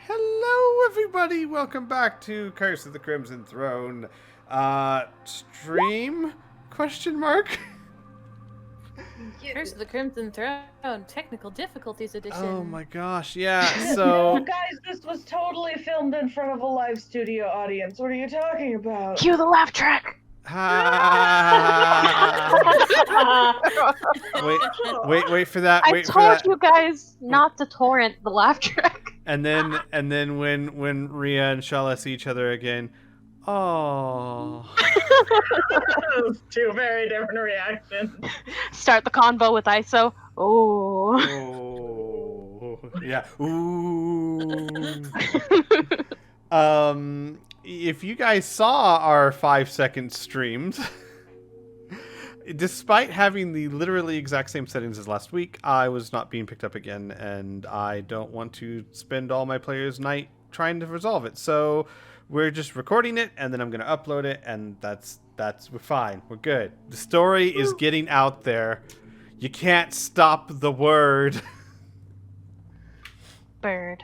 Hello, everybody. Welcome back to Curse of the Crimson Throne. Stream? Question mark? Curse of the Crimson Throne, Technical Difficulties Edition. Oh my gosh, yeah, so... No, guys, this was totally filmed in front of a live studio audience. What are you talking about? Cue the laugh track! Wait for that. I told you guys not to torrent the laugh track. And then when Rhea and Shala see each other again, oh. Those two very different reactions. Start the convo with ISO. Oh. Oh. Yeah. Ooh. If you guys saw our 5-second streams, despite having the literally exact same settings as last week, I was not being picked up again, and I don't want to spend all my players' night trying to resolve it. So we're just recording it, and then I'm going to upload it, and we're fine. We're good. The story is getting out there. You can't stop the word. Bird.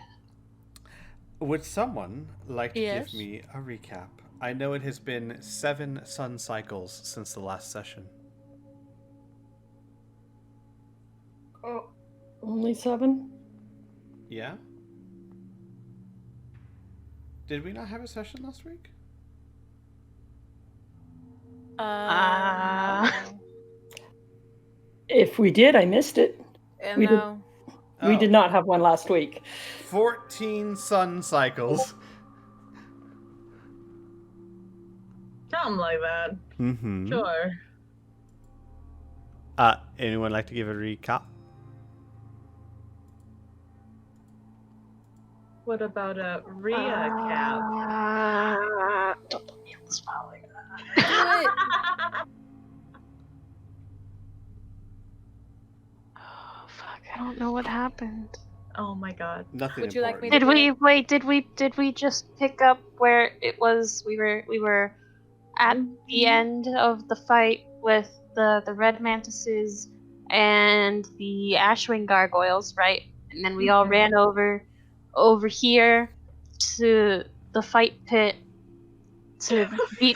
Would someone like to Yes? give me a recap? I know it has been 7 sun cycles since the last session. Oh, only 7? Yeah? Did we not have a session last week? If we did, I missed it. we did- no. We did not have one last week. 14 sun cycles. Something like that. Mm-hmm. Sure. Anyone like to give a recap? What about a Rhea cap? Don't put me on the spot like Do it. Oh, fuck, I don't know what happened. Oh my god. Nothing Would you like me important. Did we just pick up where it was we were at the end of the fight with the red mantises and the Ashwing gargoyles, right? And then we all ran over here to the fight pit to beat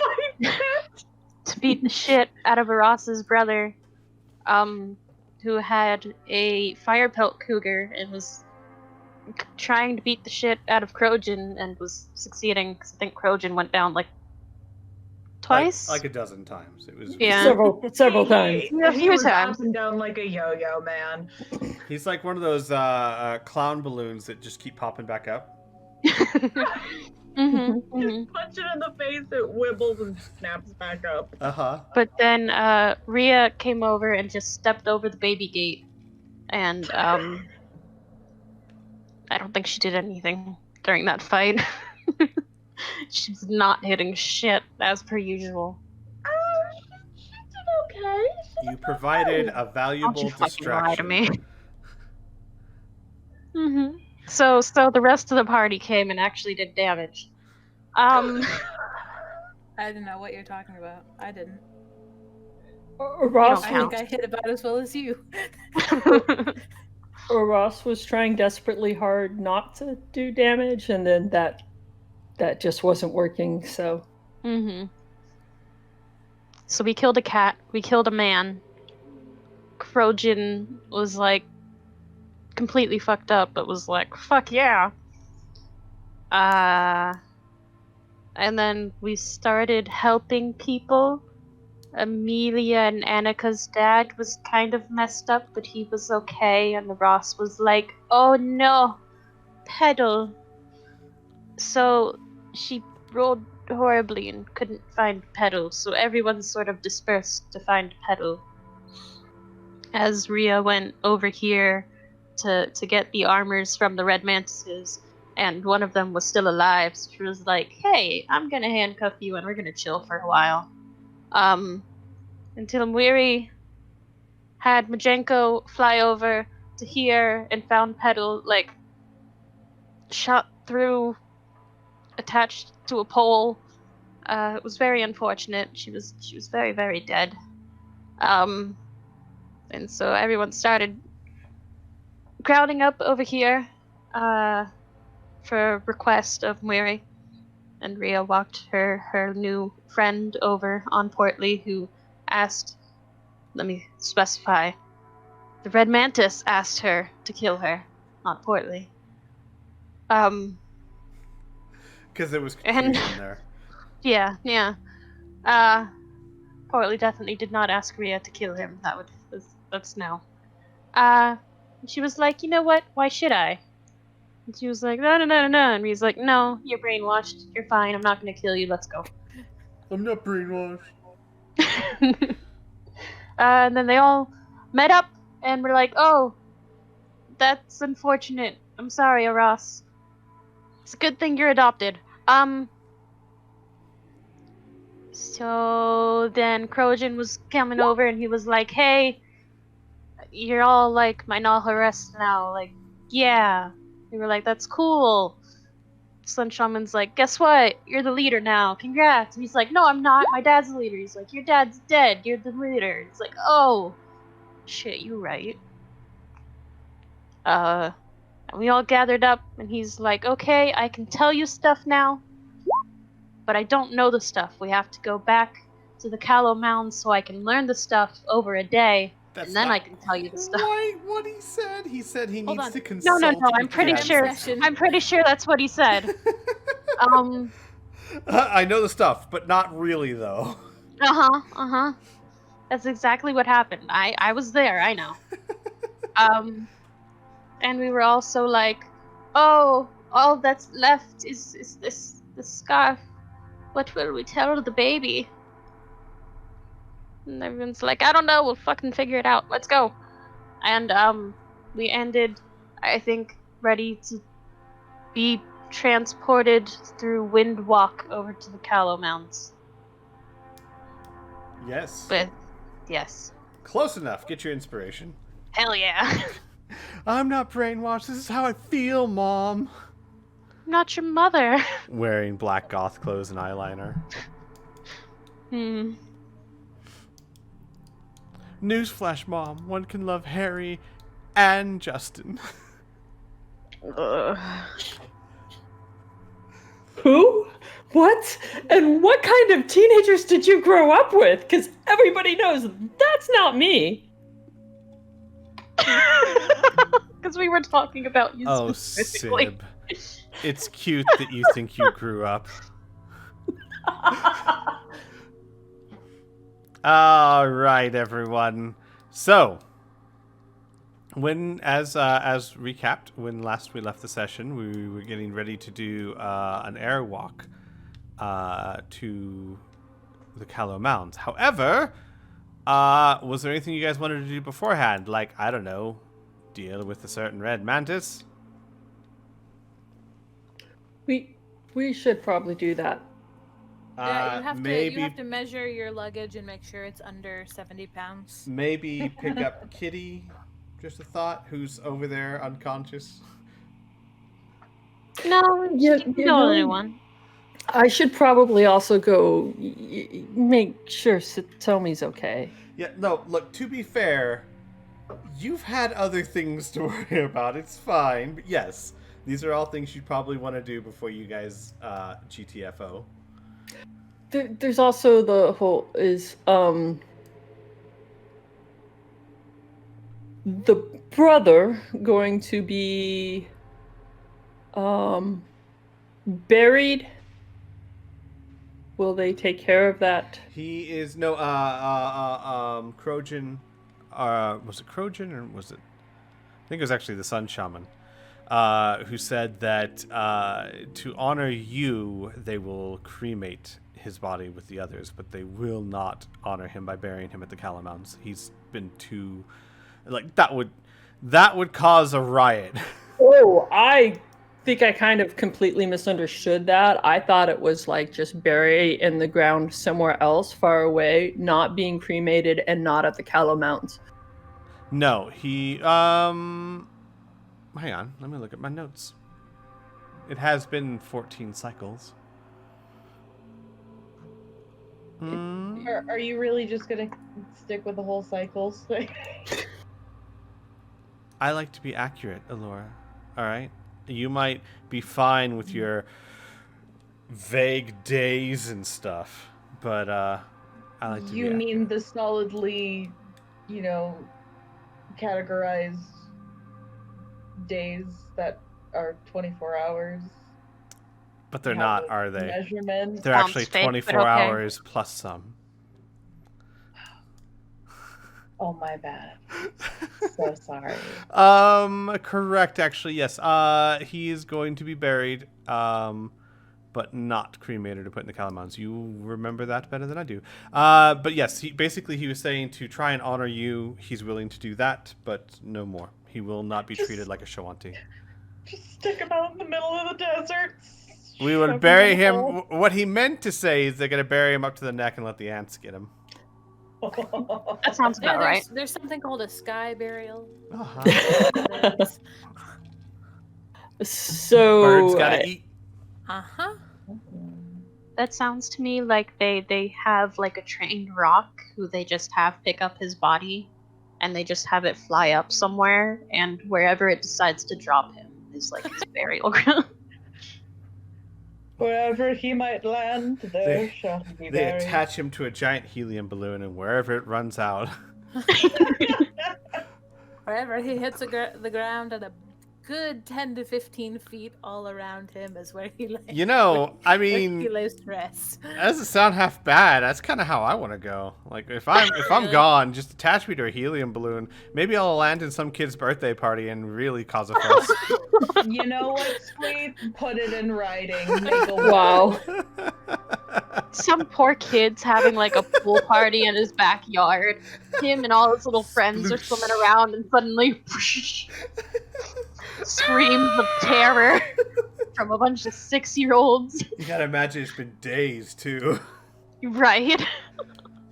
the shit out of Aras's brother, who had a fire pelt cougar and was trying to beat the shit out of Krojan and was succeeding because I think Krojan went down like twice. Like a dozen times. It was. Yeah. several times. A He few was times. up and down like a yo-yo, man. He's like one of those clown balloons that just keep popping back up. Mhm. Just punch it in the face, it wibbles and snaps back up. Uh-huh. But then Rhea came over and just stepped over the baby gate, and I don't think she did anything during that fight. She's not hitting shit as per usual. She did okay. You provided a valuable Don't you fucking distraction. lie to me. Mhm. So the rest of the party came and actually did damage. I don't know what you're talking about. I didn't. Ross I count. think I hit about as well as you. Ross was trying desperately hard not to do damage, and then that just wasn't working. So Mhm. So we killed a cat. We killed a man. Krojan was like completely fucked up, but was like, "Fuck yeah!" And then we started helping people. Amelia and Annika's dad was kind of messed up, but he was okay. And Ross was like, "Oh no, Pedal." So she rolled horribly and couldn't find Pedal, so everyone sort of dispersed to find Pedal. As Rhea went over here to get the armors from the red mantises, and one of them was still alive, so she was like, "Hey, I'm gonna handcuff you and we're gonna chill for a while." Until Mwiri had Majenko fly over to here and found Pedal, like, shot through, attached to a pole. It was very unfortunate. She was very, very dead. And so everyone started crowding up over here, for request of Mary. And Rhea walked her new friend over on Portly, who asked, let me specify, the Red Mantis asked her to kill her, not Portly. Because there was And- confusion there. Yeah. Portly definitely did not ask Rhea to kill him. That's no. She was like, you know what? Why should I? And she was like, no. And Rhea's like, no, you're brainwashed. You're fine. I'm not gonna kill you. Let's go. I'm not brainwashed. And then they all met up and were like, oh, that's unfortunate. I'm sorry, Aras. It's a good thing you're adopted. So then Krojan was coming over and he was like, hey, you're all like my Nalhares now. Like, yeah. We were like, that's cool. Sun Shaman's like, guess what? You're the leader now. Congrats. And he's like, no, I'm not. My dad's the leader. He's like, your dad's dead. You're the leader. It's like, oh, shit, you're right. And we all gathered up, and he's like, okay, I can tell you stuff now, but I don't know the stuff. We have to go back to the Callow Mounds so I can learn the stuff over a day, That's and then not I can tell you the stuff. Wait, what he said? He said he Hold needs on. to consult. No, I'm with pretty Jen. sure. Session. I'm pretty sure that's what he said. I know the stuff, but not really though. That's exactly what happened. I was there. I know. And we were also like, oh, all that's left is this scarf. What will we tell the baby? And everyone's like, I don't know. We'll fucking figure it out. Let's go. And we ended, I think, ready to be transported through Windwalk over to the Callow Mounds. Yes. But yes, Close enough. Get your inspiration. hell yeah. I'm not brainwashed. This is how I feel, Mom. I'm not your mother. Wearing black goth clothes and eyeliner. Newsflash, Mom. One can love Harry and Justin. Who? What? And what kind of teenagers did you grow up with? Because everybody knows that's not me. Because we were talking about you Oh, specifically. Sib. It's cute that you think you grew up. All right, everyone. So, as recapped, when last we left the session, we were getting ready to do an airwalk to the Callow Mounds. However, was there anything you guys wanted to do beforehand? Like, I don't know, deal with a certain red mantis? We should probably do that. Yeah, maybe you have to measure your luggage and make sure it's under 70 pounds. maybe pick up Kitty. Just a thought. Who's over there unconscious? No, Yeah, you can you go know- anyone. I should probably also go make sure Satomi's okay. Yeah. No. Look. To be fair, you've had other things to worry about. It's fine. But yes, these are all things you'd probably want to do before you guys GTFO. There's also the whole the brother going to be buried. Will they take care of that? He is no Krojan. Was it Krojan or was it? I think it was actually the Sun Shaman, who said that to honor you, they will cremate his body with the others, but they will not honor him by burying him at the Callow Mounds. He's been too, like that would cause a riot. Oh, I think I kind of completely misunderstood that. I thought it was like just bury in the ground somewhere else, far away, not being cremated, and not at the Callow Mountains. No, he hang on, let me look at my notes. It has been 14 cycles. Are you really just gonna stick with the whole cycles? I like to be accurate, Alora. All right. You might be fine with your vague days and stuff, but I like to be You mean accurate. the solidly, categorized days that are 24 hours? But they're Have not, a are they? Measurement? They're Sounds actually fake, but 24 okay. hours plus some. Oh, my bad. So sorry. Correct, actually, yes. He is going to be buried, but not cremated or put in the Calamounts. You remember that better than I do. But yes, he was saying to try and honor you. He's willing to do that, but no more. He will not be treated like a Shawanti. Just stick him out in the middle of the desert. We will shove bury in a him. hole. What he meant to say is they're going to bury him up to the neck and let the ants get him. That sounds Yeah, about right. there's something called a sky burial. Uh-huh. So Birds gotta eat. Uh-huh. That sounds to me like they have like a trained rock who they just have pick up his body, and they just have it fly up somewhere, and wherever it decides to drop him is like his burial ground. Wherever he might land, there shall he be They buried. attach him to a giant helium balloon, and wherever it runs out. Wherever he hits the ground at a good 10 to 15 feet all around him is where he lays. You know, I where mean, he lays to rest. that doesn't sound half bad. That's kind of how I want to go. Like, if I'm gone, just attach me to a helium balloon. Maybe I'll land in some kid's birthday party and really cause a fuss. You know what, Sweet? Put it in writing. Make a wow. Some poor kid's having like a pool party in his backyard. Him and all his little friends are swimming around, and suddenly screams of terror from a bunch of 6-year-olds. You gotta imagine it's been days, too. Right?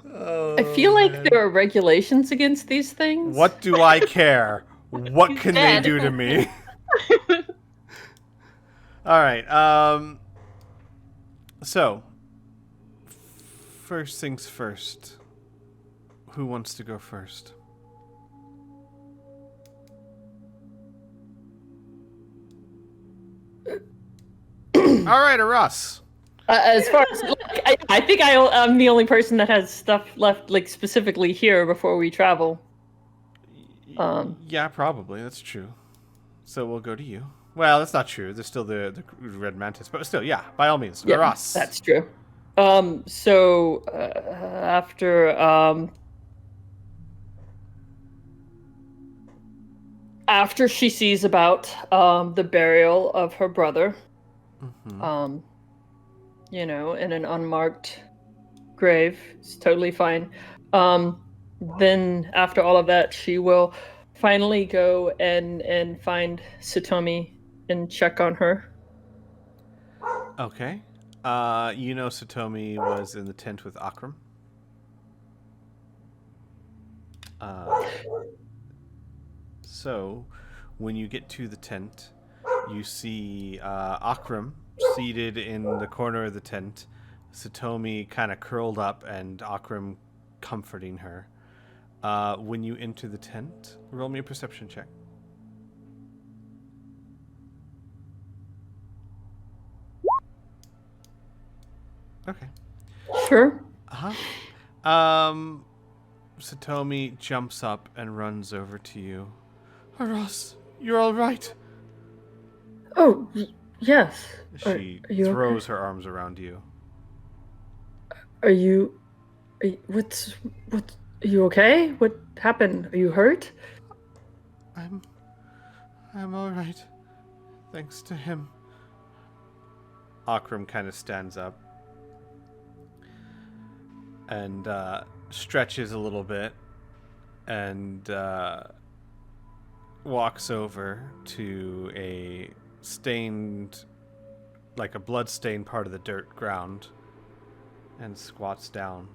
Oh, I feel like man. there are regulations against these things. What do I care? What He's can dead. they do to me? All right. So, first things first. Who wants to go first? All right, Russ. As far as I think I'm the only person that has stuff left, like specifically here before we travel. Yeah, probably. That's true. So we'll go to you. Well, that's not true. There's still the red mantis, but still, yeah. By all means, Yeah, Russ. that's true. So after she sees about the burial of her brother, Mhm. in an unmarked grave, it's totally fine. Then after all of that, she will finally go and find Satomi and check on her. Okay. Satomi was in the tent with Akram. So, when you get to the tent, you see Akram seated in the corner of the tent, Satomi kind of curled up, and Akram comforting her. When you enter the tent, roll me a perception check. Okay. Sure. Satomi jumps up and runs over to you. Ross, you're all right. Oh, yes. She Are you throws okay? her arms around you. Are you are you okay? What happened? Are you hurt? I'm all right. Thanks to him. Akram kind of stands up and stretches a little bit and walks over to a stained, like a blood-stained part of the dirt ground and squats down.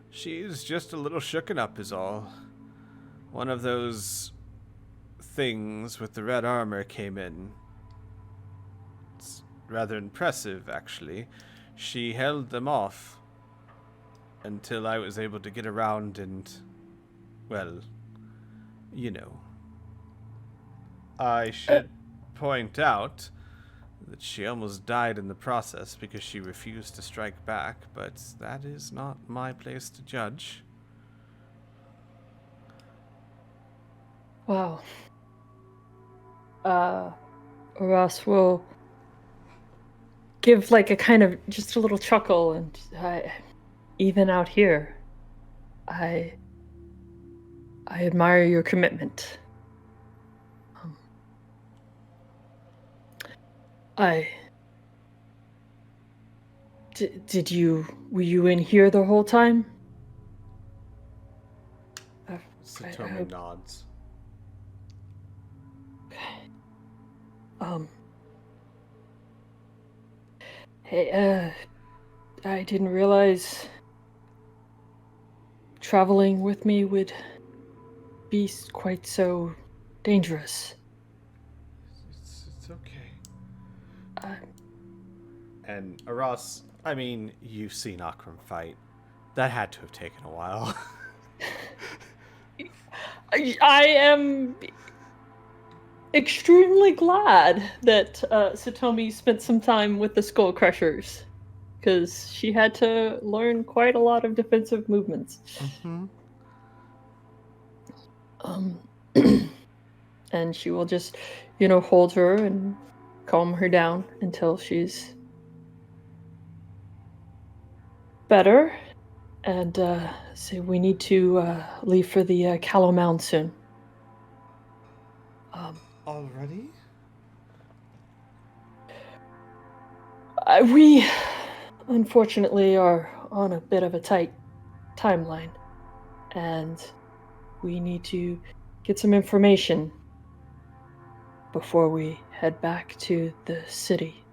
She's just a little shooken up is all. One of those things with the red armor came in. It's rather impressive, actually. She held them off until I was able to get around and, well, you know. I should point out that she almost died in the process because she refused to strike back, but that is not my place to judge. Wow. Ross will give like a kind of just a little chuckle, and even out here, I admire your commitment. Were you in here the whole time? Satomi nods. Hey, I didn't realize traveling with me would be quite so dangerous. It's okay. And Aras, I mean, you've seen Akram fight. That had to have taken a while. I am extremely glad that Satomi spent some time with the Skull Crushers, because she had to learn quite a lot of defensive movements. Mm-hmm. And she will just, hold her and calm her down until she's better. And so we need to leave for the Callow Mound soon. Already? We, unfortunately, are on a bit of a tight timeline, and we need to get some information before we head back to the city.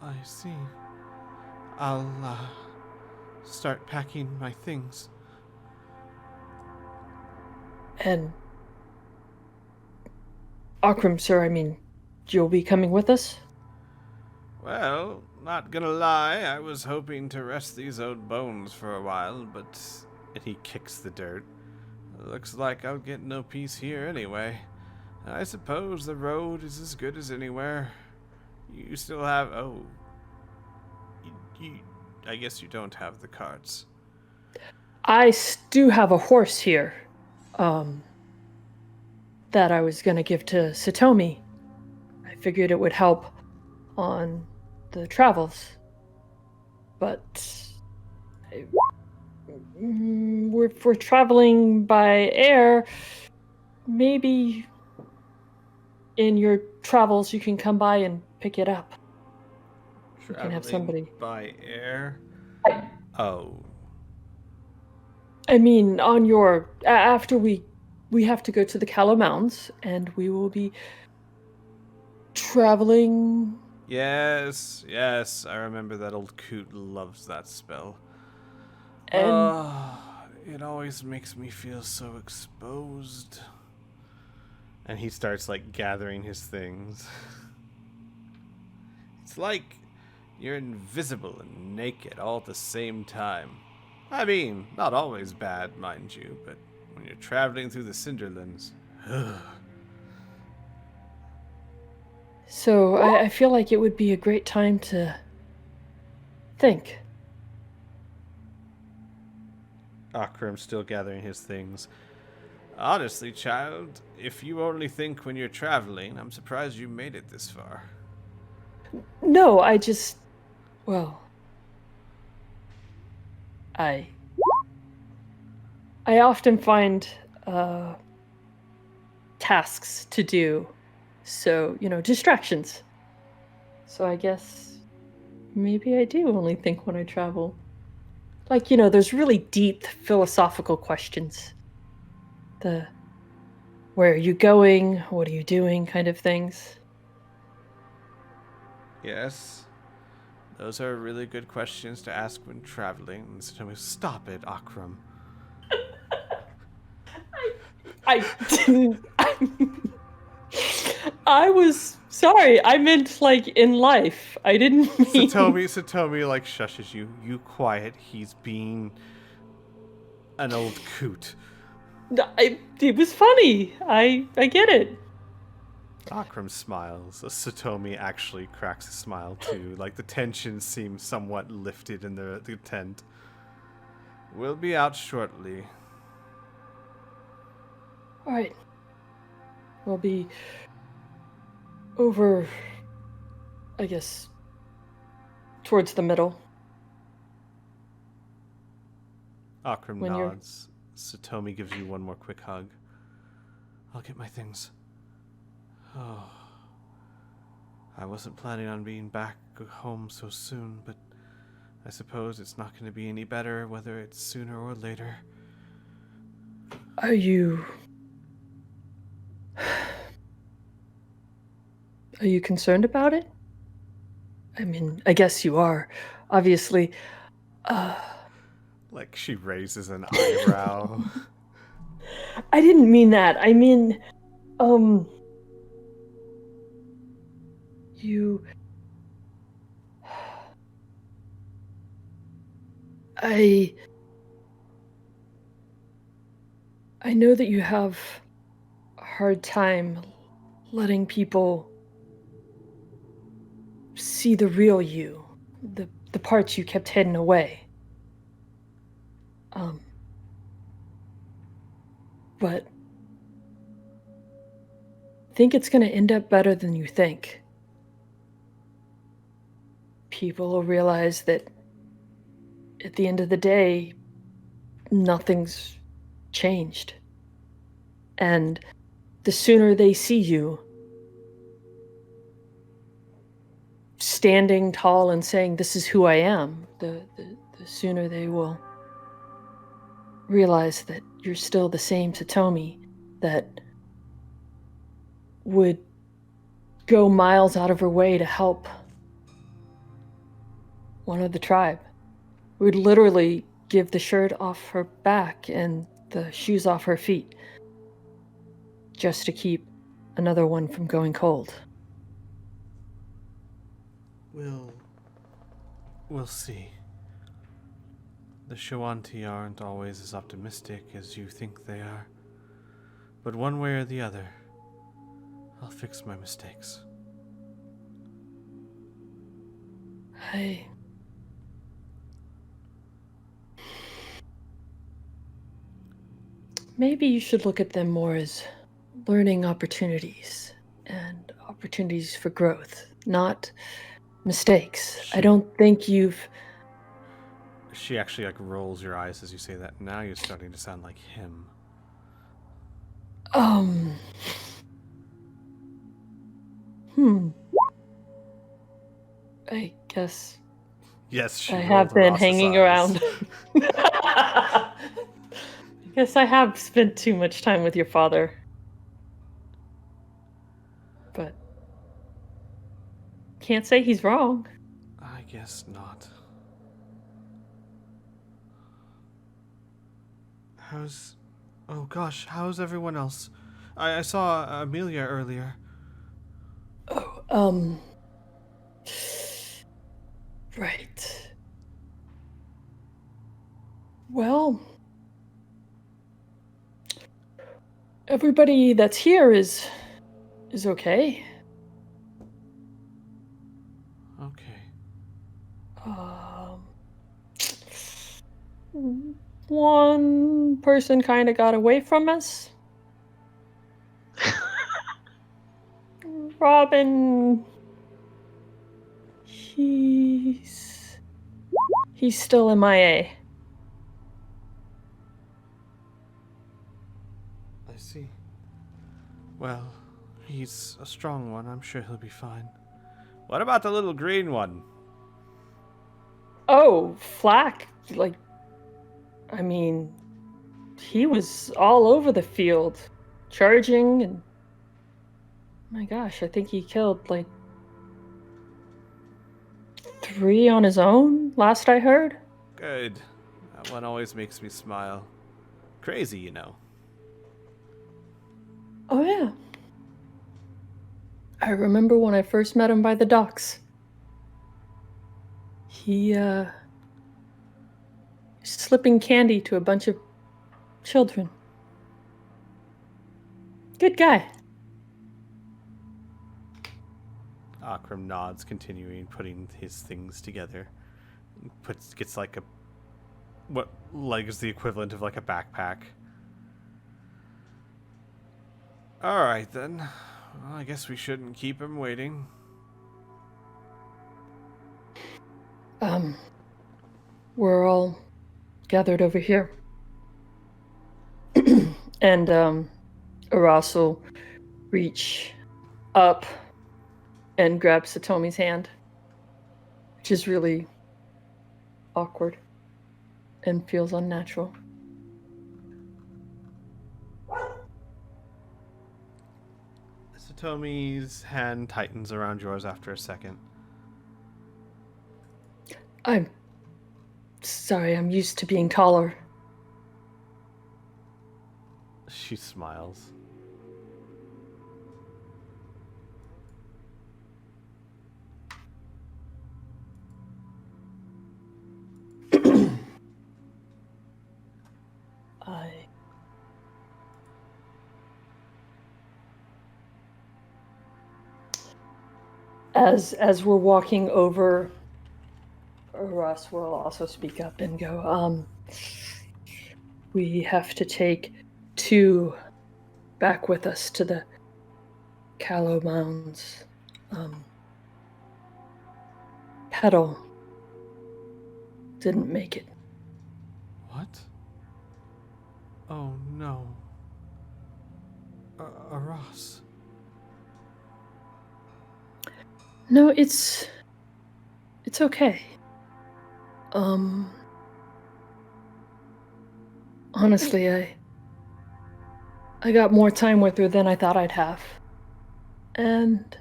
I see. I'll start packing my things. And Akram, sir, you'll be coming with us? Well, not gonna lie, I was hoping to rest these old bones for a while, but... And he kicks the dirt. Looks like I'll get no peace here anyway. I suppose the road is as good as anywhere. You still have... Oh. I guess you don't have the carts. I do have a horse here. That I was gonna give to Satomi. I figured it would help on the travels. But if we're traveling by air, maybe in your travels you can come by and pick it up. You can have somebody by air? Oh. On your after we have to go to the Callow Mounds, and we will be traveling. Yes, I remember that old coot loves that spell. And It always makes me feel so exposed. And he starts, gathering his things. It's like you're invisible and naked all at the same time. Not always bad, mind you, but when you're traveling through the Cinderlands... So I feel like it would be a great time to think. Akram's still gathering his things. Honestly, child, if you only think when you're traveling, I'm surprised you made it this far. No, I often find tasks to do, so, distractions. So I guess maybe I do only think when I travel. There's really deep philosophical questions. The where are you going, what are you doing kind of things. Yes, those are really good questions to ask when traveling. And so tell me, stop it, Akram. I didn't. I was sorry. I meant in life. I didn't mean. Satomi shushes you. You quiet. He's being an old coot. It was funny. I get it. Akram smiles. Satomi actually cracks a smile too. Like the tension seems somewhat lifted in the tent. We'll be out shortly. All right. We'll be over, I guess, towards the middle. Akram When you're- nods. Satomi gives you one more quick hug. I'll get my things. Oh. I wasn't planning on being back home so soon, but I suppose it's not going to be any better whether it's sooner or later. Are you concerned about it? I mean, I guess you are. Obviously. Like she raises an eyebrow. I didn't mean that. I mean, you... I know that you have a hard time letting people see the real you, the parts you kept hidden away. But I think it's going to end up better than you think. People will realize that at the end of the day, nothing's changed. And the sooner they see you standing tall and saying, "This is who I am," the sooner they will realize that you're still the same Satomi that would go miles out of her way to help one of the tribe. Would literally give the shirt off her back and the shoes off her feet just to keep another one from going cold. We'll see. The Shawanti aren't always as optimistic as you think they are. But one way or the other, I'll fix my mistakes. Maybe you should look at them more as learning opportunities and opportunities for growth, not mistakes. I don't think you've... She actually rolls your eyes as you say that. Now you're starting to sound like him. I guess Yes, she I rolled have her been Ross's hanging eyes. around. I guess I have spent too much time with your father. But can't say he's wrong. I guess not. How's everyone else? I saw Amelia earlier. Oh, right. Well, everybody that's here is okay. Okay. One person kind of got away from us. Robin, he's still MIA. I see. Well, he's a strong one. I'm sure he'll be fine. What about the little green one? Oh, Flack, I mean, he was all over the field, charging, and my gosh, I think he killed 3 on his own, last I heard. Good. That one always makes me smile. Crazy, you know. Oh yeah. I remember when I first met him by the docks. He, slipping candy to a bunch of children. Good guy. Akram nods, continuing putting his things together. Gets like what is the equivalent of like a backpack. All right then. Well, I guess we shouldn't keep him waiting. We're all gathered over here. And Aras will reach up and grab Satomi's hand, which is really awkward and feels unnatural. Satomi's hand tightens around yours after a second. I'm sorry, I'm used to being taller. She smiles. As we're walking over, Russ will also speak up and go, we have to take 2 back with us to the Callow Mounds. Petal didn't make it. What? Oh no. Aras. No, it's okay. Honestly, I got more time with her than I thought I'd have. And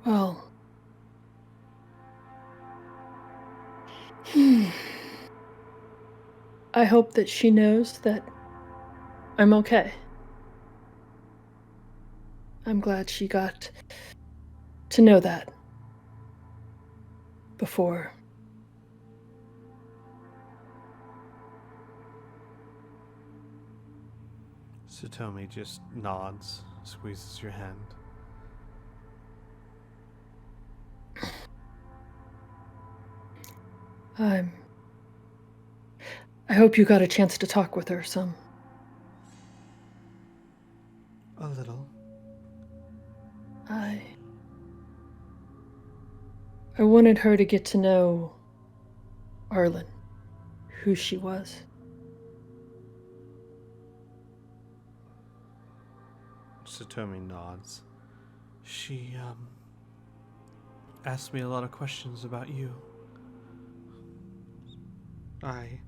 well, I hope that she knows that I'm okay. I'm glad she got to know that before. Satomi just nods, squeezes your hand. I hope you got a chance to talk with her some. A little. I wanted her to get to know Arlen, who she was. Satomi nods. She, asked me a lot of questions about you. I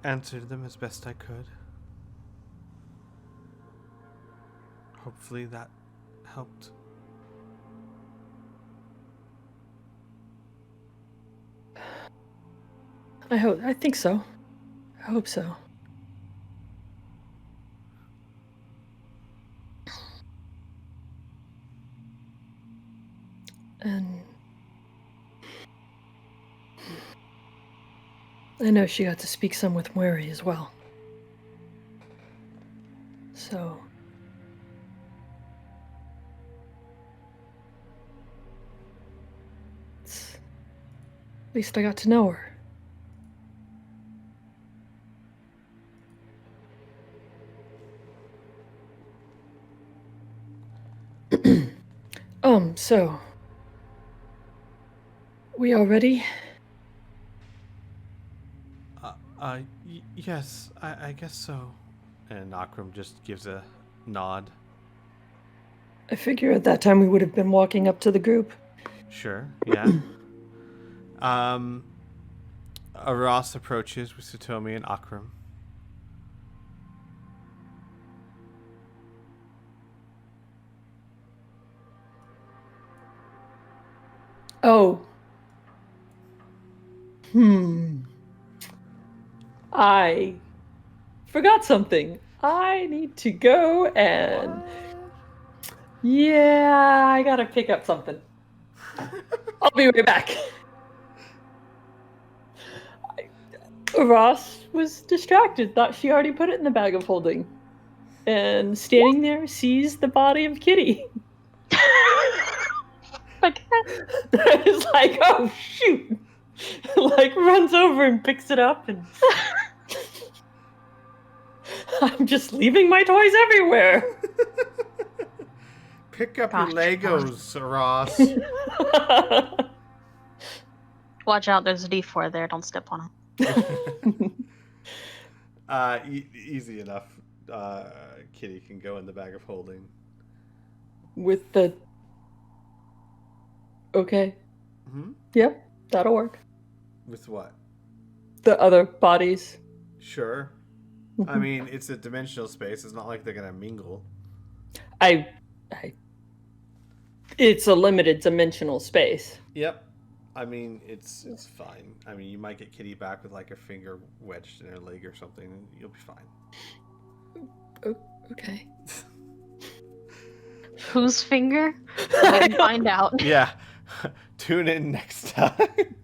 answered them as best I could. Hopefully that helped. I think so. I hope so. And I know she got to speak some with Mary as well. So at least I got to know her. So we all ready? Yes, I guess so. And Akram just gives a nod. I figure at that time we would have been walking up to the group. Sure, yeah. Aras approaches with Satomi and Akram. Oh. I forgot something. I need to go and... Yeah, I gotta pick up something. I'll be right back. Ross was distracted, thought she already put it in the bag of holding. and standing there sees the body of Kitty. Okay. It's like, oh shoot! Like runs over and picks it up, and I'm just leaving my toys everywhere. Pick up Gosh, your Legos, Ross. Watch out, there's a D4 there. Don't step on it. Easy enough. Kitty can go in the bag of holding. With the. Okay. Hmm? Yep, that'll work. With what? The other bodies. Sure. I mean, it's a dimensional space. It's not like they're gonna mingle. It's a limited dimensional space. Yep. I mean, it's fine. I mean, you might get Kitty back with like a finger wedged in her leg or something. And you'll be fine. Okay. Whose finger? We'll find out. Yeah. Tune in next time.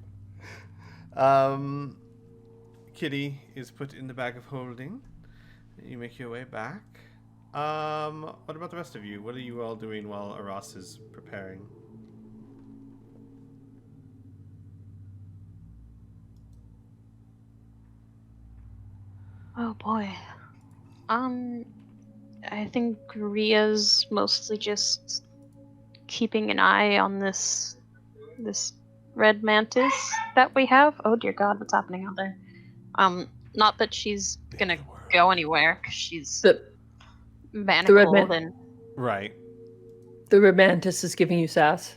Kitty is put in the bag of holding. You make your way back. What about the rest of you? What are you all doing while Aras is preparing? Oh boy. I think Ria's mostly just keeping an eye on this red mantis that we have. Oh dear God, what's happening out there? Not that she's gonna go anywhere, because she's manacled and Right. The red mantis is giving you sass.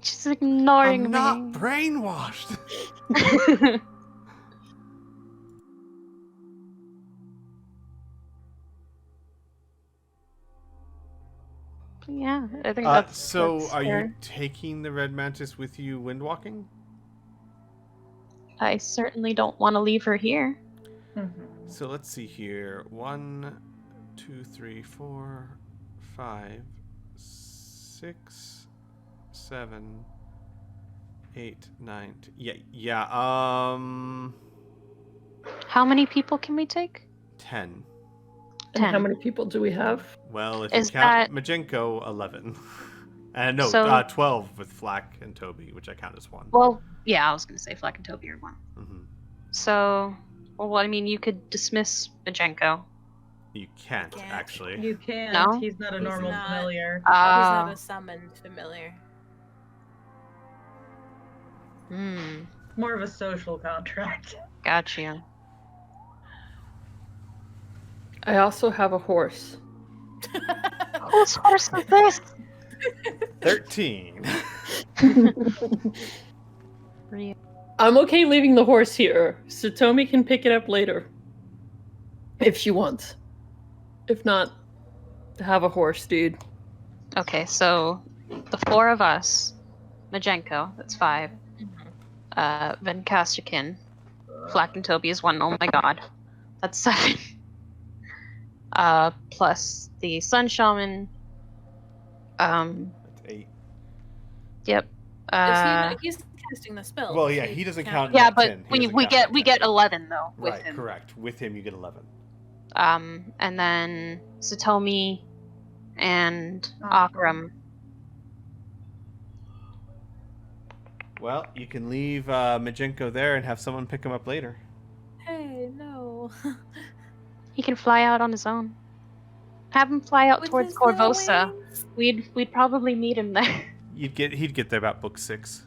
she's ignoring I'm me. not brainwashed. Yeah, I think that's. So, that's are fair. you taking the red mantis with you windwalking? I certainly don't want to leave her here. So let's see here. 1, 2, 3, 4, 5, 6, 7, 8, 9. Yeah. How many people can we take? 10. And how 10. many people do we have? Well, if Is you count that- Majenko, 11. And no, So- 12 with Flack and Toby, which I count as 1. Well, yeah, I was gonna say Flack and Toby are one. Hmm. So, well, I mean, you could dismiss Majenko. You can't, Can't. actually. You can't. No? He's not a He's normal not. familiar. He's not Ah. a summoned familiar. Hmm. More of a social contract. Gotcha. I also have a horse. Whose horse is this? 13. Ria. I'm okay leaving the horse here. Satomi can pick it up later. If she wants. If not, have a horse, dude. Okay, so the 4 of us, Majenko, that's 5. Venkastikin, Flack and Toby is 1. Oh my god, that's 7. Plus the Sun Shaman. That's 8. Yep. He's casting the spell. Well, yeah, so he doesn't count. count. Yeah, that but 10. He we doesn't we count get that we 10. get 11 though with Right, him. correct. With him, you get 11. And then Satomi and Akram. Akram. Well, you can leave Majenko there and have someone pick him up later. Hey, no. He can fly out on his own. Have him fly out With towards his little Corvosa. wings. We'd probably meet him there. He'd get there about book 6.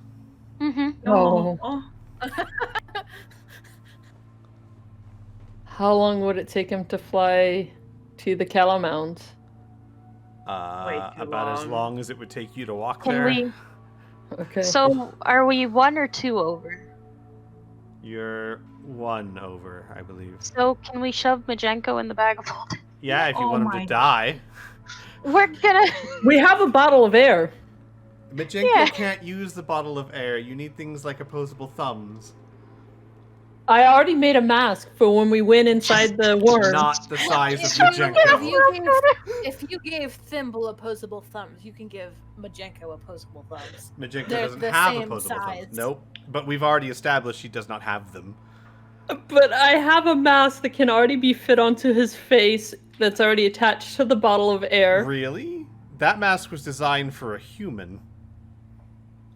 Mm-hmm. Oh. How long would it take him to fly to the Calamounts? Way too About as long. long as it would take you to walk Can there. we? Okay. So are we 1 or 2 over? You're 1 over, I believe. So can we shove Majenko in the bag of holding? Yeah, if you Oh want him my to die. We're gonna. We have a bottle of air. Majenko Yeah. can't use the bottle of air. You need things like opposable thumbs. I already made a mask for when we went inside the worm. Not the size of If Majenko. you gave Thimble opposable thumbs, you can give Majenko opposable thumbs. Majenko They're doesn't the have same opposable size. thumbs. Nope. But we've already established she does not have them. But I have a mask that can already be fit onto his face that's already attached to the bottle of air. Really? That mask was designed for a human.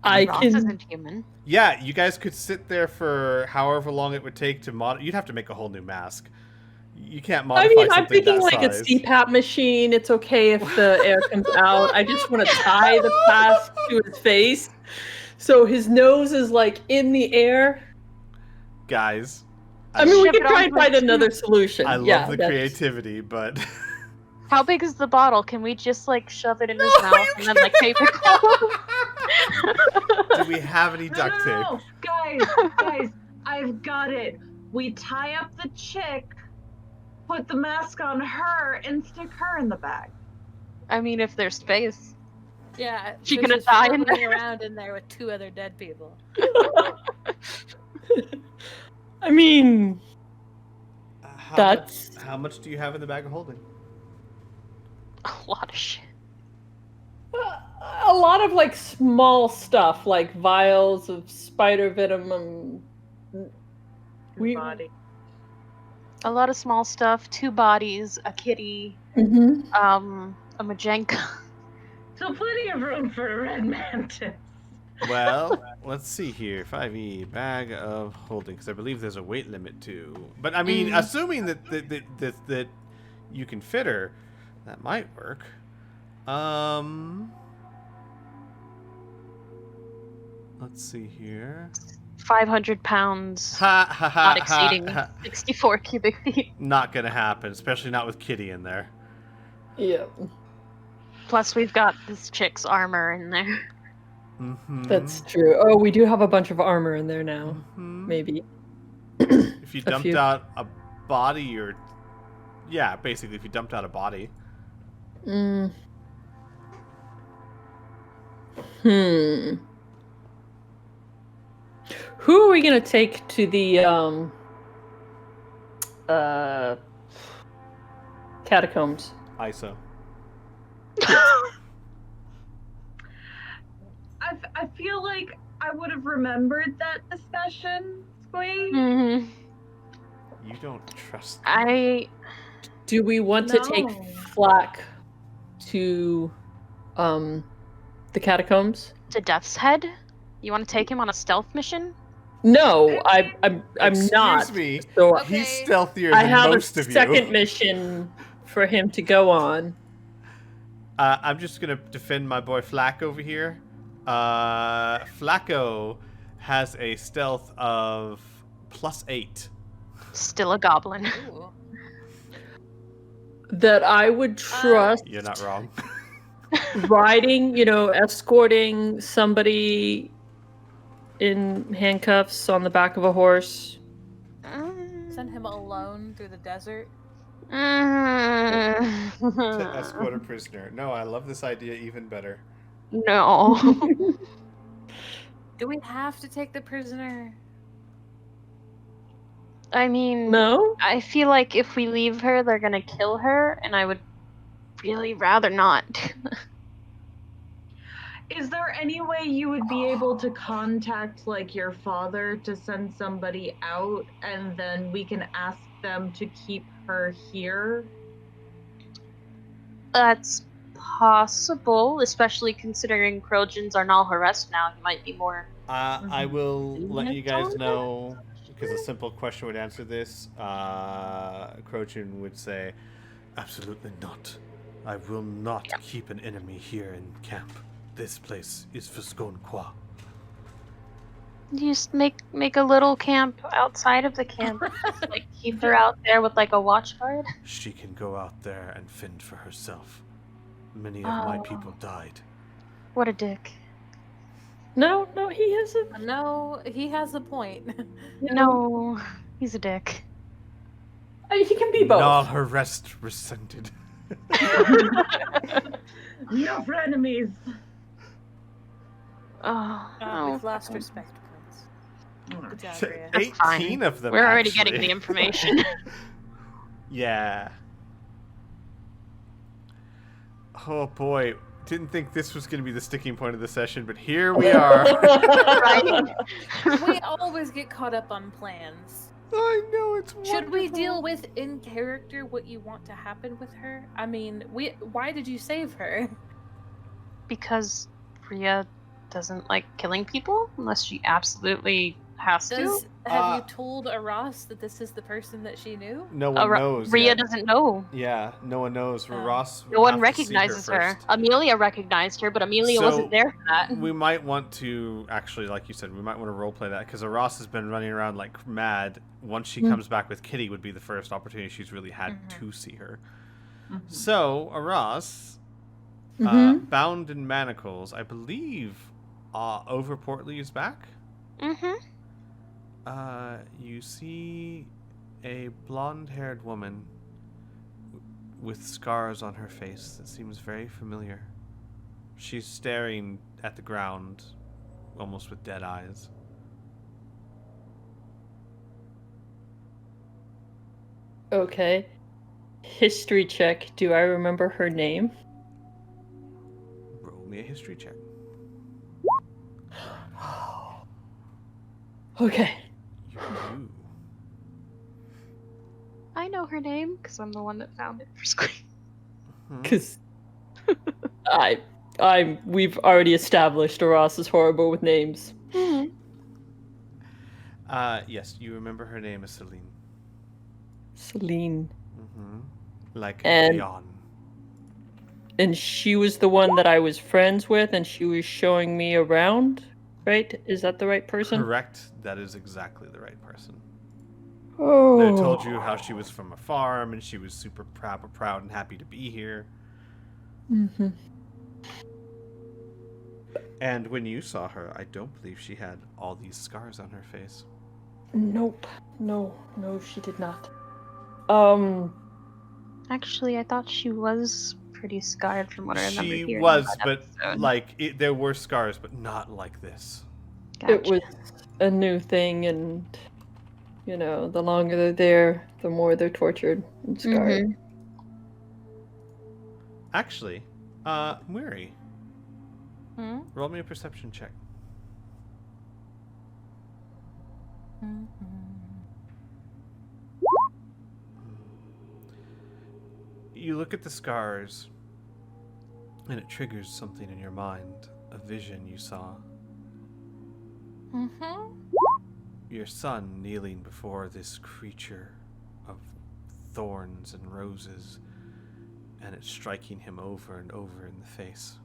I Ross can. isn't human. Yeah, you guys could sit there for however long it would take to mod. You'd have to make a whole new mask. You can't modify I mean, something I'm thinking that like size. a CPAP machine. It's okay if the air comes out. I just want to tie the mask to his face, so his nose is like in the air. Guys, I mean, we Ship could it try on and find with another solution. I love yeah, the that's- creativity, but How big is the bottle? Can we just like shove it in his mouth and then like tape it closed? do we have any duct tape? No, guys, I've got it. We tie up the chick, put the mask on her, and stick her in the bag. I mean, if there's space. Yeah, She so gonna she's die in floating there? around in there with 2 other dead people. I mean, that's How much do you have in the bag of holding? A lot of shit. a lot of like small stuff, like vials of spider venom. We. Body. A lot of small stuff. 2 bodies, a kitty, Mhm. a Majenka. So plenty of room for a red mantis. Well, let's see here. 5e bag of holding, because I believe there's a weight limit too. But I mean, assuming that you can fit her, that might work. Let's see here. 500 pounds, Ha ha ha. not exceeding ha. 64 cubic feet. Not gonna happen, especially not with Kitty in there. Yeah, Plus, we've got this chick's armor in there. Mm-hmm. that's true. Oh, we do have a bunch of armor in there now. Mhm. Maybe. If you a dumped few. out a body, or yeah, basically, if you dumped out a body. Mm. Hmm. Who are we gonna take to the catacombs? ISO. I feel like I would have remembered that discussion, Squee. hmm You don't trust. Do we want to take No. Flack to the catacombs? To Death's Head? You want to take him on a stealth mission? No, I'm not. Excuse me. So Okay. He's stealthier I than have a most of second you. mission for him to go on. I'm just gonna defend my boy Flack over here. Flacco has a stealth of +8. Still a goblin. Ooh. That I would trust You're not wrong. riding, escorting somebody in handcuffs on the back of a horse. Send him alone through the desert. To escort a prisoner. No, I love this idea even better. No. Do we have to take the prisoner? I mean, No? I feel like if we leave her, they're gonna kill her, and I would really rather not. Is there any way you would be able to contact like your father to send somebody out and then we can ask them to keep her here? That's possible, especially considering Krojans are null harassed now. He might be more. I will let you guys Mental know, because a simple question would answer this. Crojan would say, absolutely not. I will not keep an enemy here in camp. This place is for Skonqua. You just make a little camp outside of the camp. Like keep her out there with like a watch guard. She can go out there and fend for herself. Many of my Oh. people died. What a dick. No, he isn't. No, he has a point. No, he's a dick. He can be both. Null harassed rescinded. No frenemies. Oh, no. We've lost respect points. Good job, Rhea. That's 18 fine. of them. We're already actually. getting the information. Yeah. Oh boy. Didn't think this was going to be the sticking point of the session, but here we are. Right? We always get caught up on plans. I know, it's wonderful. Should we deal with in character what you want to happen with her? I mean, why did you save her? Because Rhea doesn't like killing people unless she absolutely has to. Have you told Aras that this is the person that she knew? No one knows Rhea yet. doesn't know. Yeah, no one knows. Ross. No one recognizes her. Amelia recognized her, but Amelia wasn't there for that. We might want to actually, like you said, we might want to roleplay that because Ross has been running around like mad. Once she comes back with Kitty, would be the first opportunity she's really had to see her. So Aras, bound in manacles, I believe, over Portly is back. You see a blonde-haired woman with scars on her face that seems very familiar. She's staring at the ground, almost with dead eyes. Okay. History check. Do I remember her name? Roll me a history check. Okay. You do. I know her name because I'm the one that found it for Screen. Because we've already established Ross is horrible with names. Yes, you remember her name is Celine. Celine. Like And- Leon. And she was the one that I was friends with, and she was showing me around, right? Is that the right person? Correct. That is exactly the right person. Oh. They told you how she was from a farm and she was super proud and happy to be here. And when you saw her, I don't believe she had all these scars on her face. Nope. No, she did not. Actually, I thought she was pretty scarred from what I remember She hearing. was, in that but episode. there were scars, but not like this. It was a new thing, and the longer they're there, the more they're tortured and scarred. Actually, Miri, roll me a perception check. You look at the scars, and it triggers something in your mind, a vision you saw. Your son kneeling before this creature of thorns and roses, and it's striking him over and over in the face.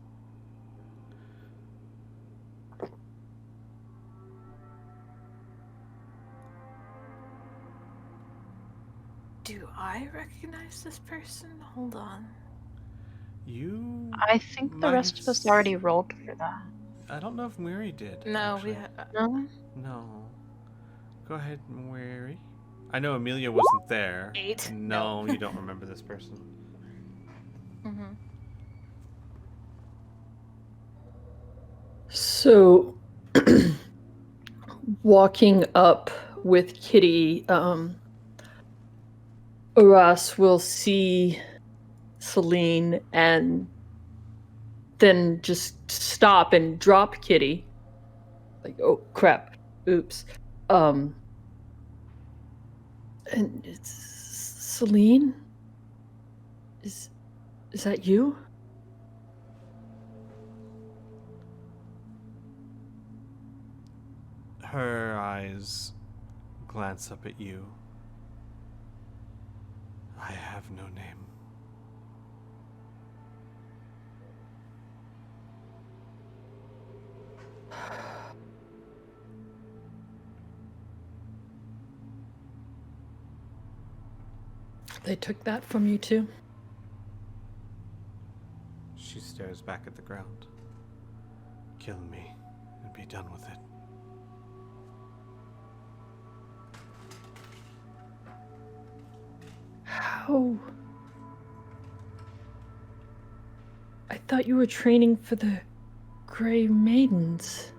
Do I recognize this person? Hold on. You... I think the rest of us already rolled for that. I don't know if Miri did. No, actually. No? No. Go ahead, Miri. I know Amelia wasn't there. 8. No, you don't remember this person. So, walking up with Kitty, Uras will see Celine and then just stop and drop Kitty. Like, oh crap, oops. And it's Celine? Is that you? Her eyes glance up at you. I have no name. They took that from you too? She stares back at the ground. Kill me and be done with it. How? I thought you were training for the Grey Maidens.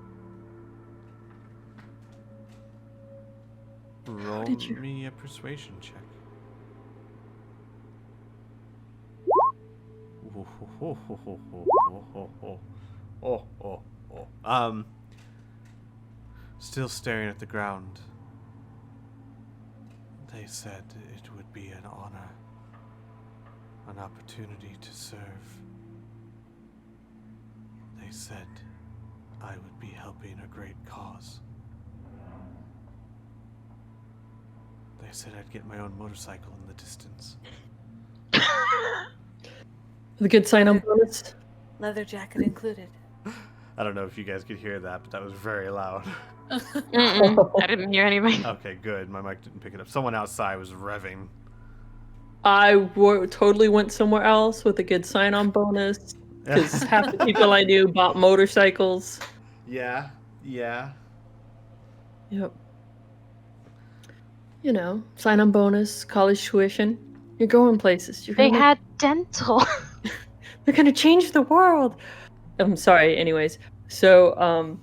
Roll did you- me a persuasion check. Still staring at the ground. They said it would be an honor, an opportunity to serve. They said I would be helping a great cause. They said I'd get my own motorcycle in the distance. The good sign-on bonus. Leather jacket included. I don't know if you guys could hear that, but that was very loud. I didn't hear anything. Okay, good. My mic didn't pick it up. Someone outside was revving. I totally went somewhere else with a good sign-on bonus because half the people I knew bought motorcycles. Yeah. Yep. You know, sign-on bonus, college tuition. You're going places. They had dental. They're gonna change the world. I'm sorry. Anyways, so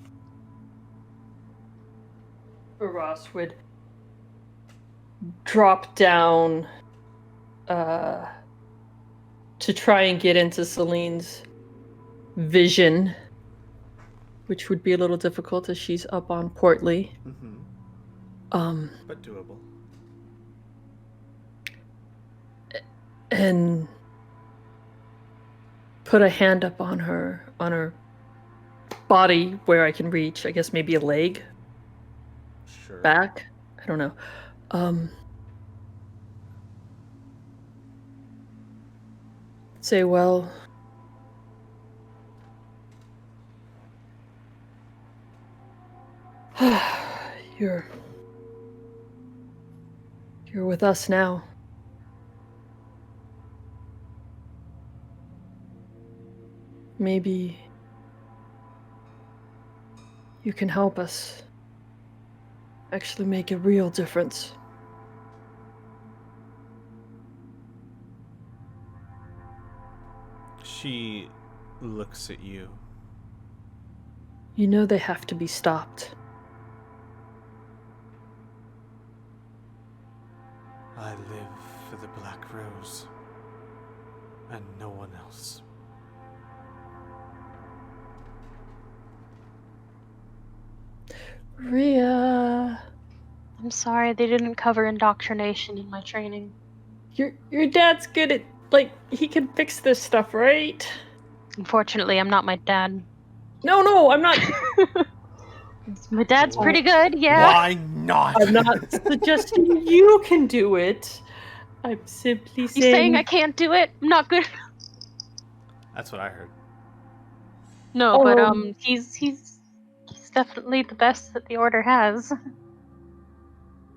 Ross would drop down to try and get into Celine's vision, which would be a little difficult as she's up on Portly. But doable. And put a hand up on her body where I can reach. I guess maybe a leg, Sure. back. I don't know. Say, well, you're with us now. Maybe you can help us actually make a real difference. She looks at you. You know they have to be stopped. I live for the Black Rose. And no one else. Rhea, I'm sorry, they didn't cover indoctrination in my training. your dad's good at, like, he can fix this stuff, right? Unfortunately, I'm not my dad. No, I'm not. My dad's pretty good, yeah. Why not? I'm not suggesting you can do it. I'm simply You saying. saying I can't do it? I'm not good. That's what I heard. No, but he's definitely the best that the order has.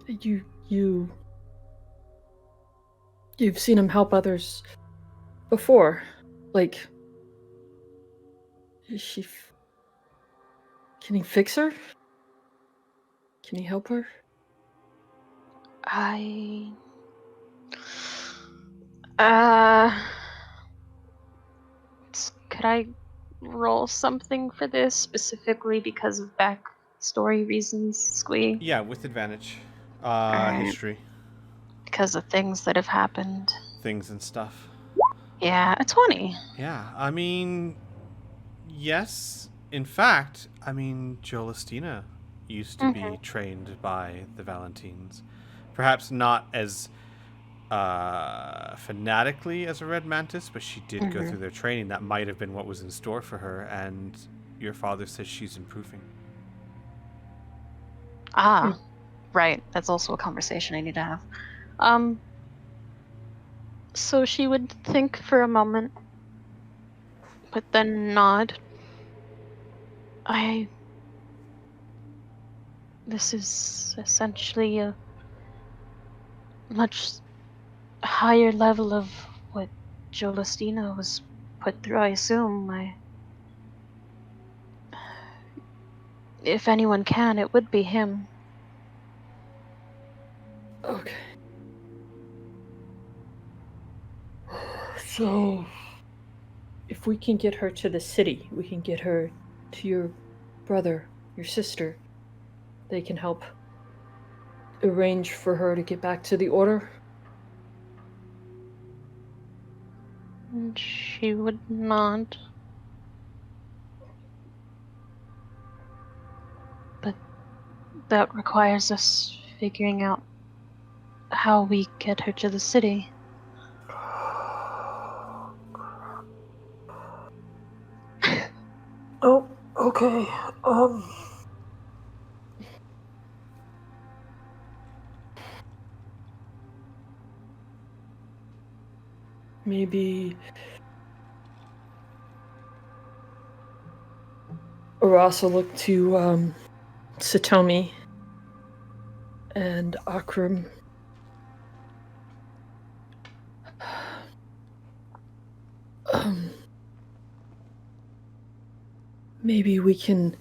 You've seen him help others before. Like, is she? Can he fix her? Can he help her? Could I roll something for this specifically because of backstory reasons, Squee? Yeah, with advantage. Alright. History. Because of things that have happened. Things and stuff. Yeah, a 20. Yeah, I mean, yes. In fact, I mean, Jolestina used to be trained by the Valentines. Perhaps not as fanatically as a Red Mantis, but she did go through their training. That might have been what was in store for her, and your father says she's improving. Ah, right. That's also a conversation I need to have. So she would think for a moment, but then nod. This is essentially a much higher level of what Jolestina was put through, I assume. If anyone can, it would be him. Okay. So, if we can get her to the city, we can get her to your brother, your sister. They can help arrange for her to get back to the order. And she would nod. But that requires us figuring out how we get her to the city. Oh, okay. Maybe Ross will look to Satomi and Akram. Maybe we can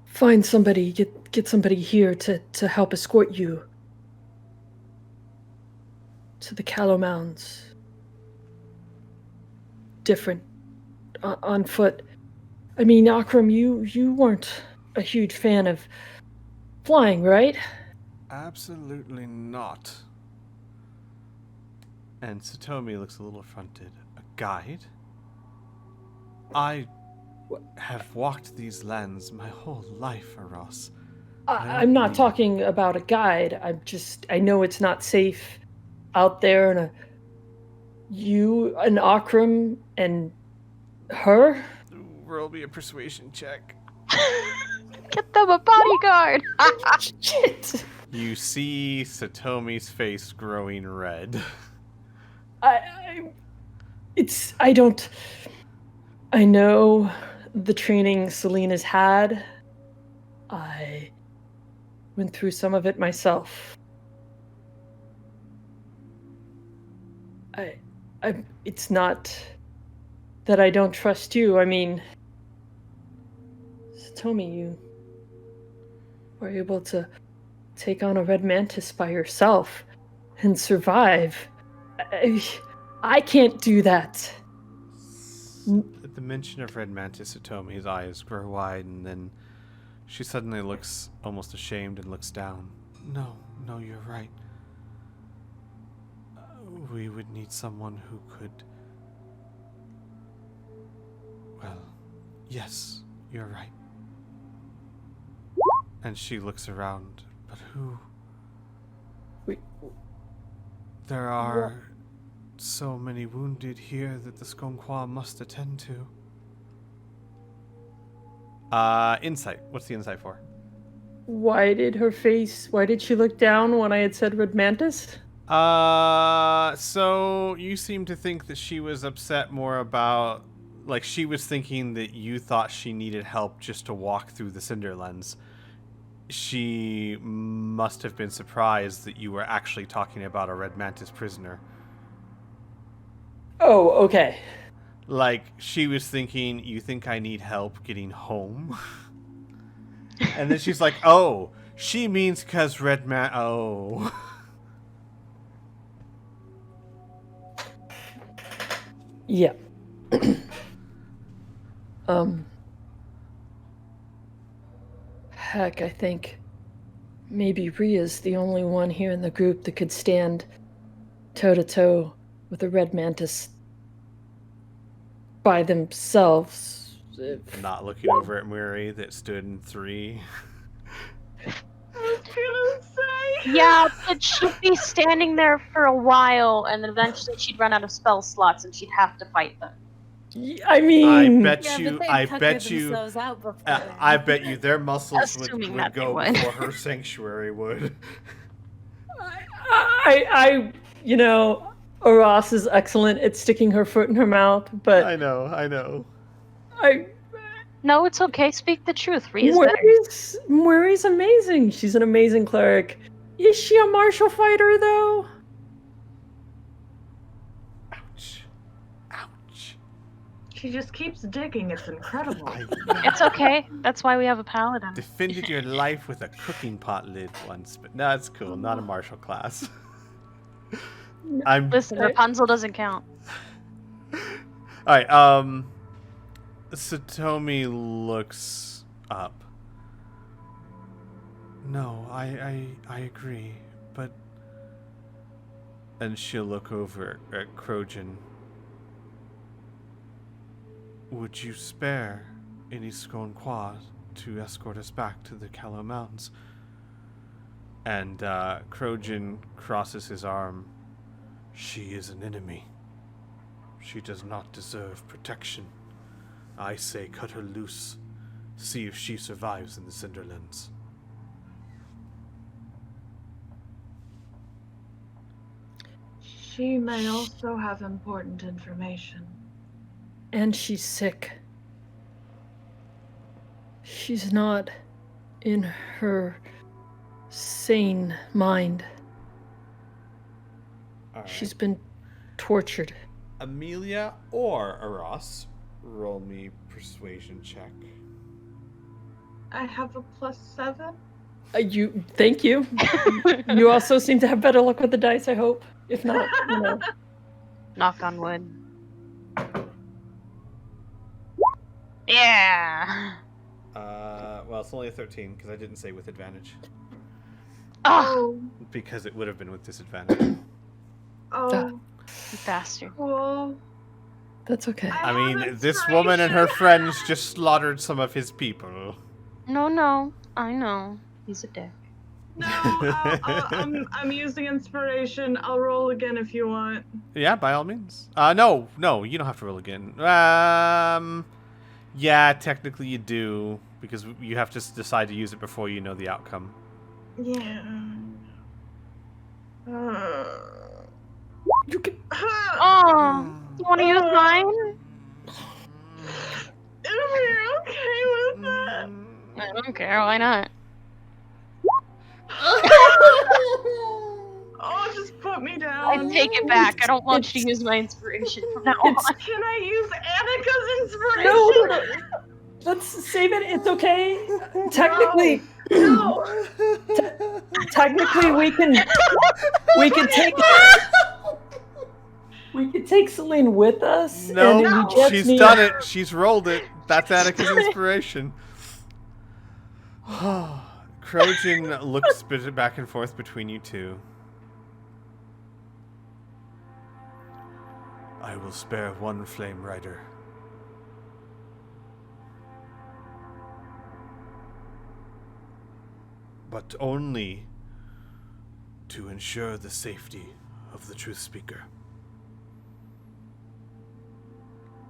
find somebody, get somebody here to help escort you to the Callow Mounds. Different. On foot. I mean, Akram, you weren't a huge fan of flying, right? Absolutely not. And Satomi looks a little affronted. A guide? I have walked these lands my whole life, Aros. I'm not talking about a guide. I know it's not safe out there, and you and Akram and her. Roll me a persuasion check. Get them a bodyguard! Shit! You see Satomi's face growing red. I know the training Selena's had. I went through some of it myself. It's not that I don't trust you. I mean, Satomi, you were able to take on a red mantis by yourself and survive. I can't do that. At the mention of red mantis, Satomi's eyes grow wide, and then she suddenly looks almost ashamed and looks down. No, you're right. We would need someone who could... Well, yes, you're right. And she looks around, but who? There are so many wounded here that the Skonqua must attend to. Insight. What's the insight for? Why did she look down when I had said red mantis? So you seem to think that she was upset more about, like, she was thinking that you thought she needed help just to walk through the Cinderlands. She must have been surprised that you were actually talking about a red mantis prisoner. Oh, okay. Like, she was thinking, you think I need help getting home? And then she's like, oh, she means because oh. Yeah. Heck, I think maybe Ria's the only one here in the group that could stand toe-to-toe with a red mantis by themselves. Not looking over at Murray that stood in 3. I was gonna say. Yeah, but she'd be standing there for a while, and then eventually she'd run out of spell slots, and she'd have to fight them. I mean, I bet Yeah, you, but I they bet tuckered you, themselves out before then. I bet you their muscles Assuming would that they go would. before her sanctuary would. I Aras is excellent at sticking her foot in her mouth, but I know. No, it's okay. Speak the truth. Ria's better. Murray's amazing. She's an amazing cleric. Is she a martial fighter, though? Ouch. She just keeps digging. It's incredible. It's okay. That's why we have a paladin. Defended your life with a cooking pot lid once, but no, it's cool. Not a martial class. Listen, Rapunzel doesn't count. Alright, Satomi looks up. No, I agree, but... And she'll look over at Krojan. Would you spare any Skonqua to escort us back to the Callow Mountains? And Krojin crosses his arm. She is an enemy. She does not deserve protection. I say cut her loose. See if she survives in the Cinderlands. She may also have important information. And she's sick. She's not in her sane mind. All right. She's been tortured. Amelia or Aras, roll me persuasion check. I have a +7. Thank you. You also seem to have better luck with the dice, I hope. If not, Knock on wood. Yeah. Well, it's only a 13 because I didn't say with advantage. Oh, Because it would have been with disadvantage. Oh, you bastard. cool. That's okay. I mean, this woman and her friends just slaughtered some of his people. No, I know. He's a dick. No, I'm using inspiration. I'll roll again if you want. Yeah, by all means. No, you don't have to roll again. Yeah, technically you do, because you have to decide to use it before you know the outcome. Yeah. You can. Oh, you want to use mine? Am I okay with that? I don't care. Why not? Oh, just put me down. I take it back. I don't want you to use my inspiration from now on. Can I use Annika's inspiration? No, let's save it. It's okay. Technically, No. technically, we can take Celine with us. No, and we just she's need- done it. She's rolled it. That's Annika's inspiration. Krojin looks back and forth between you two. I will spare one flame rider. But only to ensure the safety of the truth speaker.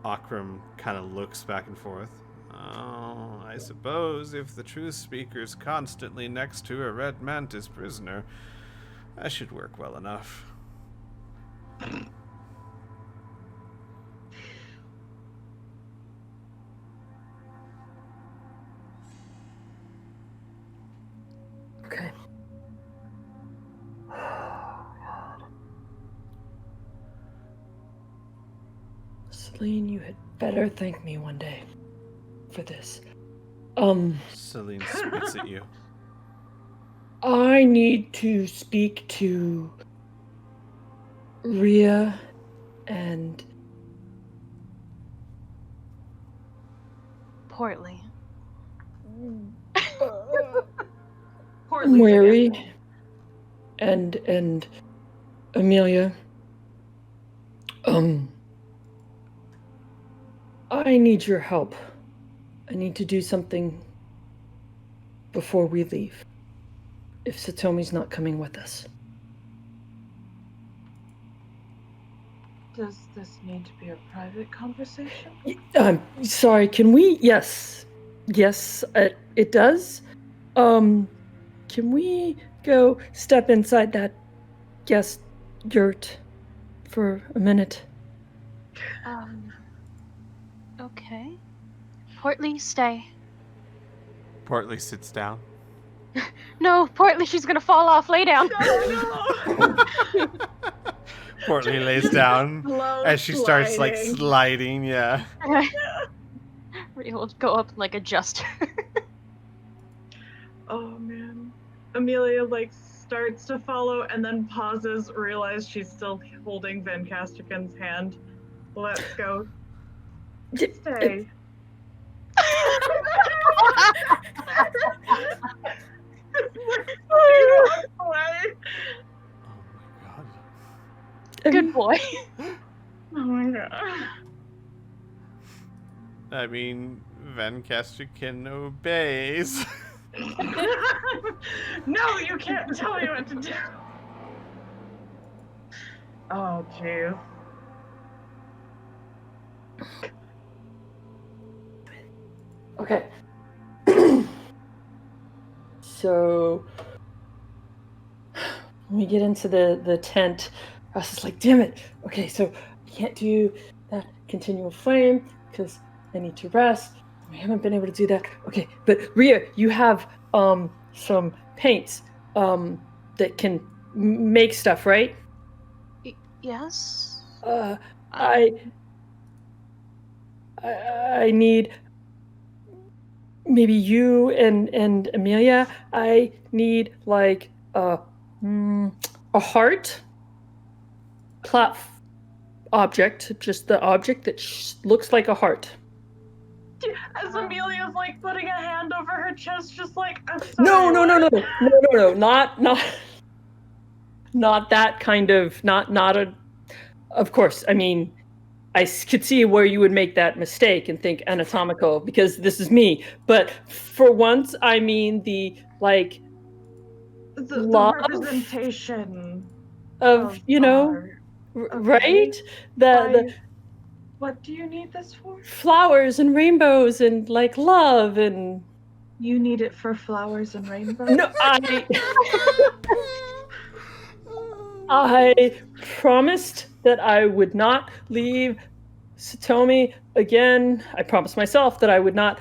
Akram kind of looks back and forth. Oh, I suppose if the truth speaker's constantly next to a red mantis prisoner, that should work well enough. Okay. Celine, you had better thank me one day for this. Celine spits at you. I need to speak to Rhea and Portly. Portly Mary and Amelia. I need your help. I need to do something before we leave. If Satomi's not coming with us. Does this need to be a private conversation? Sorry, can we? Yes, it does. Can we go step inside that guest yurt for a minute? Okay. Portly, stay. Portly sits down. No, Portly, she's gonna fall off. Lay down. Portly lays down Slow as she starts like sliding. sliding, yeah. Rhea will go up and like adjust her. Oh man. Amelia starts to follow and then pauses, realizes she's still holding Van Casterkin's hand. Let's go. Stay. Oh Good boy. Oh my god. I mean, Van Casterkin obeys. No, you can't tell me what to do. Oh, jeez. Okay. So when we get into the tent, Ross is like, damn it. Okay, so I can't do that continual flame because I need to rest. We haven't been able to do that. Okay, but Rhea, you have some paints that can make stuff, right? Yes. I need maybe you and Amelia. I need like a heart object, just the object that looks like a heart. As Amelia's like putting a hand over her chest, just like, I'm sorry. No, not that kind of, not a, of course, I mean, I could see where you would make that mistake and think anatomical because this is me. But for once, I mean the like the representation of you know, heart. right? The what do you need this for? flowers and rainbows and like love and. You need it for flowers and rainbows? No, I promised that I would not leave Satomi again. I promised myself that I would not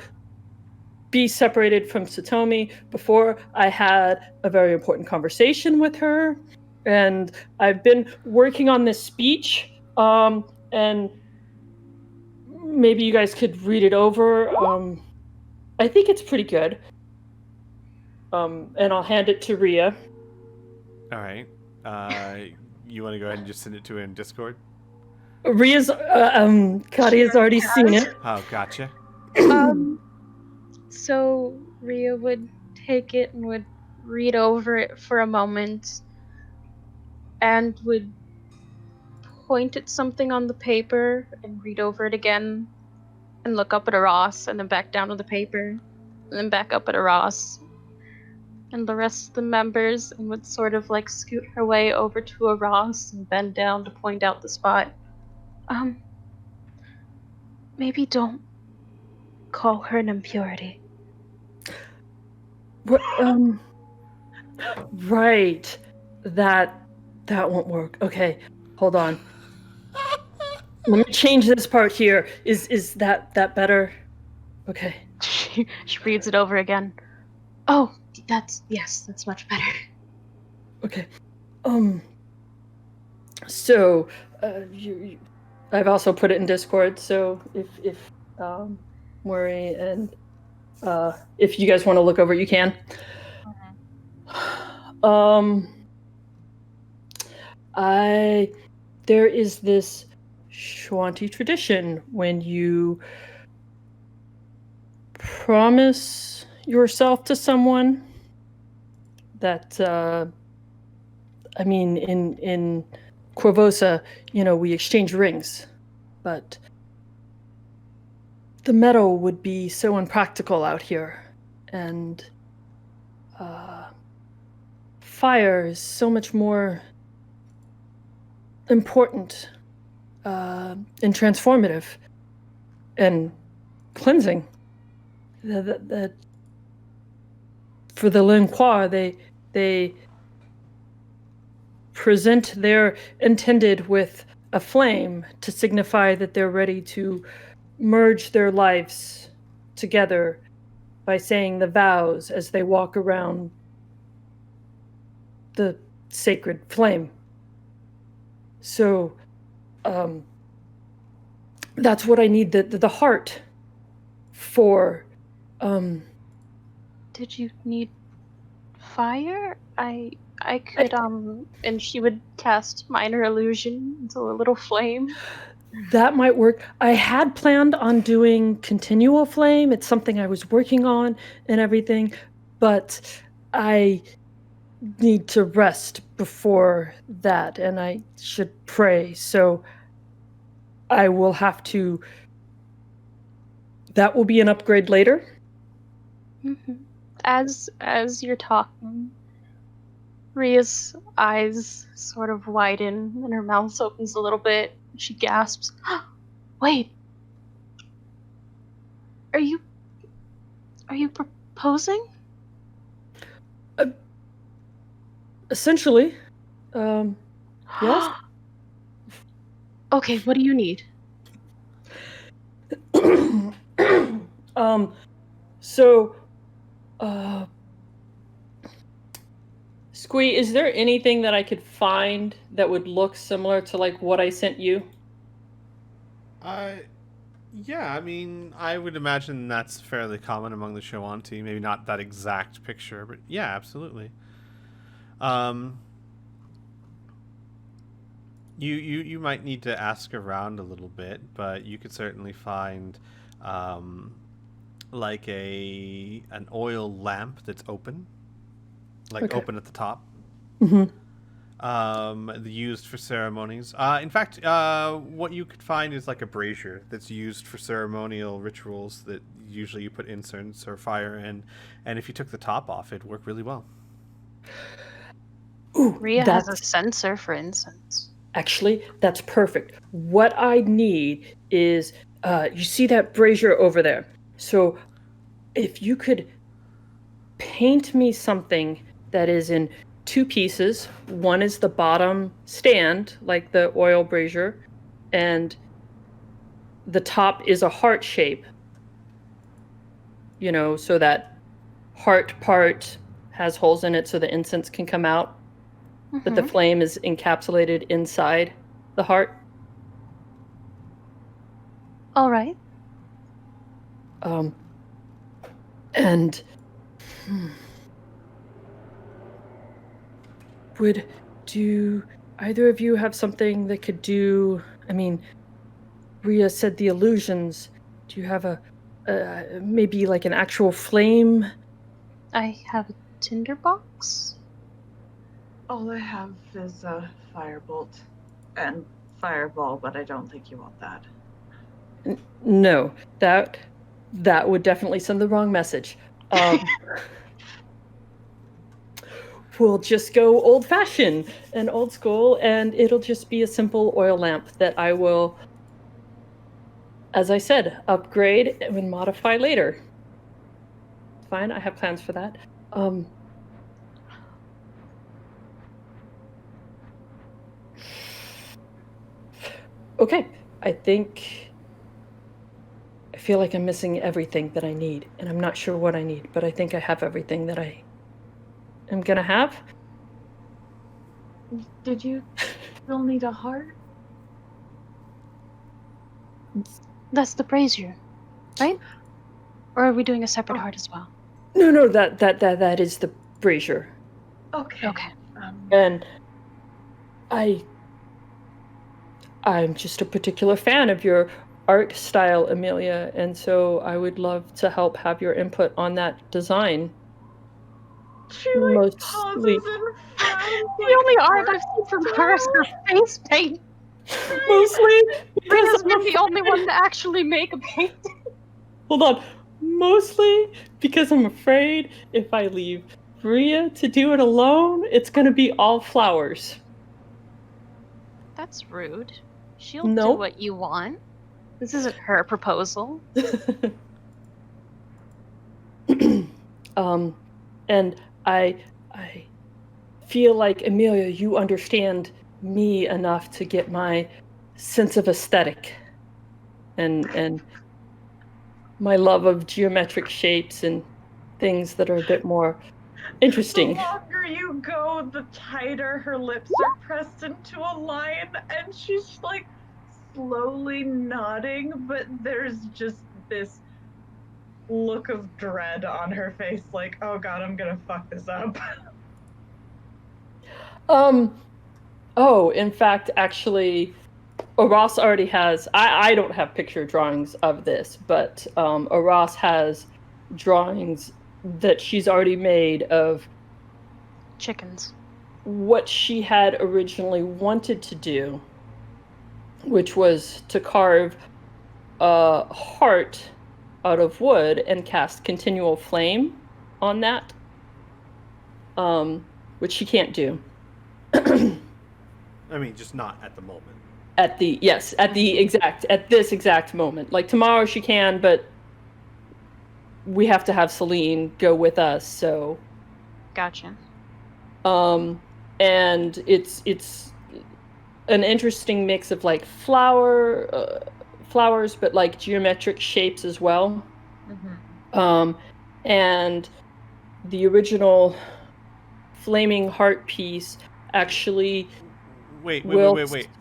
be separated from Satomi before I had a very important conversation with her. And I've been working on this speech, and maybe you guys could read it over. I think it's pretty good. And I'll hand it to Rhea. All right. You want to go ahead and just send it to her in Discord? Rhea's, Kadia's already seen it. Oh, gotcha. So Rhea would take it and would read over it for a moment and would point at something on the paper and read over it again and look up at a Ross and then back down to the paper and then back up at a Ross and the rest of the members and would sort of like scoot her way over to a Ross and bend down to point out the spot. Maybe don't call her an impurity. Right. That won't work. Okay, hold on. Let me change this part here. Is that better? Okay. She reads it over again. Oh, that's much better. Okay. So, I've also put it in Discord. So if Maury and if you guys want to look over it, you can. There is this Shwanti tradition when you promise yourself to someone that I mean in Corvosa, we exchange rings, but the metal would be so impractical out here, and fire is so much more important and transformative and cleansing. That for the Linquois, they present their intended with a flame to signify that they're ready to merge their lives together by saying the vows as they walk around the sacred flame. So, that's what I need the heart for. Did you need fire? I could and she would cast minor illusion into a little flame. That might work. I had planned on doing continual flame. It's something I was working on and everything, but I need to rest before that, and I should pray. So I will have to. That will be an upgrade later. Mm-hmm. As you're talking, Ria's eyes sort of widen and her mouth opens a little bit. She gasps, "Wait, are you proposing?" Essentially, yes. Okay, what do you need? So, Squee, is there anything that I could find that would look similar to like what I sent you? Yeah, I mean, I would imagine that's fairly common among the Shoanti. Maybe not that exact picture, but yeah, absolutely. You might need to ask around a little bit, but you could certainly find like an oil lamp that's open, like Okay. open at the top. Mm-hmm. Used for ceremonies. In fact, what you could find is like a brazier that's used for ceremonial rituals that usually you put incense or fire in, and if you took the top off, it'd work really well. Ooh, Ria has a sensor for incense. Actually, that's perfect. What I need is, you see that brazier over there? So, if you could paint me something that is in 2 pieces. One is the bottom stand, like the oil brazier, and the top is a heart shape. You know, so that heart part has holes in it so the incense can come out, but the flame is encapsulated inside the heart. All right. And do either of you have something that could do? I mean, Ria said the illusions. Do you have maybe like an actual flame? I have a tinderbox. All I have is a firebolt and fireball, but I don't think you want that. No, that would definitely send the wrong message. We'll just go old-fashioned and old school, and it'll just be a simple oil lamp that I will, as I said, upgrade and modify later. Fine, I have plans for that. Okay, I feel like I'm missing everything that I need, and I'm not sure what I need, but I think I have everything that I am gonna have. Did you still need a heart? That's the brazier, right? Or are we doing a separate heart as well? No, that is the brazier. Okay. And I'm just a particular fan of your art style, Amelia, and so I would love to help have your input on that design. She like pauses and frowns. The only art I've seen from her is her face paint. Mostly Ria's been the only one to actually make a painting. Hold on. Mostly because I'm afraid if I leave Ria to do it alone, it's gonna be all flowers. That's rude. She'll do what you want. This isn't her proposal. And I feel like, Amelia, you understand me enough to get my sense of aesthetic and my love of geometric shapes and things that are a bit more interesting. The longer you go, the tighter her lips are pressed into a line, and she's like slowly nodding, but there's just this look of dread on her face, like, oh god, I'm gonna fuck this up. In fact, actually, Aras already has, I don't have picture drawings of this, but Aras has drawings that she's already made of chickens. What she had originally wanted to do, which was to carve a heart out of wood and cast continual flame on that, which she can't do. I mean, just not at the moment. At this exact moment. Like tomorrow she can, but we have to have Celine go with us, so. Gotcha. And it's an interesting mix of like flowers, but like geometric shapes as well. Mhm. And the original flaming heart piece actually. Wait.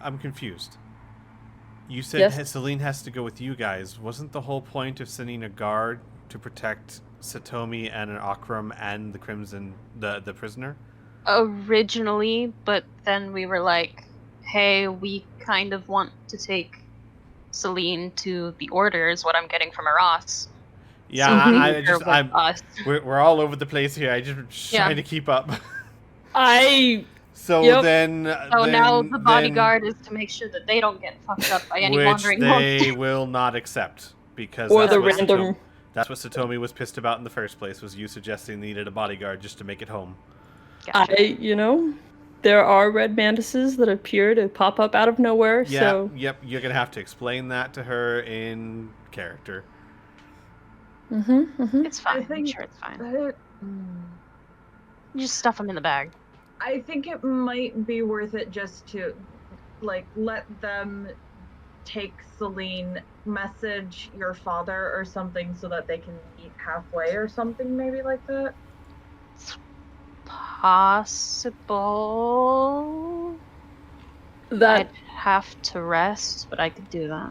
I'm confused. You said Yes? Celine has to go with you guys. Wasn't the whole point of sending a guard to protect Satomi and an Akram and the Crimson, the prisoner? Originally, but then we were like, hey, we kind of want to take Celine to the Order, is what I'm getting from Aras. Yeah, So I just, I'm, us. we're all over the place here. I just trying to keep up. So Yep. then, So then, now the then- bodyguard is to make sure that they don't get fucked up by any which wandering they monsters. will not accept because Or that's the what random. that's what Satomi was pissed about in the first place. Was you suggesting they needed a bodyguard just to make it home? Gotcha. There are red mantises that appear to pop up out of nowhere. Yeah. So. Yep. You're gonna have to explain that to her in character. It's fine. I think I'm sure it's fine. that- You just stuff them in the bag. I think it might be worth it just to, like, let them take Celine, message your father or something so that they can meet halfway or something, maybe like that. Possible. That I'd have to rest, but I could do that.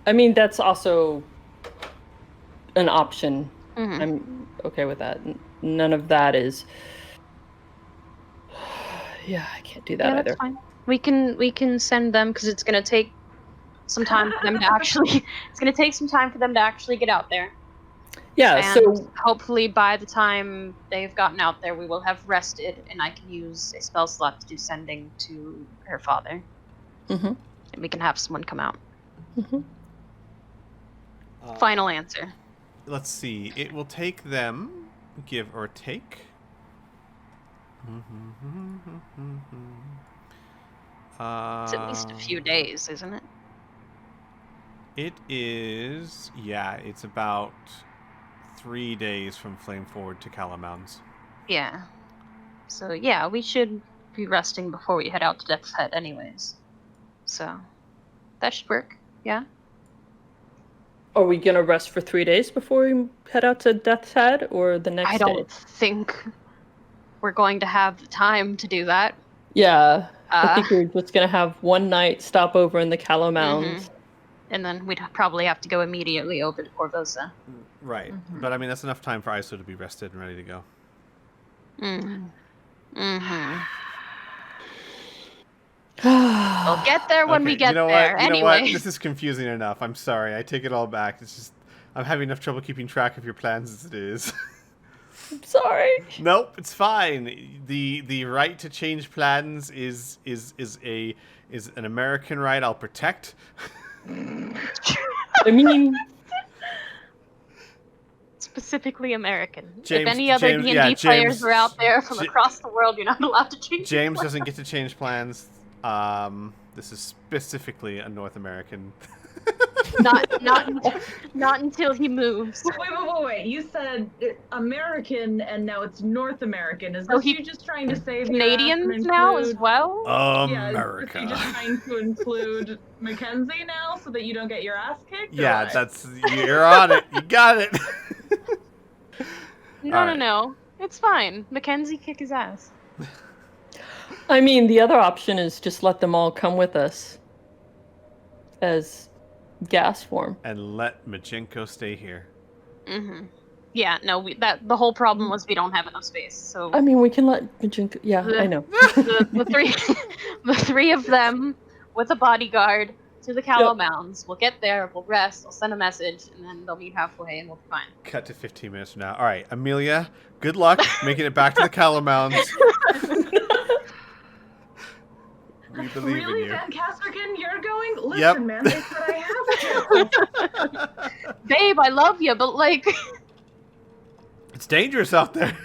I mean, that's also an option. Mhm. I'm okay with that. None of that is. Yeah, I can't do that Yeah, either. that's fine. We can send them because it's gonna take some time for them to actually. It's gonna take some time for them to actually get out there. Yeah. And So hopefully by the time they've gotten out there, we will have rested, and I can use a spell slot to do sending to her father, Mhm. and we can have someone come out. Mhm. Final answer. Let's see. It will take them, give or take. It's at least a few days, isn't it? It is. Yeah, it's about 3 days from Flame Forward to Calamounts. Yeah. So yeah, we should be resting before we head out to Death's Head, anyways. So that should work. Yeah. are we gonna rest for 3 days before we head out to Death's Head, or the next I day? don't think we're going to have the time to do that. Yeah. I think we're just gonna have one night stop over in the Callow Mounds. And then we'd probably have to go immediately over to Corvosa. Right. Mhm. But I mean, that's enough time for ISO to be rested and ready to go. We'll get there when we Okay, get you know there. What? You know what? Anyway. This is confusing enough. I'm sorry. I take it all back. It's just I'm having enough trouble keeping track of your plans as it is. I'm sorry. Nope, it's fine. The right to change plans is an American right I'll protect. I mean, Specifically American. James- if any other James- D&D yeah, players James- are out there from Ja- across the world, you're not allowed to change. James doesn't get to change plans. This is specifically a North American. not until he moves. Wait. You said American and now it's North American. Is So this he- you just trying to save your ass and Canadians now as include- well. Yeah, America. is he just trying to include Mackenzie now so that you don't get your ass kicked? or Yeah, what? you're on it. You got it. Alright. No. It's fine. Mackenzie kick his ass. I mean, the other option is just let them all come with us as gas form. And let Majenko stay here. Yeah, no, the whole problem was we don't have enough space. So I mean, we can let Majinka. Yeah, I know. the three of them with a bodyguard to the Callow Yep. Mounds. We'll get there, we'll rest, we'll send a message, and then they'll meet halfway and we'll be fine. Cut to 15 minutes from now. All right, Amelia, good luck making it back to the Callow Mounds. We believe Really, in you. Van Casterkin, you're going? Listen, Yep. man, they said I have to. Babe, I love you, but like, It's dangerous out there.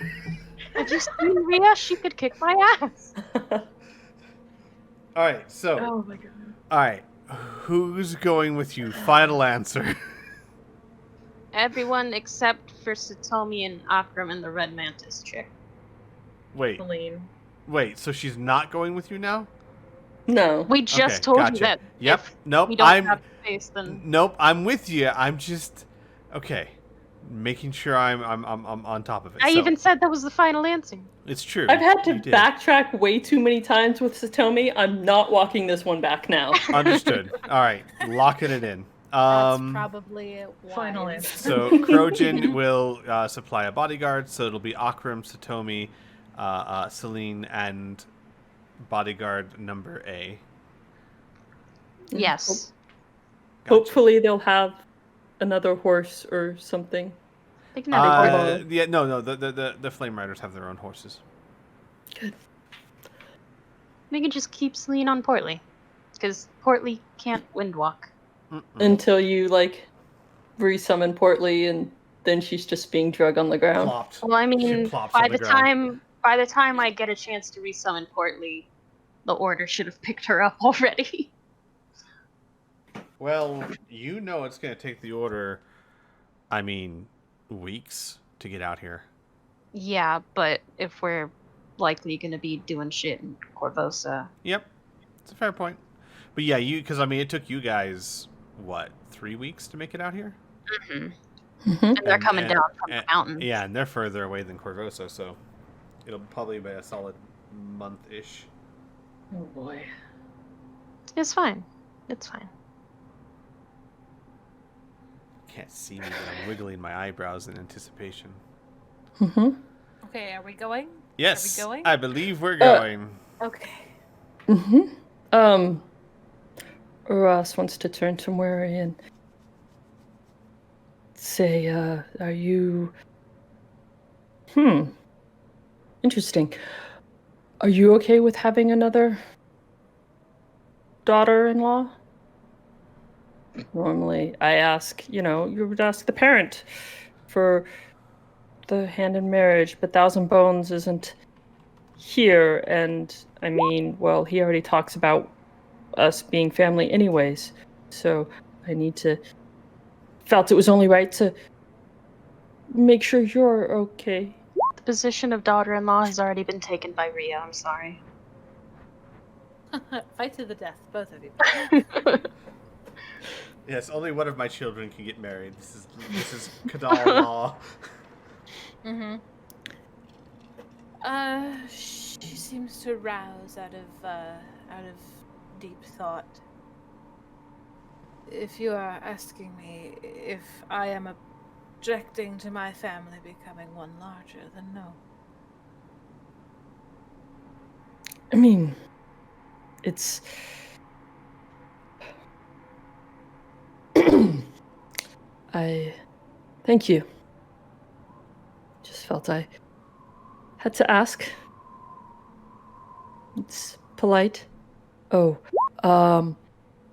Have you seen Rhea? She could kick my ass. All right, so Oh my god. all right, who's going with you? Final answer. Everyone except for Satomi and Akram and the Red Mantis chick. Wait, Celine. so she's not going with you now? No. We just Okay, told gotcha. you that. Yep. If Nope. we don't I'm. have space, then Nope. I'm with you. I'm just okay. Making sure I'm on top of it. I So, even said that was the final answer. it's true. I've had to You did. backtrack way too many times with Satomi. I'm not walking this one back now. Understood. All right, locking it in. That's probably Final wise. answer. So Krojin will supply a bodyguard. So it'll be Akram, Satomi, Celine, and bodyguard number A. Yes. Hopefully they'll have another horse or something. They can have a horse. Yeah, no. The Flame Riders have their own horses. We can just keep Celine on Portly. Because Portly can't windwalk. Until you, like, resummon Portly and then she's just being drugged on the ground. Plopped. Well, I She mean, plops by on the ground. time I get a chance to resummon Portly, the Order should have picked her up already. Well, you know it's going to take the Order, I mean, weeks to get out here. Yeah, but if we're likely going to be doing shit in Corvosa. Yep, it's a fair point. But yeah, because I mean, it took you guys what 3 weeks to make it out here. Mm-hmm. Mm-hmm. And they're coming down from the mountains. Yeah, and they're further away than Corvosa, so it'll probably be a solid month-ish. Oh boy. It's fine. It's fine. Can't see me, but I'm wiggling my eyebrows in anticipation. Mm-hmm. Okay, are we going? Yes, going? I believe we're going. Okay. Mm-hmm. Ross wants to turn to Murray and say, are you... Interesting. Are you okay with having another daughter-in-law? Normally, I ask, you would ask the parent for the hand in marriage, but Thousand Bones isn't here, and I mean, well, he already talks about us being family anyways, so I felt it was only right to make sure you're okay. The position of daughter-in-law has already been taken by Rhea, I'm sorry. Fight to the death, both of you. Yes, only one of my children can get married. This is Kadal law. Mm-hmm. She seems to rouse out of deep thought. If you are asking me if I am objecting to my family becoming one larger, then no. I mean, it's... Thank you. Just felt I had to ask. It's polite. Oh,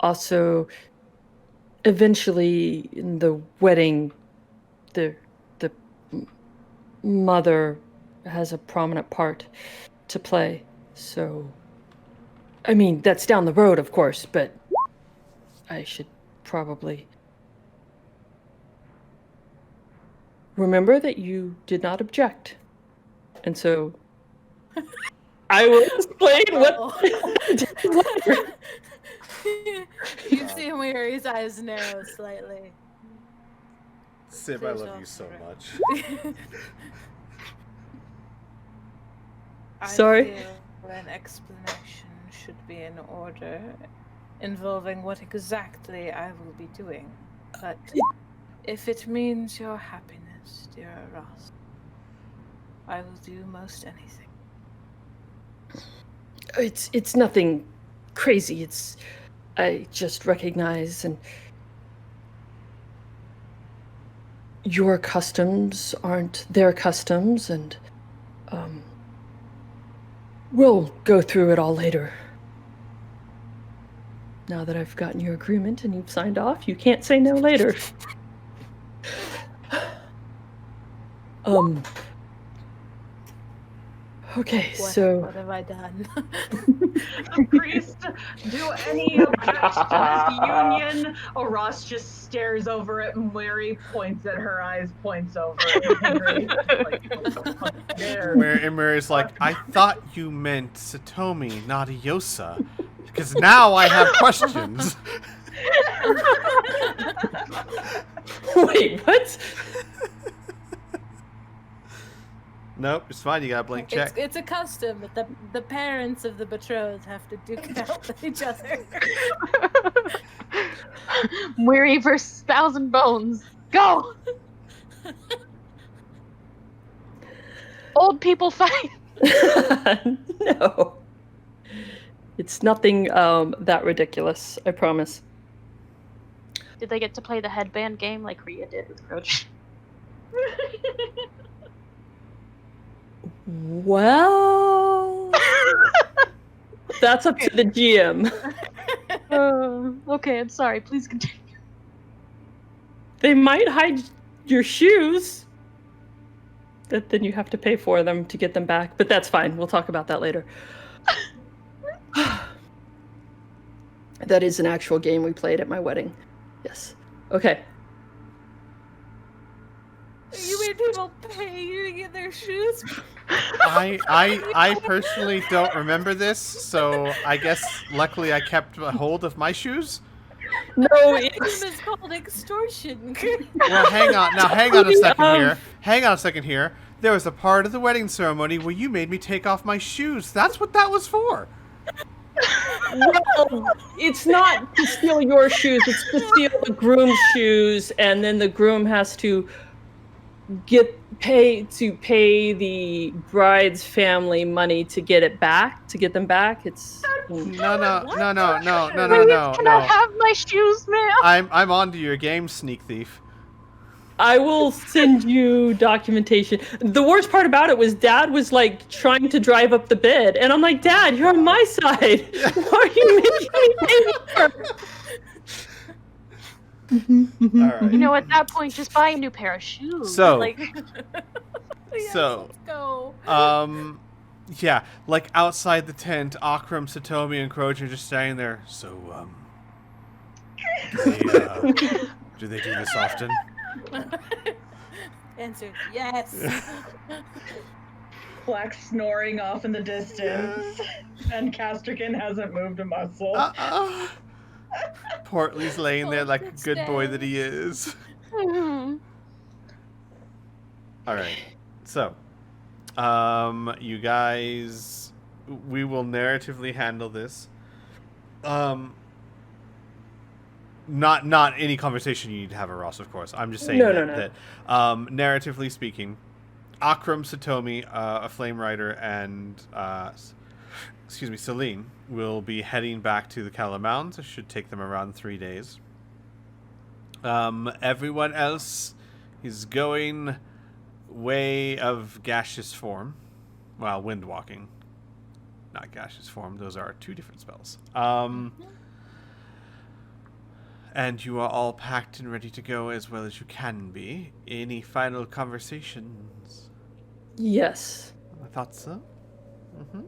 also, eventually in the wedding, the mother has a prominent part to play. So, I mean, that's down the road, of course, but I should probably remember that you did not object. And so I will explain what. You see Miri's eyes narrow slightly. Sib, I love you so much. Sorry? I feel an explanation should be in order, involving what exactly I will be doing. But if it means your happiness, dear Ross, I will do most anything. It's nothing crazy. I just recognize and your customs aren't their customs, and we'll go through it all later. Now that I've gotten your agreement and you've signed off, you can't say no later. Okay, What, so what have I done? The priest, do any object to this union? Ross just stares over at Mary, points at her eyes, points over at Mary. Like, what the fuck there? And Mary's like, I thought you meant Satomi, not Iosa. Because now I have questions. wait, what? Nope, it's fine. You got a blank check. It's a custom that the parents of the betrothed have to duke it out with each other. Weary versus Thousand Bones. Go! Old people fight. No. It's nothing that ridiculous, I promise. Did they get to play the headband game like Rhea did with Roach? Well, that's up to the GM. Okay, I'm sorry. Please continue. They might hide your shoes. Then you have to pay for them to get them back. But that's fine. We'll talk about that later. That is an actual game we played at my wedding. Yes. Okay. You made people pay you to get their shoes? I personally don't remember this, so I guess luckily I kept a hold of my shoes. No, This is called extortion. Well, hang on a second here. Hang on a second here. There was a part of the wedding ceremony where you made me take off my shoes. That's what that was for. Well, it's not to steal your shoes, it's to steal the groom's shoes, and then the groom has to pay the bride's family money to get them back. It's No. Can I have my shoes, ma'am? I'm onto your game, sneak thief. I will send you documentation. The worst part about it was Dad was like trying to drive up the bid, and I'm like, Dad, you're on my side. Why are you making me pay more? All right. You know, at that point, just buy a new pair of shoes. So- like, Yes, So- let's go. Yeah, like outside the tent, Akram, Satomi, and Croach are just standing there. So, do they do this often? Answer yes. Black snoring off in the distance, and Casterkin hasn't moved a muscle. Portly's laying there like a good boy that he is. mhm. All right, so, you guys, we will narratively handle this. Not any conversation you need to have, Ross, of course. I'm just saying No. that narratively speaking, Akram, Satomi, a Flame Rider, and Celine will be heading back to the Kala Mountains. It should take them around 3 days. Everyone else is going way of gaseous form. Well, wind walking, not gaseous form. Those are two different spells. And you are all packed and ready to go as well as you can be. Any final conversations? Yes. I thought so. Mm-hmm.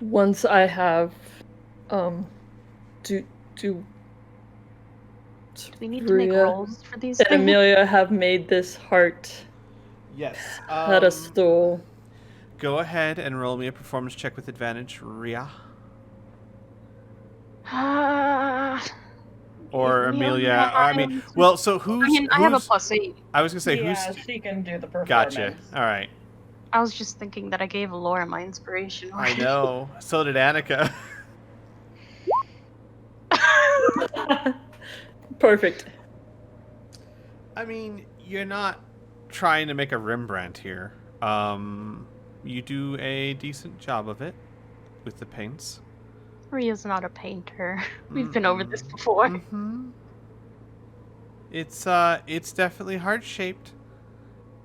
Once I have, do Do we need to make Rhea rolls for these and things? Amelia have made this heart Yes. pedestal. Go ahead and roll me a performance check with advantage, Rhea. Or Amelia. I mean, well, so who's? I have a who's- +8. I was gonna say Yeah, who's. she can do the performance. Gotcha. All right. I was just thinking that I gave Laura my inspiration. I know. So did Annika. Perfect. I mean, you're not trying to make a Rembrandt here. You do a decent job of it with the paints. Rhea's not a painter. We've been over this before. Mm-hmm. It's definitely heart shaped.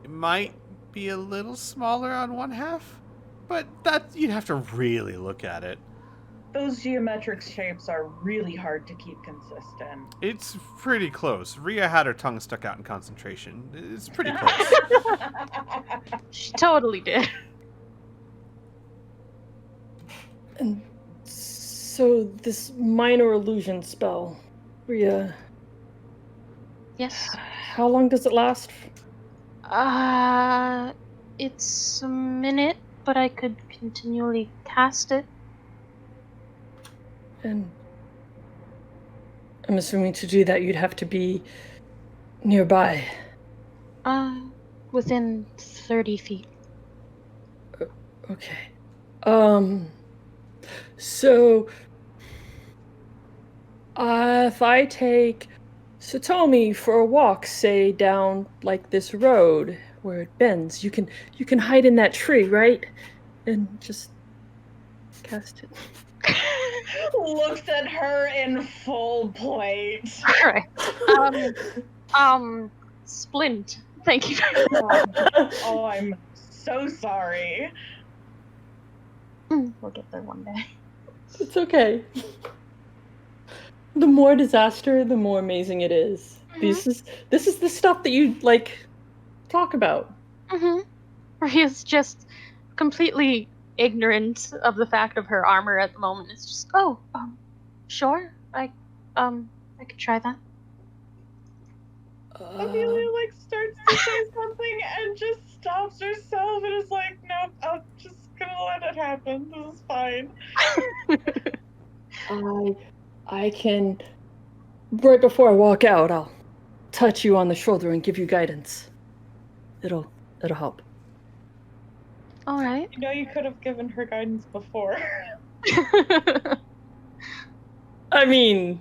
It might be a little smaller on one half, but that you'd have to really look at it. those geometric shapes are really hard to keep consistent. It's pretty close. Rhea had her tongue stuck out in concentration. It's pretty close. She totally did. And so this minor illusion spell, Rhea, Yes. how long does it last? It's a minute, but I could continually cast it. And I'm assuming to do that you'd have to be nearby. Within 30 feet. Okay. So if I take Satomi for a walk, say down like this road where it bends, you can hide in that tree, right? And just cast it. Looks at her in full plate. Alright. Splint. Thank you very much. Oh, I'm so sorry. We'll get there one day. It's okay. The more disaster, the more amazing it is. Mhm. This is the stuff that you like talk about. Rhea's just completely ignorant of the fact of her armor at the moment. It's just, sure. I could try that. Amelia like starts to say something and just stops herself and is like, nope, I'm just gonna let it happen. This is fine. I can, right before I walk out, I'll touch you on the shoulder and give you guidance. It'll help. All right. You know, you could have given her guidance before. I mean,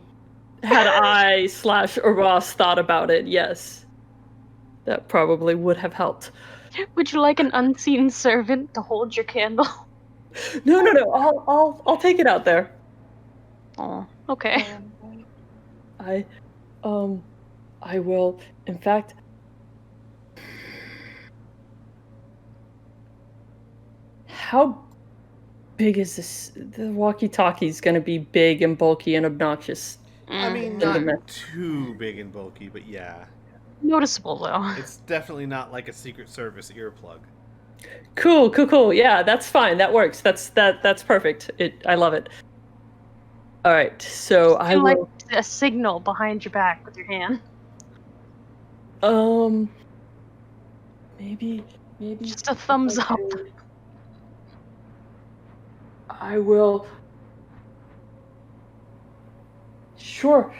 had I / Ross thought about it, yes. That probably would have helped. Would you like an unseen servant to hold your candle? No. I'll take it out there. Oh, okay. I will. In fact, how big is this? The walkie-talkie's gonna be big and bulky and obnoxious. I mean, not too big and bulky, but yeah. Noticeable though. It's definitely not like a Secret Service earplug. Cool. Yeah, that's fine. That works. That's perfect. I love it. All right, so I will. Like a signal behind your back with your hand. Maybe Just a thumbs up. I will. Sure.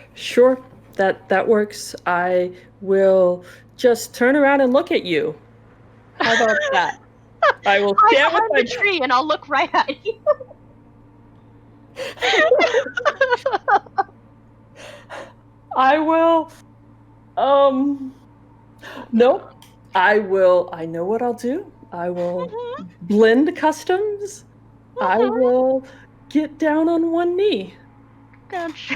That works. I will just turn around and look at you. How about that? I will stand with my the tree and I'll look right at you. I will. Nope. I know what I'll do. I will blend customs. I will get down on one knee. Gotcha.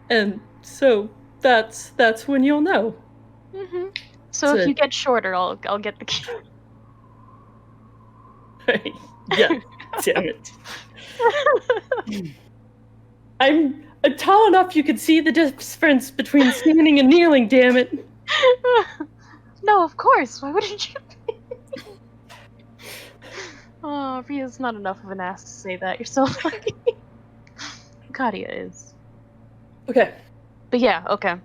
And so that's when you'll know. So if you get shorter, I'll get the key. Yeah. Damn it. I'm tall enough you can see the difference between standing and kneeling, damn it. No, of course. Why wouldn't you? Oh, Rhea's not enough of an ass to say that. You're so lucky. Katia is. Okay. But yeah, okay.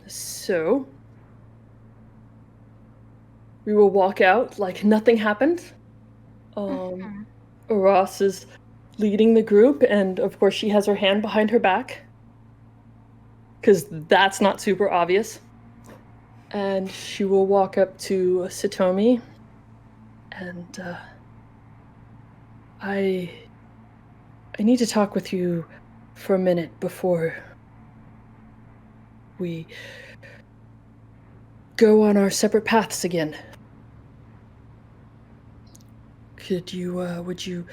So we will walk out like nothing happened. Ross is leading the group, and of course she has her hand behind her back, because that's not super obvious. And she will walk up to Satomi, and I need to talk with you for a minute before we go on our separate paths again. Would you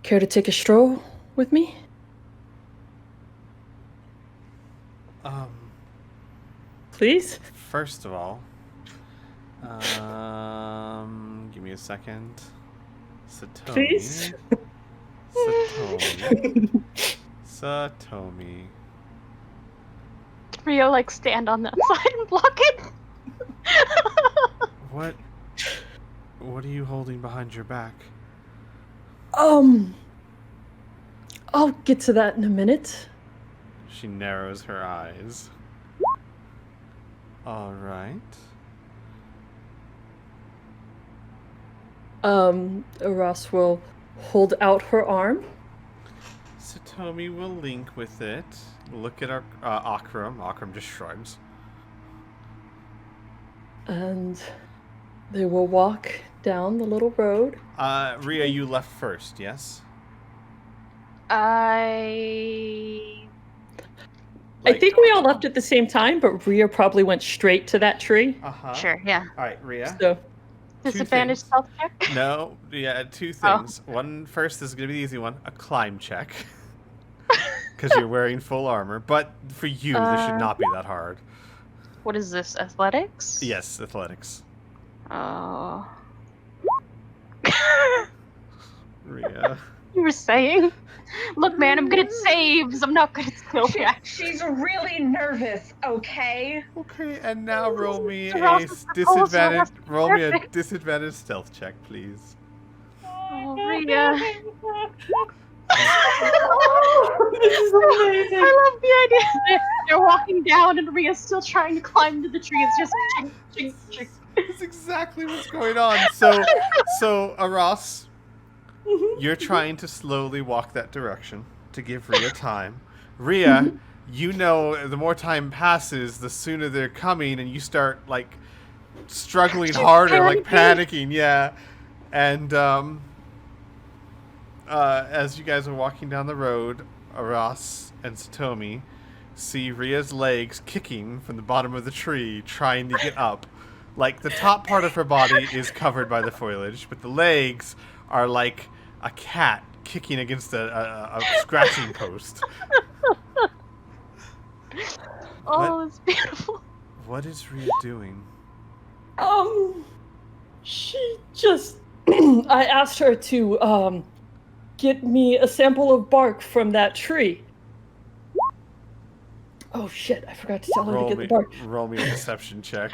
care to take a stroll with me? Please? First of all, give me a second. Satomi. Please? Satomi. Satomi. Rio, like, stand on that side and block it. What are you holding behind your back? I'll get to that in a minute. She narrows her eyes. All right. Ross will hold out her arm. Satomi will link with it. Look at our Akram. Akram just shrugs. And they will walk down the little road. Rhea, you left first, yes? I think we all left at the same time, but Rhea probably went straight to that tree. Uh-huh. Sure, yeah. All right, Rhea. So Disadvantage things. stealth check? No, yeah, two things. One, first, this is going to be the easy one. A climb check. Because you're wearing full armor. But for you, this should not be that hard. What is this, athletics? Yes, athletics. Oh. Rhea. You were saying? Look, man, I'm good at saves. I'm not good at skill checks. She's really nervous, okay? Okay, and now roll me So a Ross's proposal disadvantage. was Roll me a perfect. disadvantage stealth check, please. Oh, Rhea. this is amazing. I love the idea that they're walking down and Rhea's still trying to climb to the tree. It's just ching, ching, ching. That's exactly what's going on. So Aras, you're trying to slowly walk that direction to give Rhea time. Rhea, you know the more time passes, the sooner they're coming, and you start like struggling harder, like panicking, yeah. And as you guys are walking down the road, Aras and Satomi see Rhea's legs kicking from the bottom of the tree, trying to get up. Like, the top part of her body is covered by the foliage, but the legs are like a cat kicking against a scratching post. Oh, it's beautiful. What is Rhea doing? She just... I asked her to, get me a sample of bark from that tree. Oh shit, I forgot to tell her to get the bark. Roll me a deception check.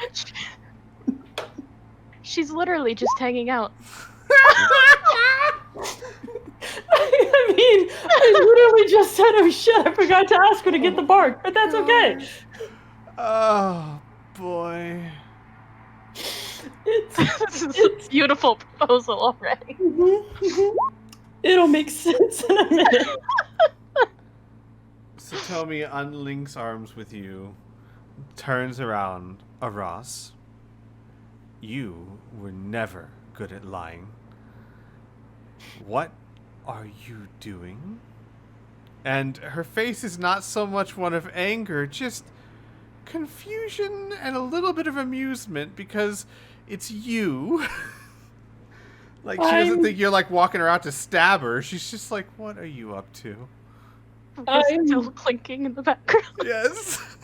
She's literally just hanging out. I mean, I literally just said, oh shit, I forgot to ask her to get the bark, but that's okay. Oh, boy. It's a beautiful proposal already. It'll make sense in a minute. Satomi unlinks arms with you, turns around. Aras, you were never good at lying. What are you doing? And her face is not so much one of anger, just confusion and a little bit of amusement because it's you. Like, she doesn't think you're, like, walking her out to stab her. She's just like, what are you up to? We're still clinking in the background. Yes.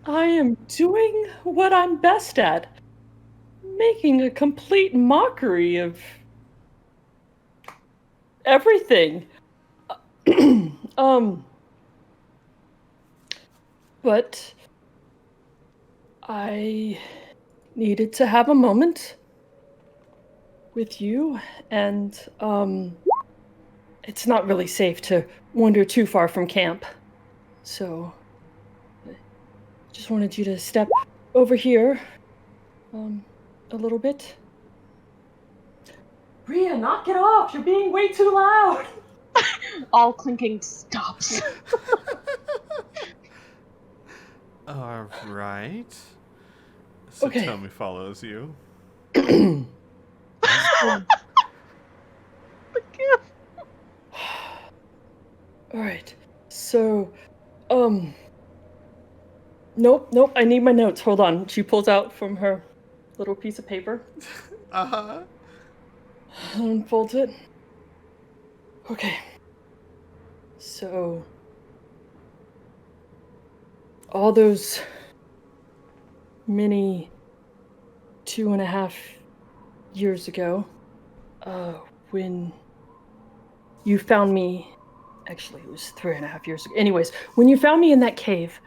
I am doing what I'm best at. Making a complete mockery of everything. But I needed to have a moment with you, and it's not really safe to wander too far from camp. So I just wanted you to step over here a little bit. Rhea, knock it off! You're being way too loud! All clinking stops. All right. Okay. Satomi follows you. The gift. Alright. So, Nope, I need my notes. Hold on. She pulls out from her little piece of paper. Uh-huh. Unfolds it. Okay. So, all those many 2.5 years ago, when you found me. Actually, it was 3.5 years ago. Anyways, when you found me in that cave,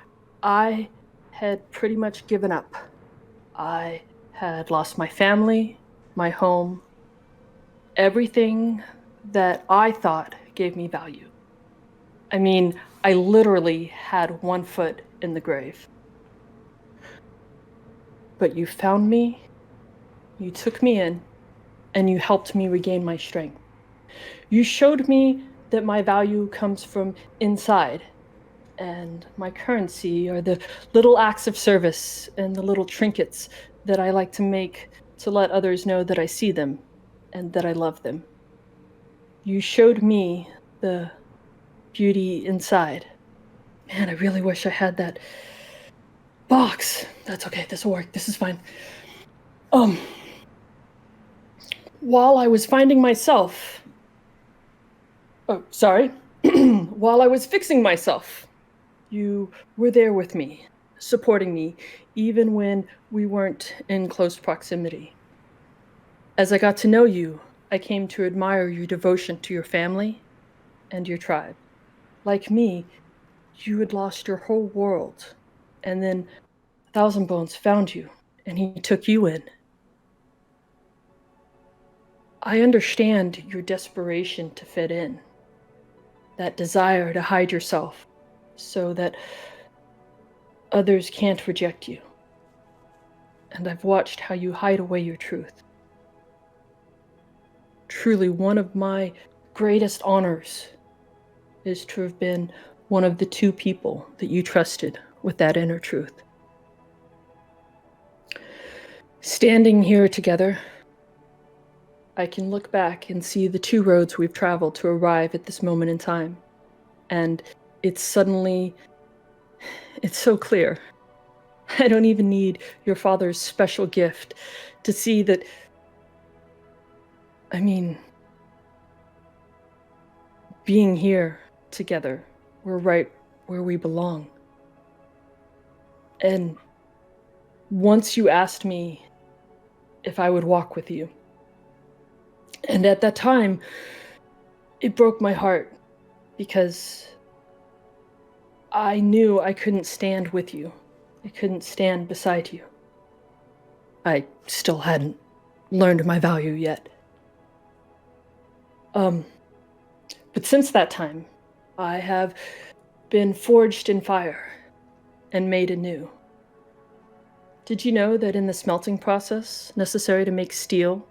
I had pretty much given up. I had lost my family, my home, everything that I thought gave me value. I mean, I literally had one foot in the grave. But you found me, you took me in, and you helped me regain my strength. You showed me that my value comes from inside, and my currency are the little acts of service and the little trinkets that I like to make to let others know that I see them and that I love them. You showed me the beauty inside. Man, I really wish I had that box. That's okay, this will work, this is fine. While I was finding myself... Oh, sorry. While I was fixing myself, you were there with me, supporting me, even when we weren't in close proximity. As I got to know you, I came to admire your devotion to your family and your tribe. Like me, you had lost your whole world, and then Thousand Bones found you, and he took you in. I understand your desperation to fit in, that desire to hide yourself so that others can't reject you. And I've watched how you hide away your truth. Truly, one of my greatest honors is to have been one of the 2 people that you trusted with that inner truth. Standing here together, I can look back and see the 2 roads we've traveled to arrive at this moment in time. And it's so clear. I don't even need your father's special gift to see that. I mean, being here together, we're right where we belong. And once you asked me if I would walk with you, and at that time, it broke my heart because I knew I couldn't stand with you. I couldn't stand beside you. I still hadn't learned my value yet. But since that time, I have been forged in fire and made anew. Did you know that in the smelting process necessary to make steel,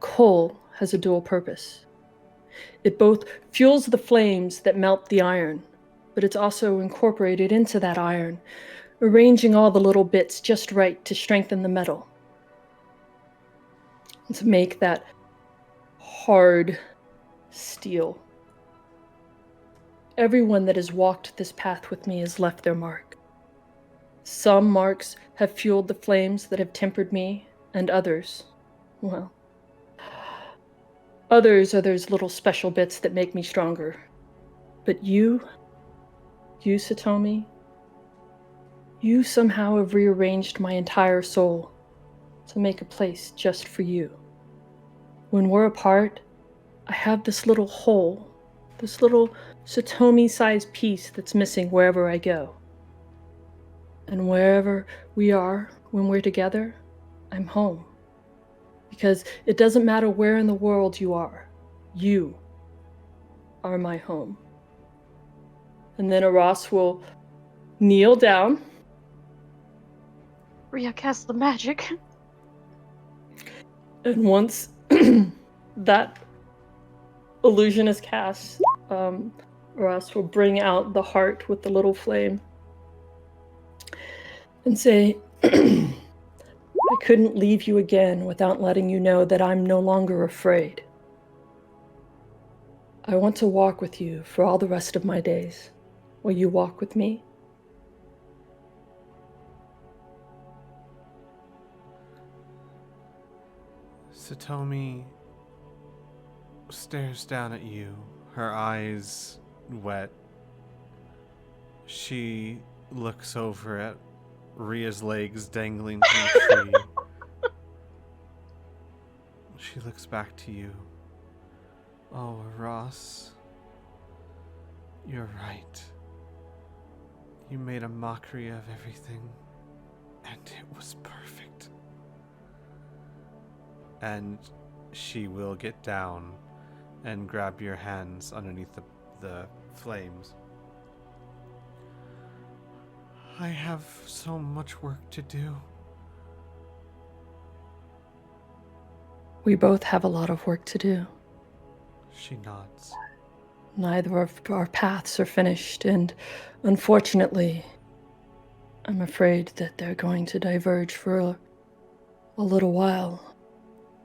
coal has a dual purpose? It both fuels the flames that melt the iron, but it's also incorporated into that iron, arranging all the little bits just right to strengthen the metal, and to make that hard steel. Everyone that has walked this path with me has left their mark. Some marks have fueled the flames that have tempered me, and others, well, others are those little special bits that make me stronger. But you, Satomi, you somehow have rearranged my entire soul to make a place just for you. When we're apart, I have this little hole, this little Satomi-sized piece that's missing wherever I go. And wherever we are when we're together, I'm home. Because it doesn't matter where in the world you are my home. And then Aras will kneel down. Rhea casts the magic. And once that illusion is cast, Aras will bring out the heart with the little flame and say, I couldn't leave you again without letting you know that I'm no longer afraid. I want to walk with you for all the rest of my days. Will you walk with me? Satomi stares down at you, her eyes wet. She looks over at Rhea's legs dangling from the tree. She looks back to you. Oh, Ross. You're right. You made a mockery of everything, and it was perfect. And she will get down and grab your hands underneath the flames. I have so much work to do. We both have a lot of work to do. She nods. Neither of our paths are finished, and unfortunately, I'm afraid that they're going to diverge for a little while.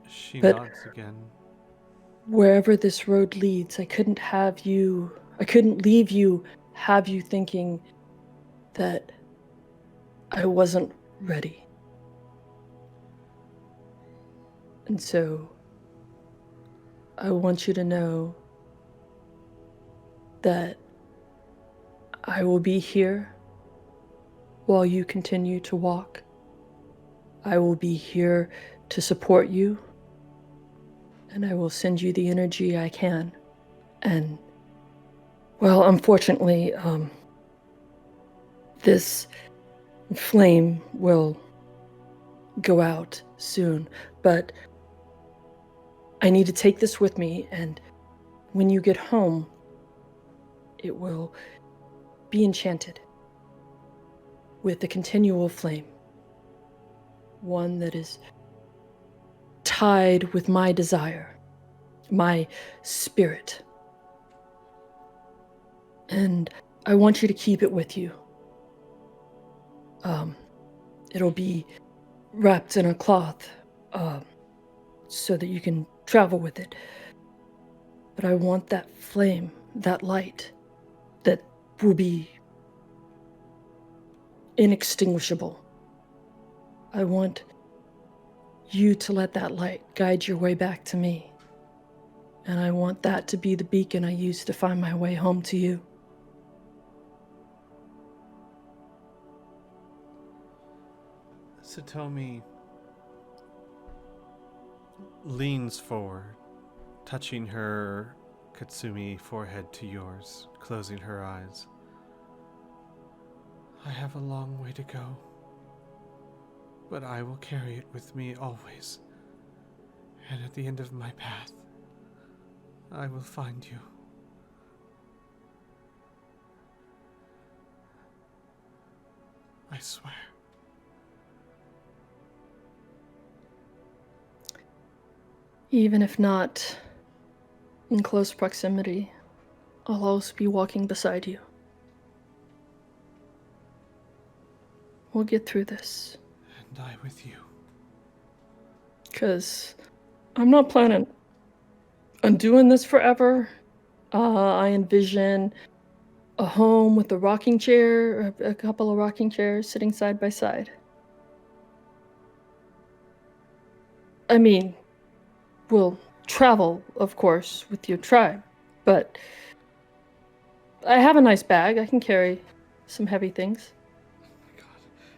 She But nods again. wherever this road leads, I couldn't leave you, have you thinking that I wasn't ready. And so, I want you to know that I will be here while you continue to walk. I will be here to support you, and I will send you the energy I can. And, well, unfortunately, this flame will go out soon, but I need to take this with me, and when you get home, it will be enchanted with a continual flame, one that is tied with my desire, my spirit. And I want you to keep it with you. It'll be wrapped in a cloth, so that you can travel with it. But I want that flame, that light, that will be inextinguishable. I want you to let that light guide your way back to me. And I want that to be the beacon I use to find my way home to you. Satomi leans forward, touching her Katsumi forehead to yours, closing her eyes. I have a long way to go, but I will carry it with me always. And at the end of my path, I will find you. I swear. Even if not in close proximity, I'll always be walking beside you. We'll get through this. And I with you. 'Cause I'm not planning on doing this forever. I envision a home with a rocking chair, or a couple of rocking chairs sitting side by side. I mean, we'll travel, of course, with your tribe, but I have a nice bag. I can carry some heavy things. God.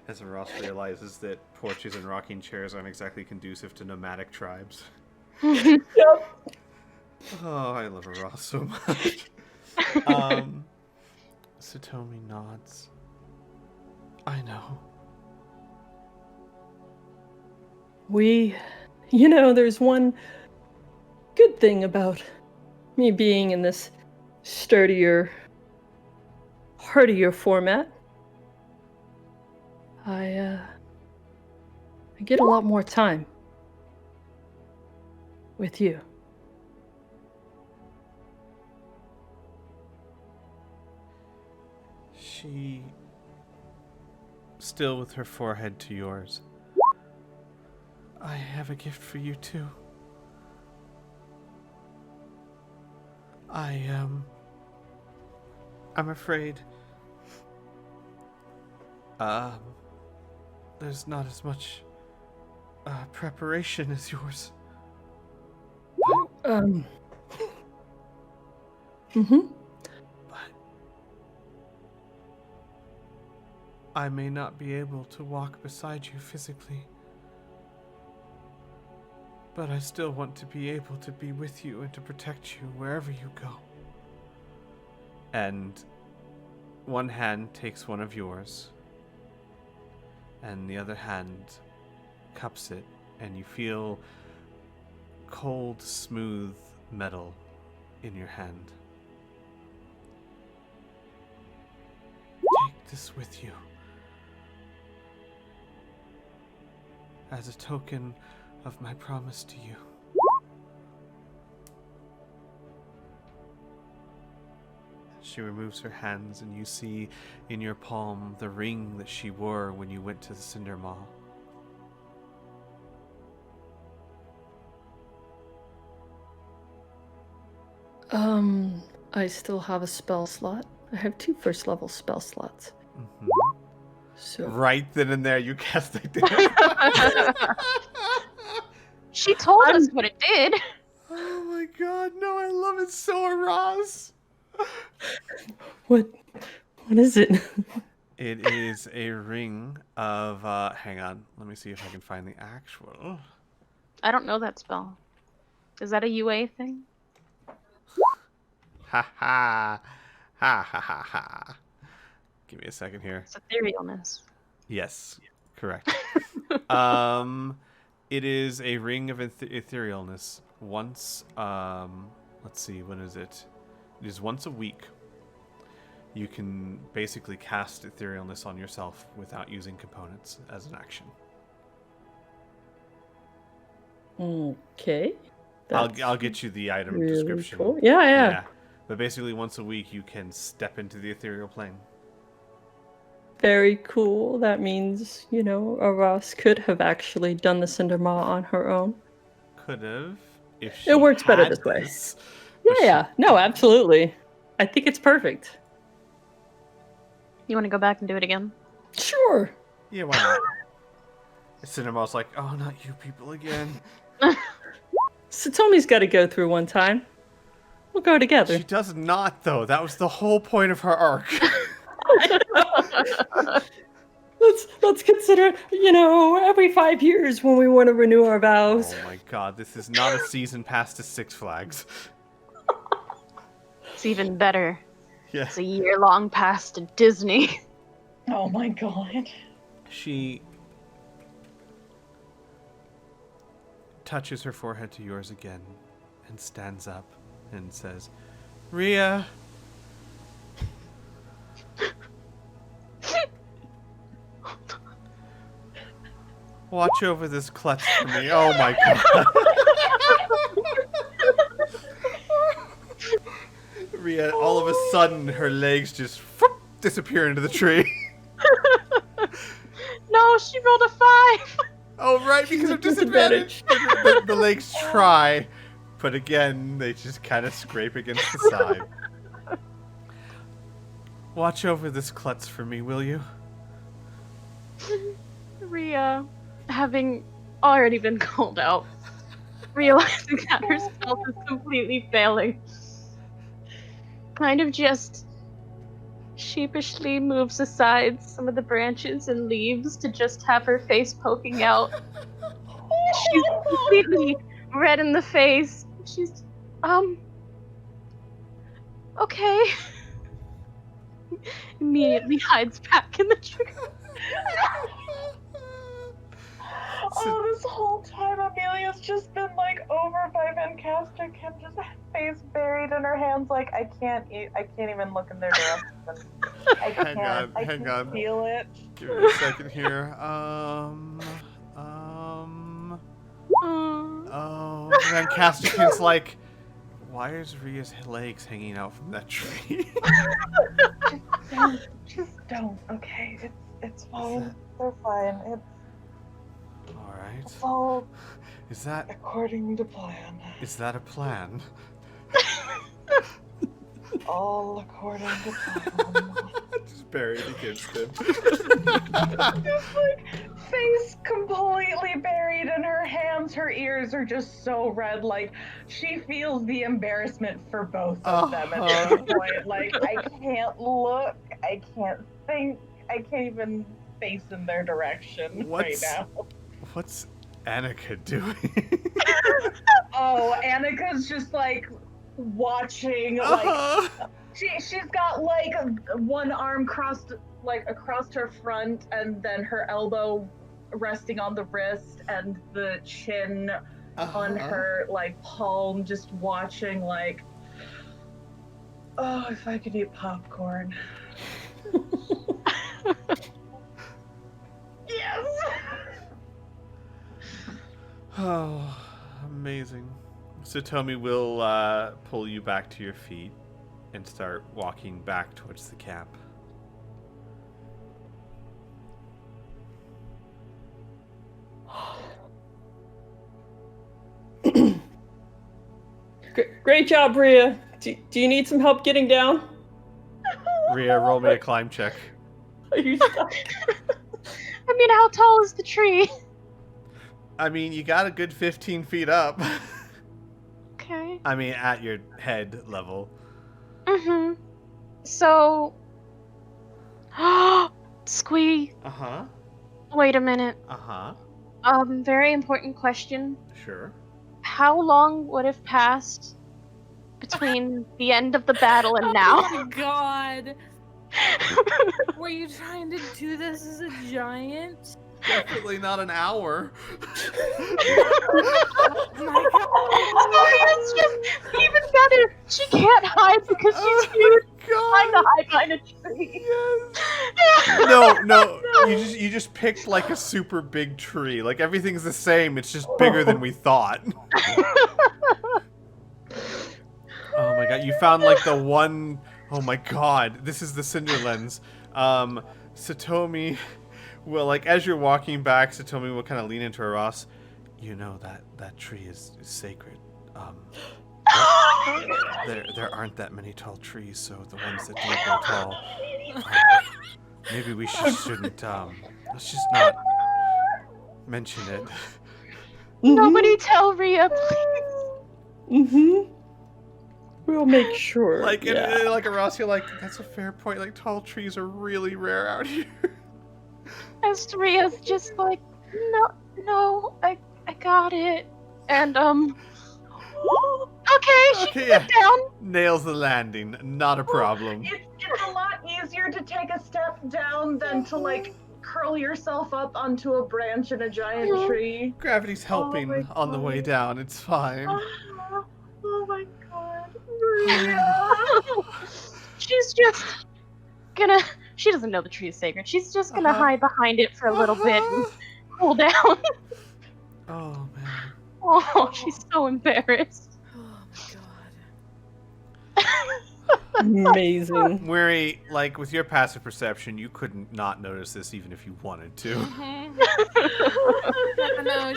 As Ross realizes that porches and rocking chairs aren't exactly conducive to nomadic tribes. Yep. Oh, I love Ross so much. Satomi nods. I know. There's one good thing about me being in this sturdier, hardier format. I get a lot more time with you. She, still with her forehead to yours. I have a gift for you too. I'm afraid there's not as much preparation as yours. But I may not be able to walk beside you physically. But I still want to be able to be with you and to protect you wherever you go. And one hand takes one of yours, and the other hand cups it, and you feel cold, smooth metal in your hand. Take this with you as a token of my promise to you. She removes her hands, and you see in your palm the ring that she wore when you went to the Cinder Maw. I still have a spell slot. I have 2 first level spell slots. Mm-hmm. So Right then and there, you cast it. She told us what it did. Oh my god, no, I love it so, Roz. what is it? It is a ring of, hang on, let me see if I can find the actual. I don't know that spell. Is that a UA thing? Ha ha. Ha ha ha ha. Give me a second here. It's etherealness. Yes, correct. It is a ring of etherealness. Once, let's see, when is it? It is once a week. You can basically cast etherealness on yourself without using components as an action. Okay. I'll get you the item really description. cool. Yeah. But basically, once a week, you can step into the ethereal plane. Very cool. That means, Aras could have actually done the Cinder Maw on her own. Could have, if she It works better had this way. but Yeah. No, absolutely. I think it's perfect. You want to go back and do it again? Sure. Yeah, why not? Cinema's like, oh, not you people again. Satomi's got to go through one time. We'll go together. She does not, though. That was the whole point of her arc. Let's consider, every 5 years when we want to renew our vows. Oh my god, this is not a season pass to Six Flags. It's even better. Yeah. It's a year-long pass to Disney. Oh my god. She touches her forehead to yours again and stands up and says, Rhea. Watch over this clutch for me. Oh my god. Rhea, all of a sudden, her legs just disappear into the tree. No, she rolled a 5. Oh, right, because of disadvantage. The legs try, but again, they just kind of scrape against the side. Watch over this klutz for me, will you? Rhea, having already been called out, realizing that her spell is completely failing, kind of just sheepishly moves aside some of the branches and leaves to just have her face poking out. She's completely red in the face. She's, okay. Immediately hides back in the tree. Oh, this whole time Amelia's just been like over by Vencaster, Kim, just face buried in her hands, like I can't even look in their direction. I can't. I can feel it. Give me a second here. Then Casterkin's like, why is Rhea's legs hanging out from that tree? Just don't, okay? It's fine. They're fine. Alright. It's all Is that according to plan. is that a plan? All according to plan. Just buried against him. Just like face completely buried in her hands. Her ears are just so red. Like she feels the embarrassment for both of them at this point. Like I can't look. I can't think. I can't even face in their direction right now. What's Annika doing? Oh, Annika's just like watching, Uh-huh. like she's got like one arm crossed like across her front, and then her elbow resting on the wrist, and the chin on her like palm, just watching like, oh, if I could eat popcorn. Yes. Oh, amazing. So Tomi will pull you back to your feet and start walking back towards the camp. Great job, Rhea. Do you need some help getting down? Rhea, roll me a climb check. Are you stuck? I mean, how tall is the tree? I mean, you got a good 15 feet up. Okay. I mean, at your head level. Mm-hmm. So... Squee, Uh-huh. wait a minute. Uh-huh. Very important question. Sure. How long would have passed between the end of the battle and now? Oh my god. Were you trying to do this as a giant? Definitely not an hour. Oh my god. It's just even better. She can't hide because she's huge. Trying to hide behind a tree. Yes. No. You just picked like a super big tree. Like everything's the same. It's just bigger than we thought. Oh my god! You found like the one. Oh my god! This is the Cinder Lens. Satomi will, like, as you're walking back, Satomi will kind of lean into her, Ross. You know that tree is sacred. There aren't that many tall trees, so the ones that do grow tall. Maybe we shouldn't. Let's just not mention it. Nobody tell Rhea, please. Mm-hmm. We'll make sure. Like, yeah. and like a Ross, you're like, that's a fair point. Like, tall trees are really rare out here. As Rhea's just like, no, I got it. And, okay, she Okay, can yeah. get down. Nails the landing. Not a problem. It's a lot easier to take a step down than to like curl yourself up onto a branch in a giant tree. Gravity's helping my on the way God. down. It's fine. Oh my god, Maria. She's just gonna. She doesn't know the tree is sacred. She's just gonna hide behind it for a little bit and cool down. Oh man. Oh, she's so embarrassed. Oh my god. Amazing. Mary, like, with your passive perception, you couldn't not notice this even if you wanted to. No,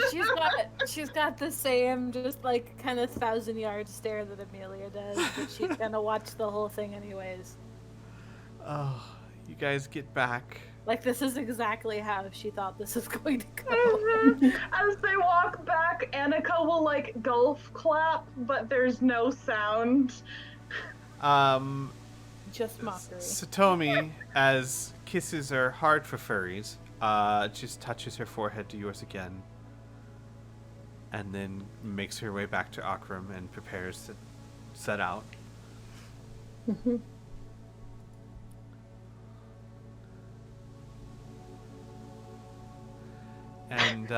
she's got the same just like kind of 1,000-yard stare that Amelia does, but she's gonna watch the whole thing anyways. Oh, you guys get back. Like, this is exactly how she thought this was going to go. As they walk back, Annika will like golf clap, but there's no sound. Just mockery. Satomi, as kisses are hard for furries, just touches her forehead to yours again. And then makes her way back to Akram and prepares to set out. Mm-hmm. And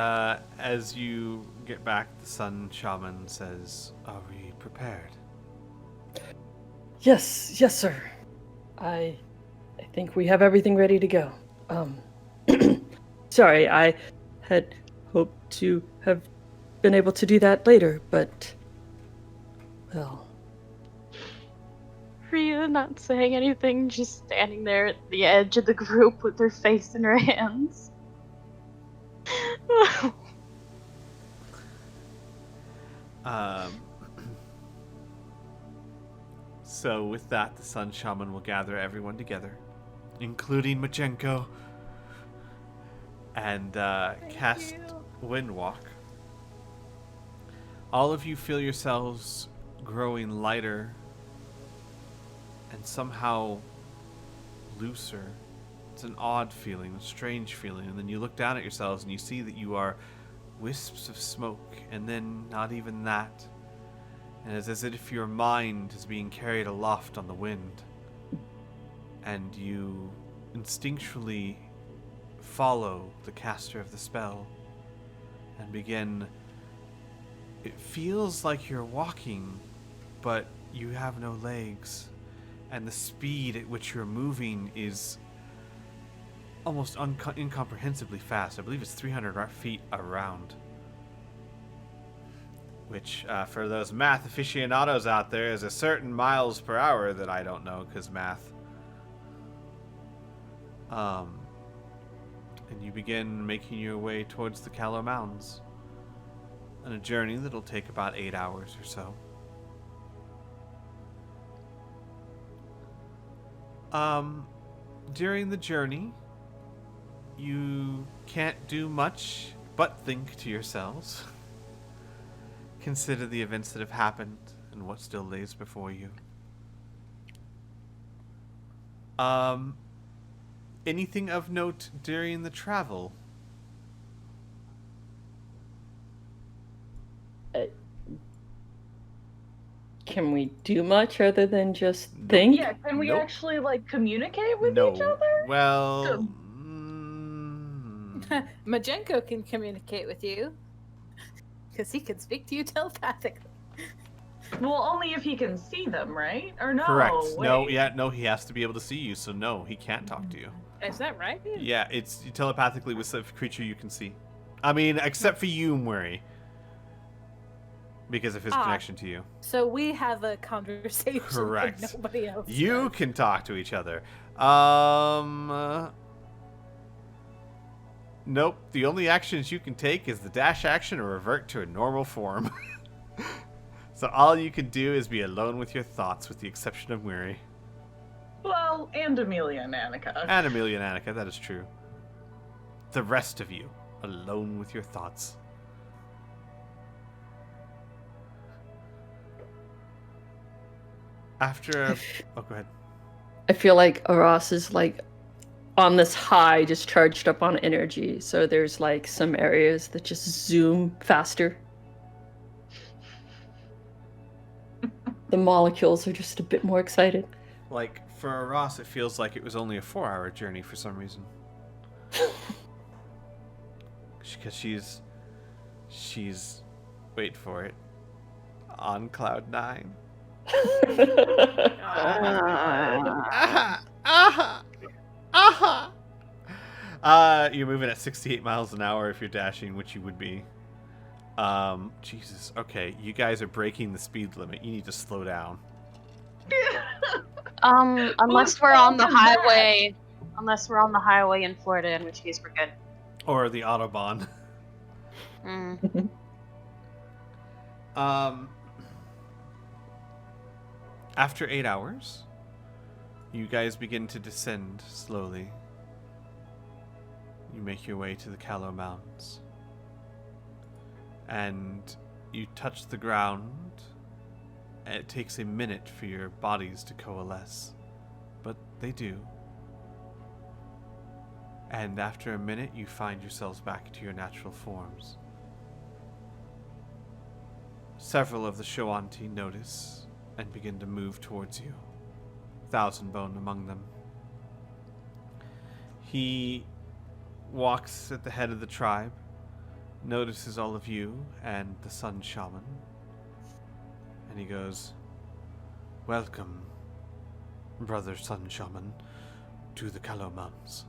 as you get back, the Sun Shaman says, "Are we prepared?" Yes, sir. I think we have everything ready to go. Sorry, I had hoped to have been able to do that later, but well. Rhea not saying anything, just standing there at the edge of the group with her face in her hands. So with that, the Sun Shaman will gather everyone together, including Machenko, and cast Windwalk. All of you feel yourselves growing lighter and somehow looser. It's an odd feeling, a strange feeling, and then you look down at yourselves and you see that you are wisps of smoke, and then not even that. And it's as if your mind is being carried aloft on the wind. And you instinctually follow the caster of the spell and begin. It feels like you're walking, but you have no legs, and the speed at which you're moving is almost incomprehensibly fast. I believe it's 300 feet around. Which, for those math aficionados out there, is a certain miles per hour that I don't know, because math. And you begin making your way towards the Callow Mountains. On a journey that'll take about 8 hours or so. During the journey, you can't do much but think to yourselves. Consider the events that have happened and what still lays before you. Anything of note during the travel? Can we do much other than just think? Yeah, can we Nope. actually like communicate with No. each other? Well, Majenko can communicate with you. Because he can speak to you telepathically. Well, only if he can see them, right? Or no? correct. No, wait. yeah, no, he has to be able to see you, so no, he can't talk to you. Is that right? Yeah, it's telepathically with a creature you can see. I mean, except for you, Murray. Because of his connection to you. So we have a conversation. Correct. And nobody else. You does. can talk to each other. Nope. The only actions you can take is the dash action or revert to a normal form. So all you can do is be alone with your thoughts, with the exception of Murray. Well, and Amelia and Annika. And Amelia and Annika, that is true. The rest of you, alone with your thoughts. After oh, go ahead. I feel like Aras is like on this high, just charged up on energy. So there's like some areas that just zoom faster. The molecules are just a bit more excited. Like, for Ross, it feels like it was only a 4-hour journey for some reason. Because she's, wait for it, on cloud 9. You're moving at 68 miles an hour if you're dashing, which you would be. Jesus. Okay, you guys are breaking the speed limit. You need to slow down. Unless we're on the highway. Unless we're on the highway in Florida, in which case we're good. Or the Autobahn. Mm. After 8 hours, you guys begin to descend slowly. You make your way to the Callow Mountains. And you touch the ground, and it takes a minute for your bodies to coalesce. But they do. And after a minute, you find yourselves back to your natural forms. Several of the Shoanti notice and begin to move towards you, Thousandbone among them. He walks at the head of the tribe, notices all of you and the Sun Shaman, and he goes, "Welcome, Brother Sun Shaman, to the Callow Mountains.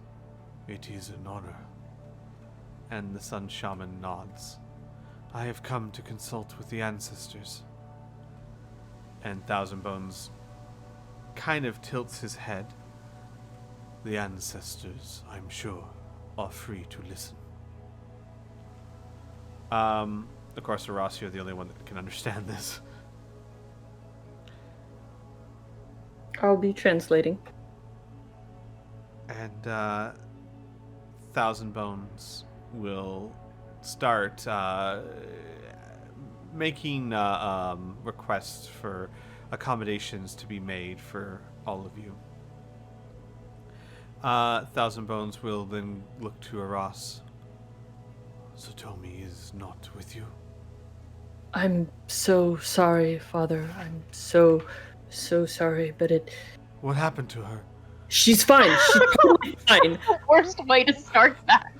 It is an honor." And the Sun Shaman nods. "I have come to consult with the ancestors." And Thousandbones kind of tilts his head. "The ancestors, I'm sure, are free to listen." Of course, Ross, you're the only one that can understand this. I'll be translating. And Thousandbones will start making requests for accommodations to be made for all of you. Thousandbones will then look to Aras. Satomi is not with you? I'm so sorry, Father. I'm so sorry, but What happened to her? she's fine. She's totally fine. The worst way to start that.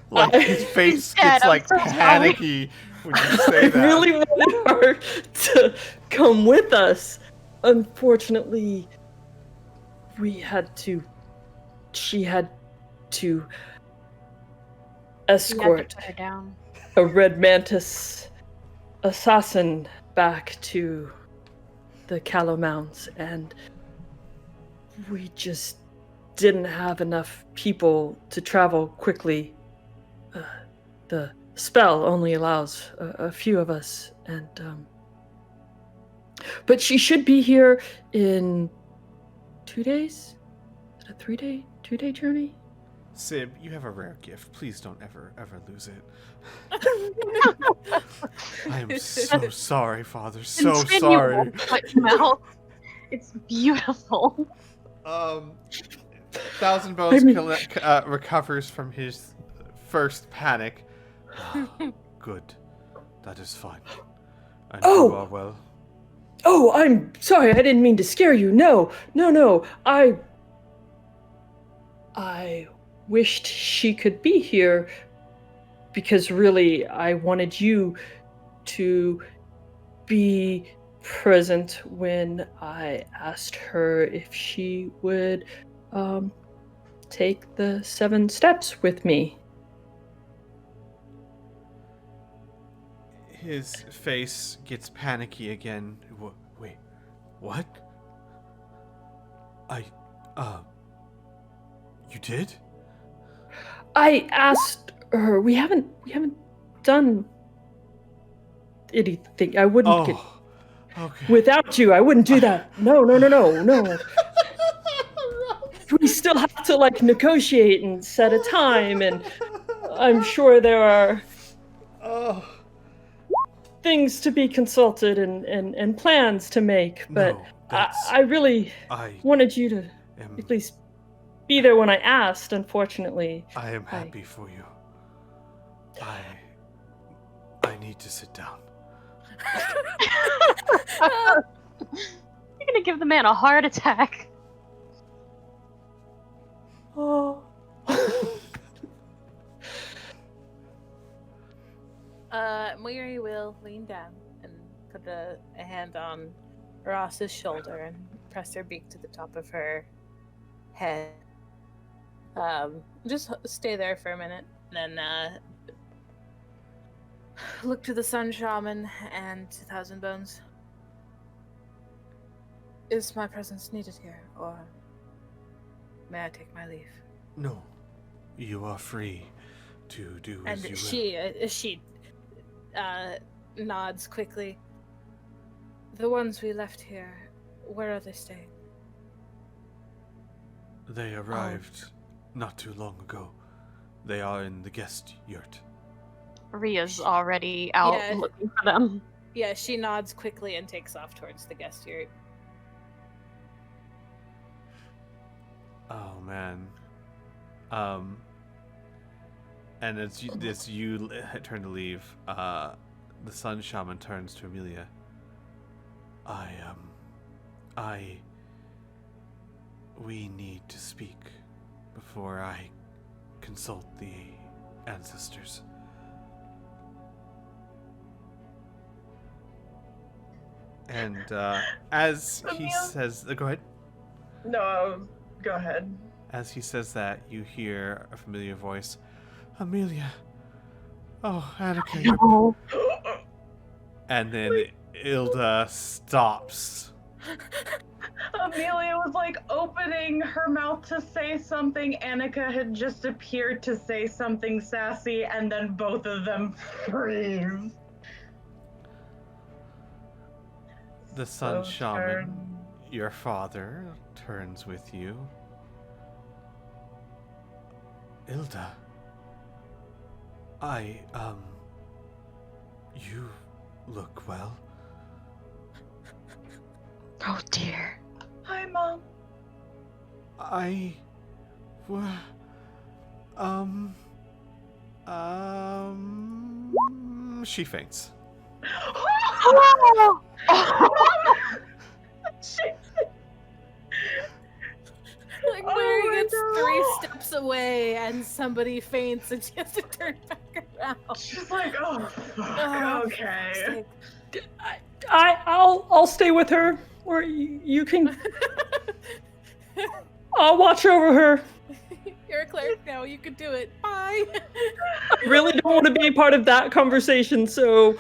Like, his face Dad, gets, I'm like, so sorry. panicky when you say I that. really wanted her to come with us. Unfortunately, she had to You had escort to put her down. a red mantis assassin back to the Calamounts, and we just didn't have enough people to travel quickly. The spell only allows a few of us, and but she should be here in 2 days. Is it a 2-day journey? Sib, you have a rare gift. Please don't ever lose it. I am so sorry, Father. So sorry. Mouth. It's beautiful. Thousand Bones recovers from his first panic. Good. That is fine. And you are well. Oh, I'm sorry. I didn't mean to scare you. No. I wished she could be here because really I wanted you to be present when I asked her if she would take the 7 steps with me. His face gets panicky again. Wait, what? You did? I asked her. We haven't done anything. I wouldn't get Okay. without you. I wouldn't do that. No. We still have to like negotiate and set a time, and I'm sure there are things to be consulted and plans to make. But No, I really wanted you to at least be there when I asked. Unfortunately, I am happy for you. I need to sit down. You're gonna give the man a heart attack. oh. Miri will lean down and put a hand on Ross's shoulder and press her beak to the top of her head. Just stay there for a minute, and then look to the Sun Shaman and Thousand Bones. Is my presence needed here, or may I take my leave? No, you are free to do And as you will. she nods quickly. The ones we left here, where are they staying? They arrived not too long ago. They are in the guest yurt. Ria's already out Yeah. looking for them. Yeah, she nods quickly and takes off towards the guest yurt. Oh man. And as you turn to leave, the Sun Shaman turns to Amelia. We need to speak before I consult the ancestors. And as he Amelia? says, go ahead. No, go ahead. As he says that, you hear a familiar voice. Amelia. Oh, Annika. No. And then Ilda stops. Amelia was like opening her mouth to say something. Annika had just appeared to say something sassy, and then both of them freeze. The Sun So Shaman, turn. your father, turns with you. Ilda. You look well. Oh dear. Hi, Mom. She faints. Oh! Like Oh Mary my gets God. 3 steps away and somebody faints and she has to turn back around. She's like, oh, fuck, Oh, okay. I'll stay with her, or you can. I'll watch over her. You're a cleric now. You can do it. Bye. I really don't want to be part of that conversation, so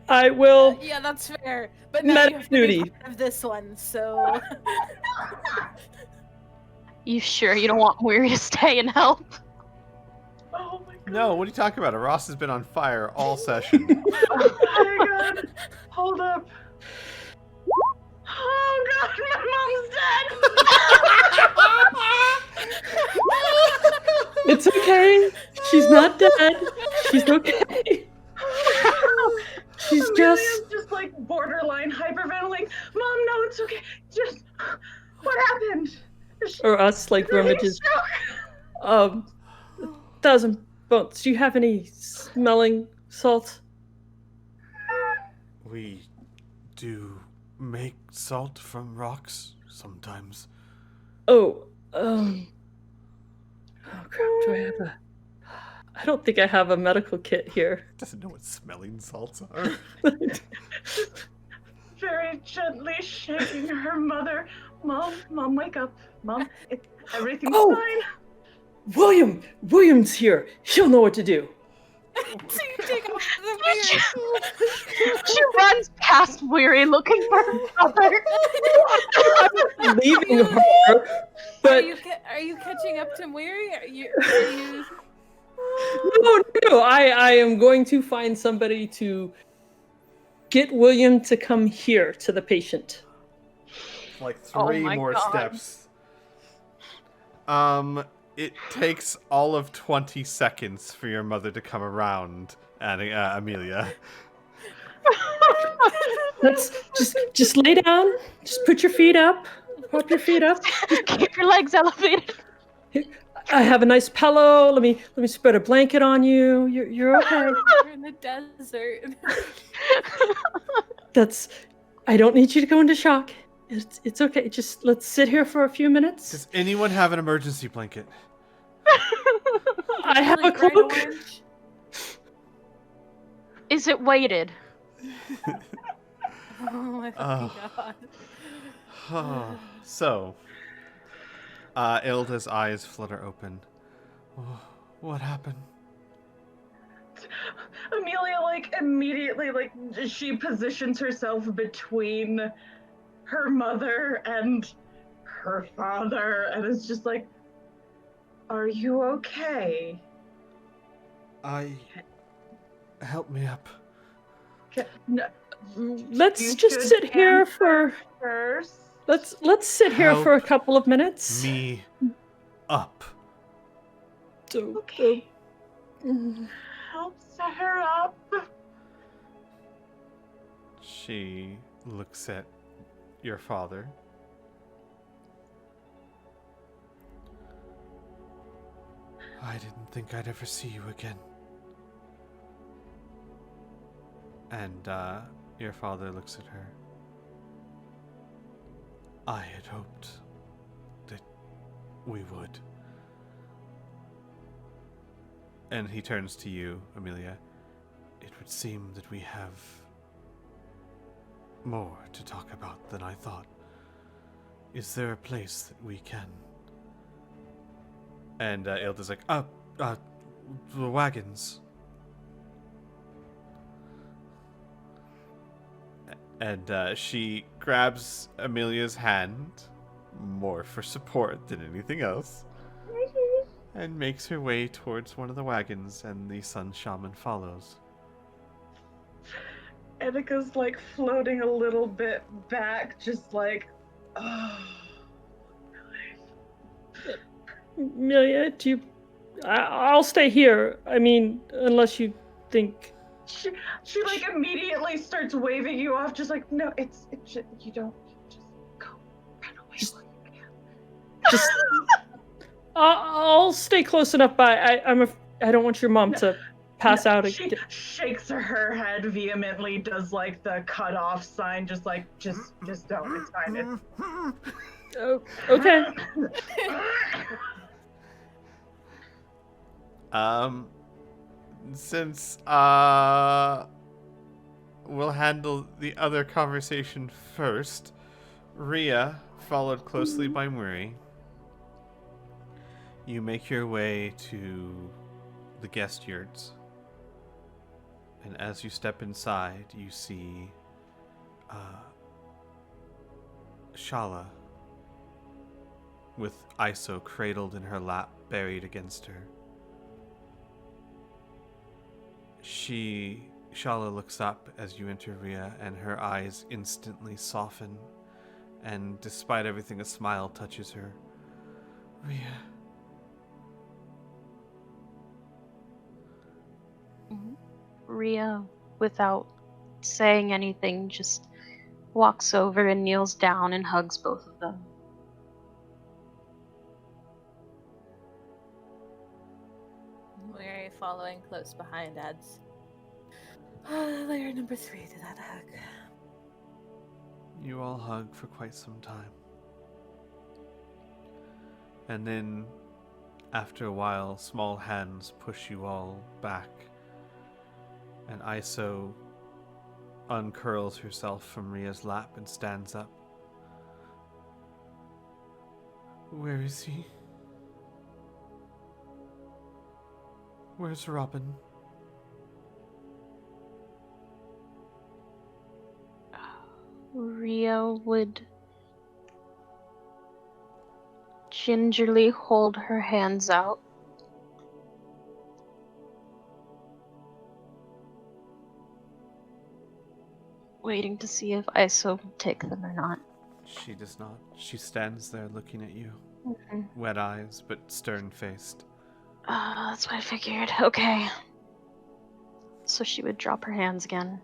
I will. Yeah, that's fair. But now you have to Duty. be part of this one, so... You sure you don't want Weary to stay and help? Oh my God. No, what are you talking about? Ross has been on fire all session. Oh my God. Hold up. Oh God, my mom's dead. It's okay. She's not dead. She's okay. She's Amelia's just like borderline hyperventilating. Mom, no, it's okay. Just what happened? Or us, like rummages. 1,000 bones. Do you have any smelling salt? We do make salt from rocks sometimes. Oh crap, do I have a... I don't think I have a medical kit here. Doesn't know what smelling salts are. Very gently shaking her mother. Mom, wake up. Mom, everything's Oh! fine. William's here. He'll know what to do. So you take off the beard. She runs past Weary looking for her mother. I'm leaving her, Are but you catching up to Weary? Are you... no, I am going to find somebody to get William to come here to the patient. Like Oh 3 my more God. steps. It takes all of 20 seconds for your mother to come around, Amelia. Let's just lay down. Just put your feet up. Pop your feet up. Keep your legs elevated. I have a nice pillow. Let me spread a blanket on you. You're okay. You're in the desert. I don't need you to go into shock. It's okay. Just let's sit here for a few minutes. Does anyone have an emergency blanket? I have a Really bright cloak. orange. Is it weighted? Oh my fucking God. So, Ilda's eyes flutter open. Oh, what happened? Amelia, like, immediately, like, she positions herself between her mother and her father, and is just like, are you okay? Help me up. No, Let's you just should sit here answer for first. let's sit here for a Help couple of minutes. Me up. Okay. Help set her up. She looks at your father. I didn't think I'd ever see you again. And your father looks at her. I had hoped that we would. And he turns to you, Amelia. It would seem that we have more to talk about than I thought. Is there a place that we can? And Ilda's like, the wagons. And she grabs Amelia's hand, more for support than anything else, and makes her way towards one of the wagons, and the Sun Shaman follows. Etika's like floating a little bit back, just like, oh. Amelia, I'll stay here. I mean, unless you think. She like immediately starts waving you off, just like, no, it's just, you don't, just go, run away. Just I'll stay close enough by. I don't want your mom to pass out She again. shakes her head vehemently, does like the cut off sign, just don't. It's fine. Oh, okay. Since we'll handle the other conversation first, Rhea, followed closely by Murray, you make your way to the guest yurts. And as you step inside, you see Shala with Iso cradled in her lap, buried against her. Shala looks up as you enter Rhea, and her eyes instantly soften, and despite everything, a smile touches her. Rhea. Rhea, without saying anything, just walks over and kneels down and hugs both of them. We're following close behind, adds layer number 3 to that hug. You all hug for quite some time. And then, after a while, small hands push you all back. And Iso uncurls herself from Rhea's lap and stands up. Where is he? Where's Robin? Rhea would gingerly hold her hands out. Waiting to see if Iso would take them or not. She does not. She stands there looking at you. Mm-hmm. Wet eyes, but stern-faced. That's what I figured. Okay. So she would drop her hands again.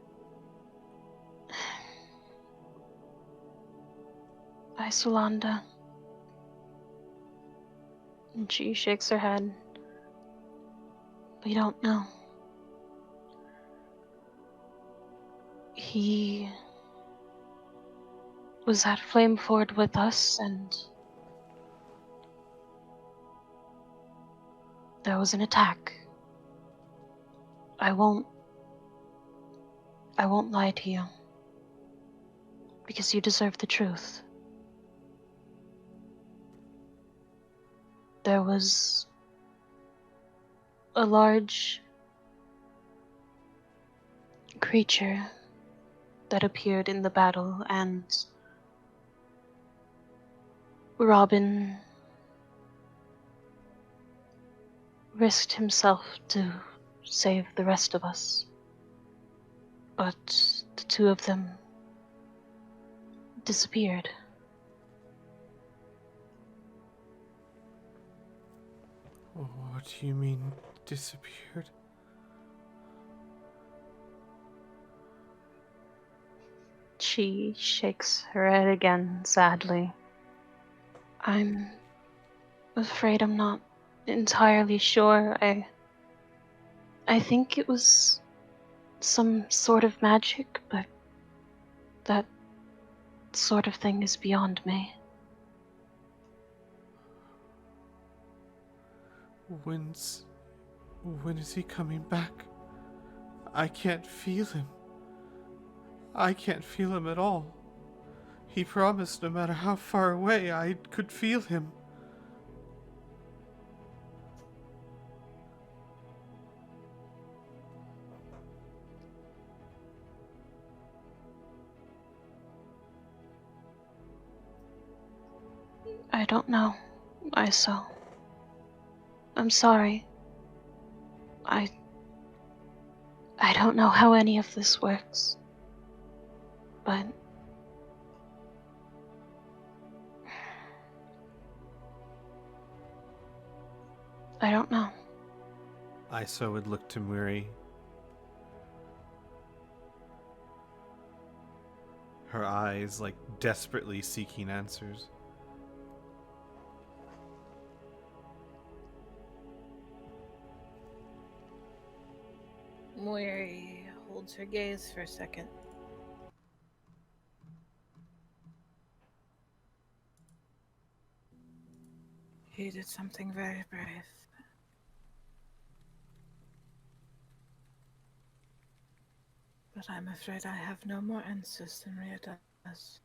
Isolanda. And she shakes her head. We don't know. He was at Flameford with us, and there was an attack. I won't lie to you, because you deserve the truth. There was a large creature that appeared in the battle, and Robin risked himself to save the rest of us. But the two of them disappeared. What do you mean, disappeared? She shakes her head again, sadly. I'm afraid I'm not entirely sure. I think it was some sort of magic, but that sort of thing is beyond me. When is he coming back? I can't feel him. I can't feel him at all. He promised no matter how far away I could feel him. I don't know, Iso. I'm sorry. I don't know how any of this works. But I don't know. Iso would look to Muri. Her eyes like desperately seeking answers. Moiri holds her gaze for a second. He did something very brave. But I'm afraid I have no more answers than Rhea does.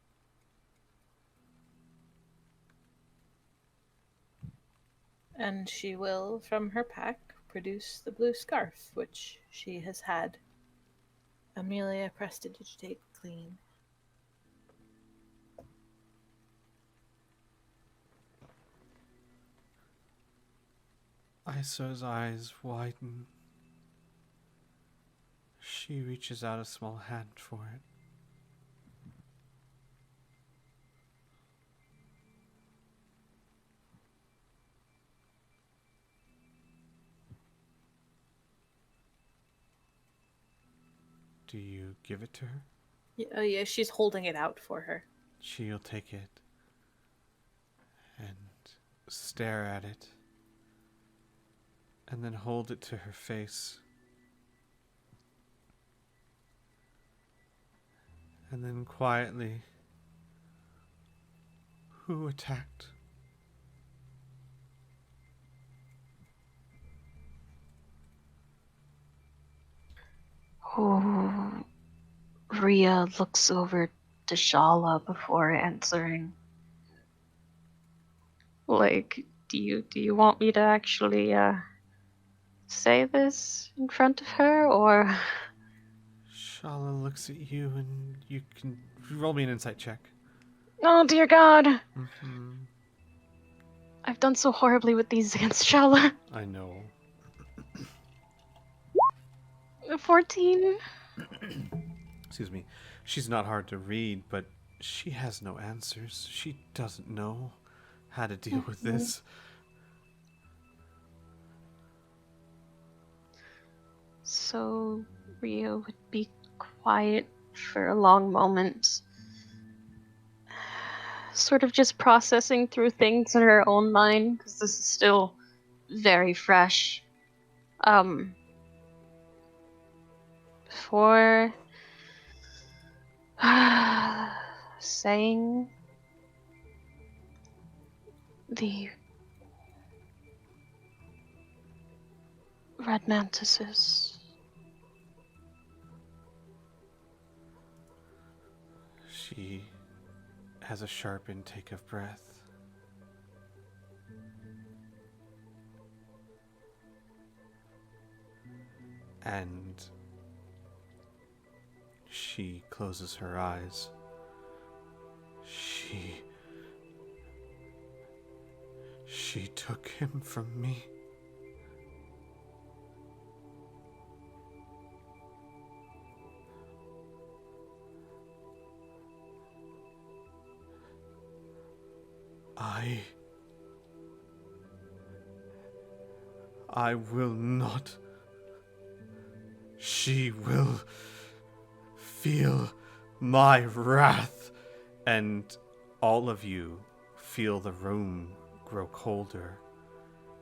And she will, from her pack, produce the blue scarf, which she has had Amelia prestidigitate clean. Iso's eyes widen. She reaches out a small hand for it. Do you give it to her? Yeah, she's holding it out for her. She'll take it and stare at it, and then hold it to her face. And then quietly, who attacked? Oh, Rhea looks over to Shala before answering. Like, do you want me to actually say this in front of her, or? Shala looks at you, and you can roll me an insight check. Oh dear God! Mm-hmm. I've done so horribly with these against Shala. I know. 14. Excuse me. She's not hard to read, but she has no answers. She doesn't know how to deal with this. So Rhea would be quiet for a long moment, sort of just processing through things in her own mind, because this is still very fresh. Before saying the red mantises. She has a sharp intake of breath. And she closes her eyes. She took him from me. I will not. She will feel my wrath. And all of you feel the room grow colder,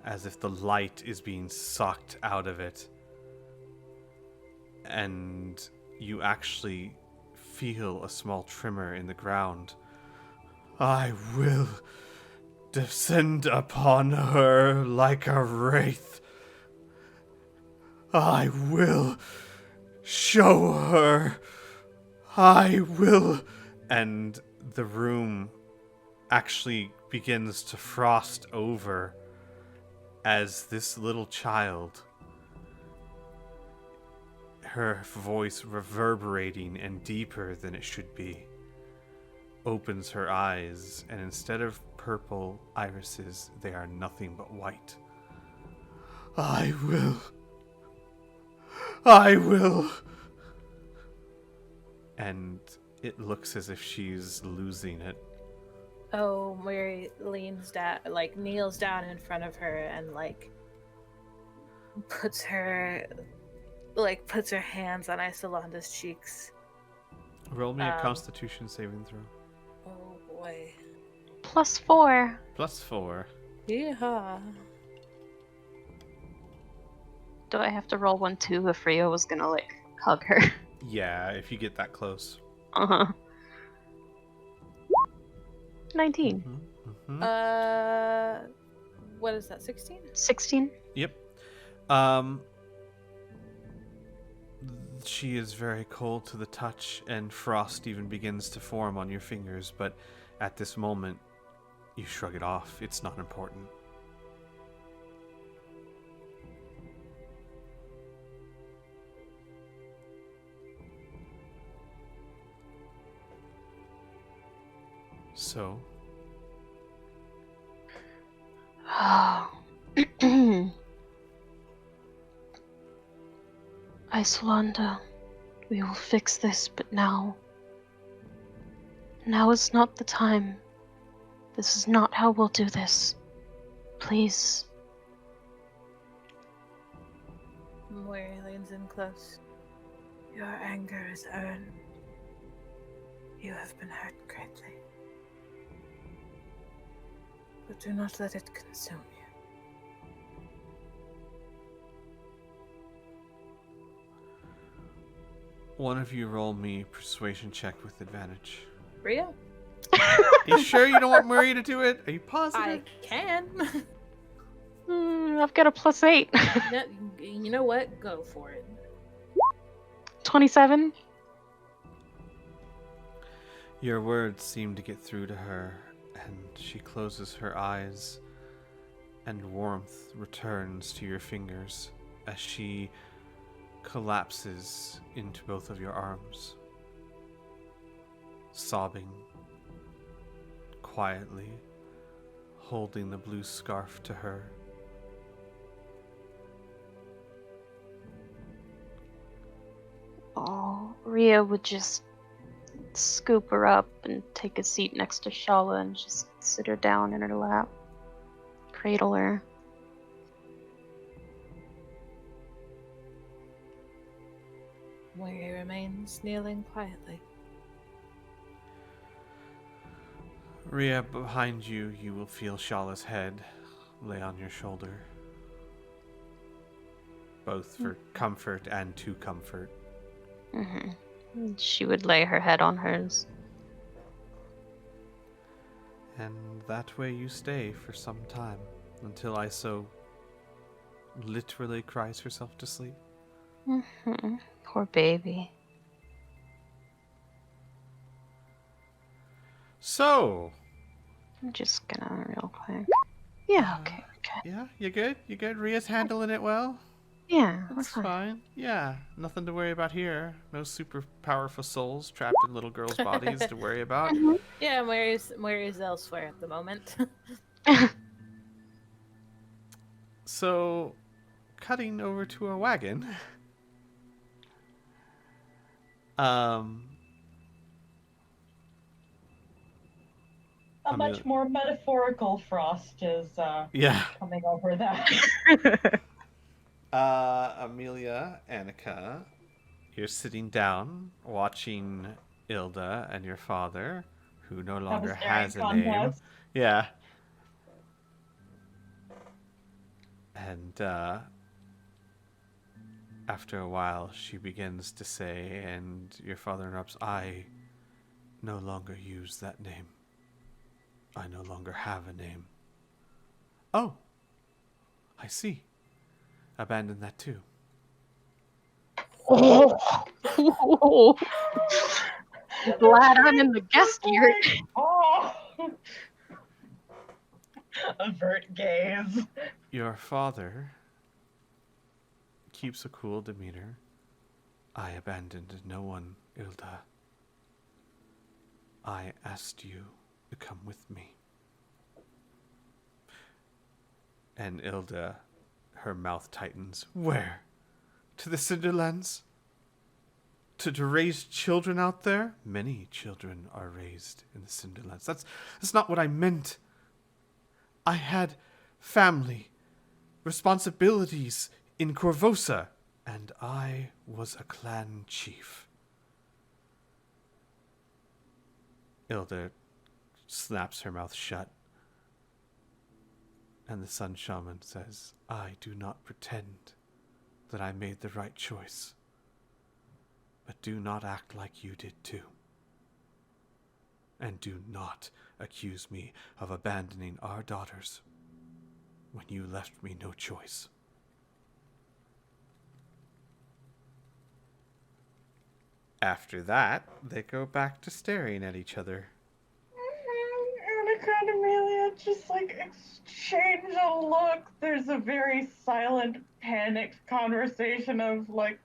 as if the light is being sucked out of it. And you actually feel a small tremor in the ground. I will descend upon her like a wraith. I will show her. I will. And the room actually begins to frost over as this little child, her voice reverberating and deeper than it should be, opens her eyes, and instead of purple irises, they are nothing but white. I will. And it looks as if she's losing it. Oh, Mary leans down, kneels down in front of her and puts her hands on Isolanda's cheeks. Roll me a Constitution saving throw. Oh boy. +4. +4. Yeehaw. Do I have to roll 1 too if Rio was gonna, like, hug her? Yeah, if you get that close. Uh-huh. 19. What is that? 16? 16? Yep. She is very cold to the touch, and frost even begins to form on your fingers, but at this moment, you shrug it off. It's not important. So, Isolanda, we will fix this, but now is not the time. This is not how we'll do this. Please. Moira leans in close. Your anger is earned. You have been hurt greatly. But do not let it consume you. one of you roll me persuasion check with advantage. Rio? Are you sure you don't want Maria to do it? Are you positive? I can. I've got a +8. No, you know what? Go for it. 27. Your words seem to get through to her, and she closes her eyes, and warmth returns to your fingers as she collapses into both of your arms, sobbing quietly, holding the blue scarf to her. Oh, Ria would just scoop her up and take a seat next to Shala and just sit her down in her lap, cradle her. Moira remains kneeling quietly. Ria, behind you, you will feel Shala's head lay on your shoulder, both for comfort and to comfort. Mm-hmm. She would lay her head on hers. And that way you stay for some time, until Iso literally cries herself to sleep. Mm-hmm. Poor baby. So, I'm just gonna real quick. Yeah, okay. yeah, you good? You good? Ria's handling it well? Yeah, we're That's fine. fine. Yeah, nothing to worry about here. No super powerful souls trapped in little girls' bodies to worry about. Yeah, Moira's elsewhere at the moment. So, cutting over to a wagon. A Amelia- much more metaphorical frost is Yeah. coming over that. Amelia, Annika, you're sitting down watching Ilda and your father, who no longer has a name. Contest. Yeah. And after a while, she begins to say, and your father interrupts, I no longer use that name. I no longer have a name. Oh, I see. Abandon that too. Oh. Glad I'm in the guest gear. Oh! Avert gaze. Your father keeps a cool demeanor. I abandoned no one, Ilda. I asked you to come with me. And Ilda, her mouth tightens. Where? To the Cinderlands? To raise children out there? Many children are raised in the Cinderlands. That's not what I meant. I had family, responsibilities in Corvosa, and I was a clan chief. Ilda snaps her mouth shut, and the Sun Shaman says, I do not pretend that I made the right choice. But do not act like you did too. And do not accuse me of abandoning our daughters when you left me no choice. After that, they go back to staring at each other. Annika and Amelia just like exchange a look. There's a very silent, panicked conversation of like,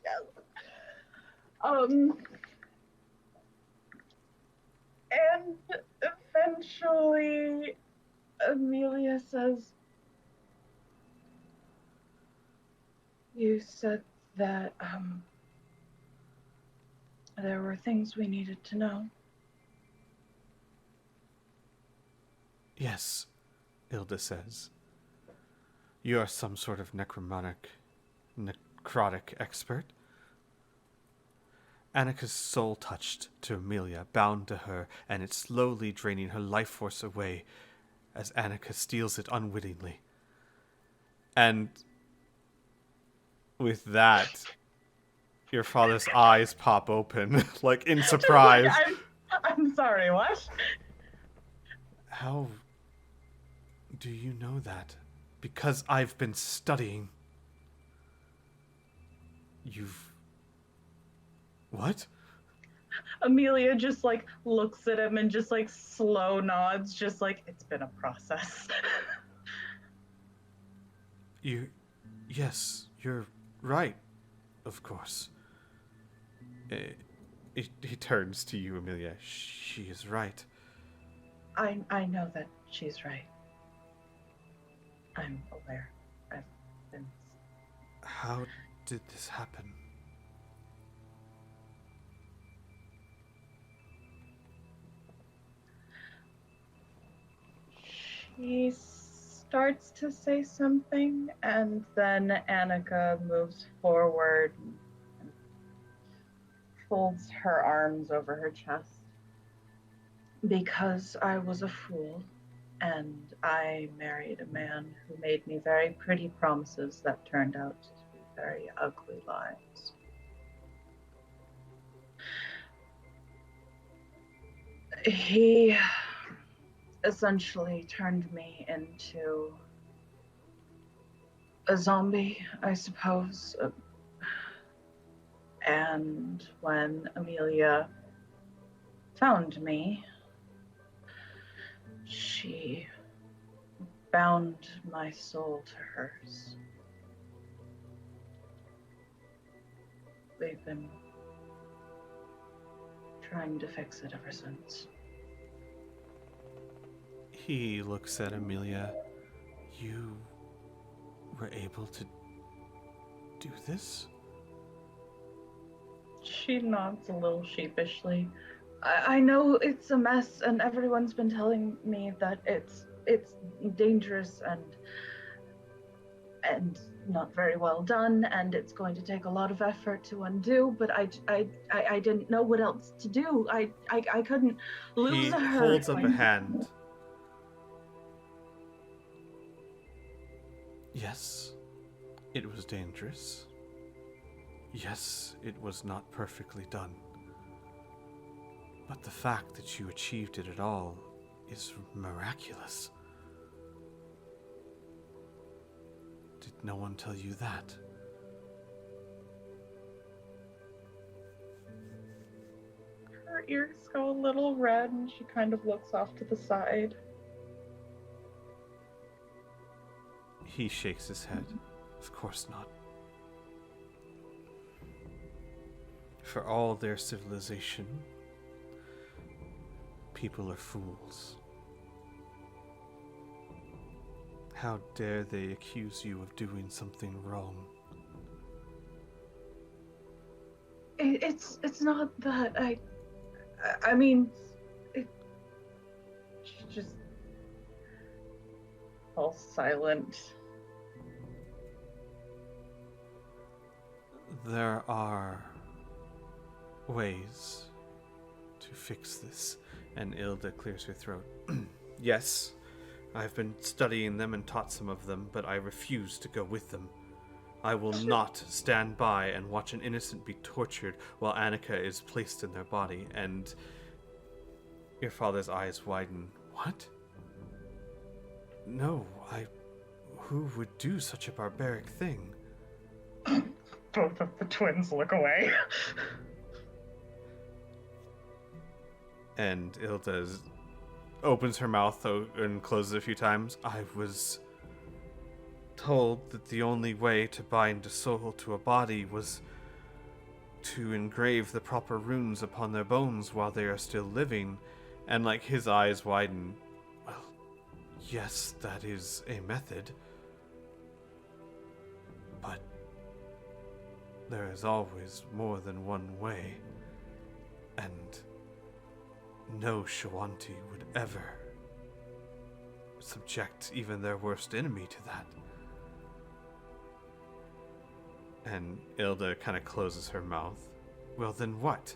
yes. And eventually Amelia says, "You said that there were things we needed to know." Yes, Ilda says. You are some sort of necrotic expert. Annika's soul touched to Amelia, bound to her, and it's slowly draining her life force away as Annika steals it unwittingly. And with that, your father's eyes pop open, like in surprise. Like, I'm sorry, what? How do you know that? Because I've been studying. You've... What? Amelia just like looks at him and just like slow nods, just like, it's been a process. Yes, you're right, of course. He turns to you, Amelia. She is right. I know that she's right. I'm aware. I've been... How did this happen? She starts to say something, and then Annika moves forward and folds her arms over her chest. Because I was a fool, and I married a man who made me very pretty promises that turned out to be very ugly lies. He essentially turned me into a zombie, I suppose. And when Amelia found me, she bound my soul to hers. We've been trying to fix it ever since. He looks at Amelia. You were able to do this? She nods a little sheepishly. I know it's a mess, and everyone's been telling me that it's dangerous and not very well done, and it's going to take a lot of effort to undo. But I didn't know what else to do. I couldn't lose her. He holds up a hand. Yes, it was dangerous. Yes, it was not perfectly done. But the fact that you achieved it at all is miraculous. Did no one tell you that? Her ears go a little red, and she kind of looks off to the side. He shakes his head. Of course not. For all their civilization, people are fools. How dare they accuse you of doing something wrong? It's not that I mean, she just falls silent. There are ways to fix this, and Ilda clears her throat. Yes, I've been studying them and taught some of them, but I refuse to go with them. I will not stand by and watch an innocent be tortured while Annika is placed in their body. And your father's eyes widen. What? No, who would do such a barbaric thing? Both of the twins look away. And Ilda opens her mouth and closes a few times. I was told that the only way to bind a soul to a body was to engrave the proper runes upon their bones while they are still living. And like his eyes widen. Well, yes, that is a method. But there is always more than one way. And no Shawanti would ever subject even their worst enemy to that. And Ilda kind of closes her mouth. Well, then what?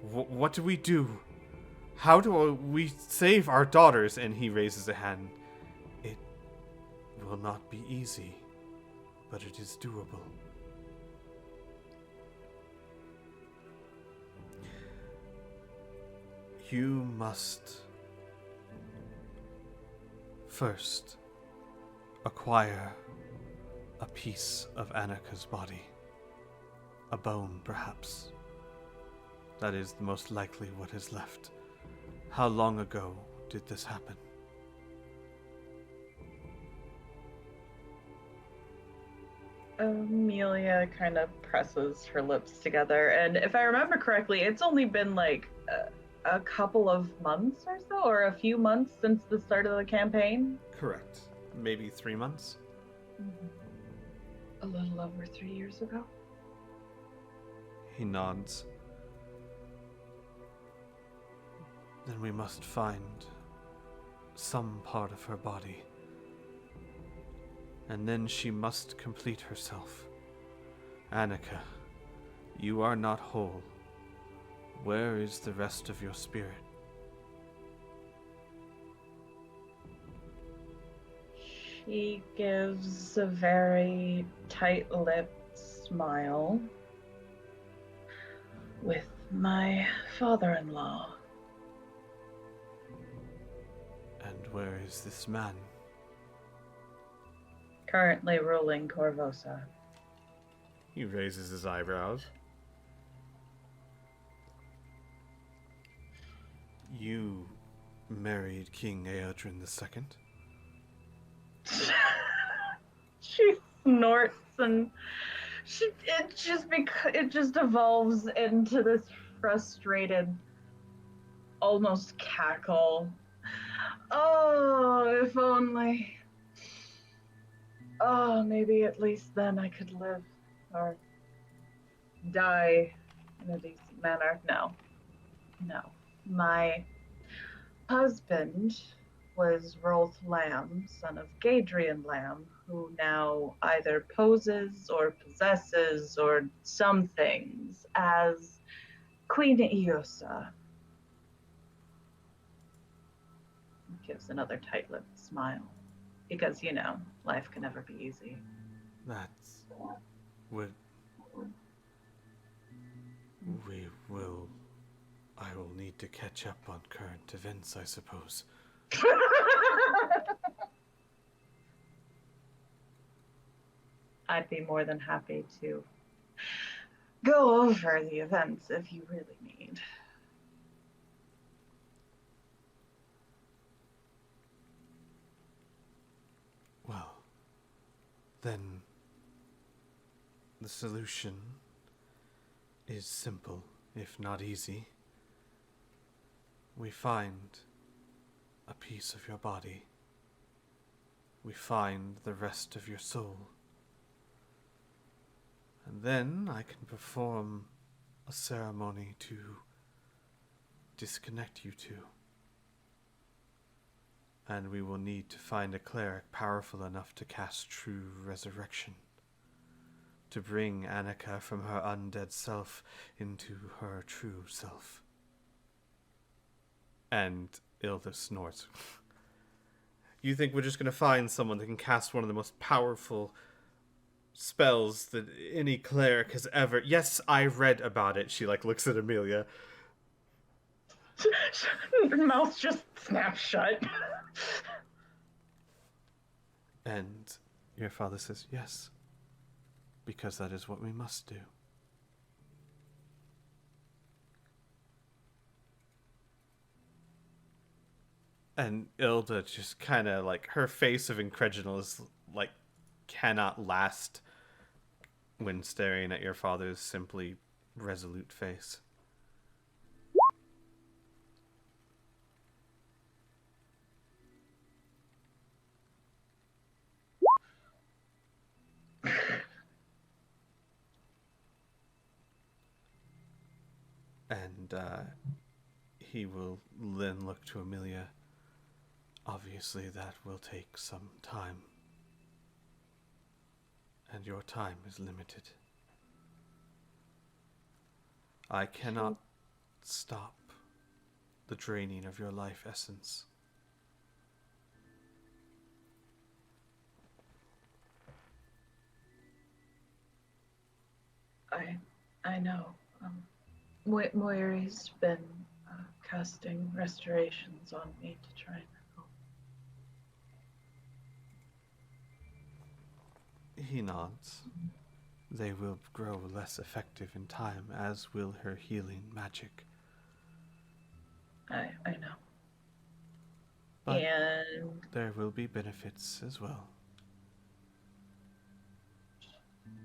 What do we do? How do we save our daughters? And he raises a hand. It will not be easy, but it is doable. You must first acquire a piece of Annika's body. A bone, perhaps. That is the most likely what is left. How long ago did this happen? Amelia kind of presses her lips together, and if I remember correctly, it's only been like a couple of months or so, or a few months since the start of the campaign. Correct. Maybe 3 months? A little over 3 years ago. He nods. Then we must find some part of her body. And then she must complete herself. Annika, you are not whole. Where is the rest of your spirit? She gives a very tight-lipped smile. With my father-in-law. And where is this man? Currently ruling Corvosa. He raises his eyebrows. You married King Eodrin II? She snorts and it just evolves into this frustrated, almost cackle. Oh, if only. Oh, maybe at least then I could live or die in a decent manner. No. My husband was Rolf Lamb, son of Gadrian Lamb, who now either poses or possesses or some things as Queen Iosa. Gives another tight-lipped smile. Because, life can never be easy. That's what I will need to catch up on current events, I suppose. I'd be more than happy to go over the events if you really need. Well, then the solution is simple, if not easy. We find a piece of your body. We find the rest of your soul. And then I can perform a ceremony to disconnect you two. And we will need to find a cleric powerful enough to cast true resurrection, to bring Annika from her undead self into her true self. And Ilda snorts. You think we're just going to find someone that can cast one of the most powerful spells that any cleric has ever... Yes, I read about it. She, like, looks at Amelia. Her mouth just snaps shut. And your father says, yes, because that is what we must do. And Ilda just kind of, like, her face of incredulity, like, cannot last when staring at your father's simply resolute face. And he will then look to Amelia. Obviously, that will take some time. And your time is limited. I cannot stop the draining of your life essence. I know. Moiri's been casting restorations on me to try and help. He nods. They will grow less effective in time, as will her healing magic. I know. But and there will be benefits as well.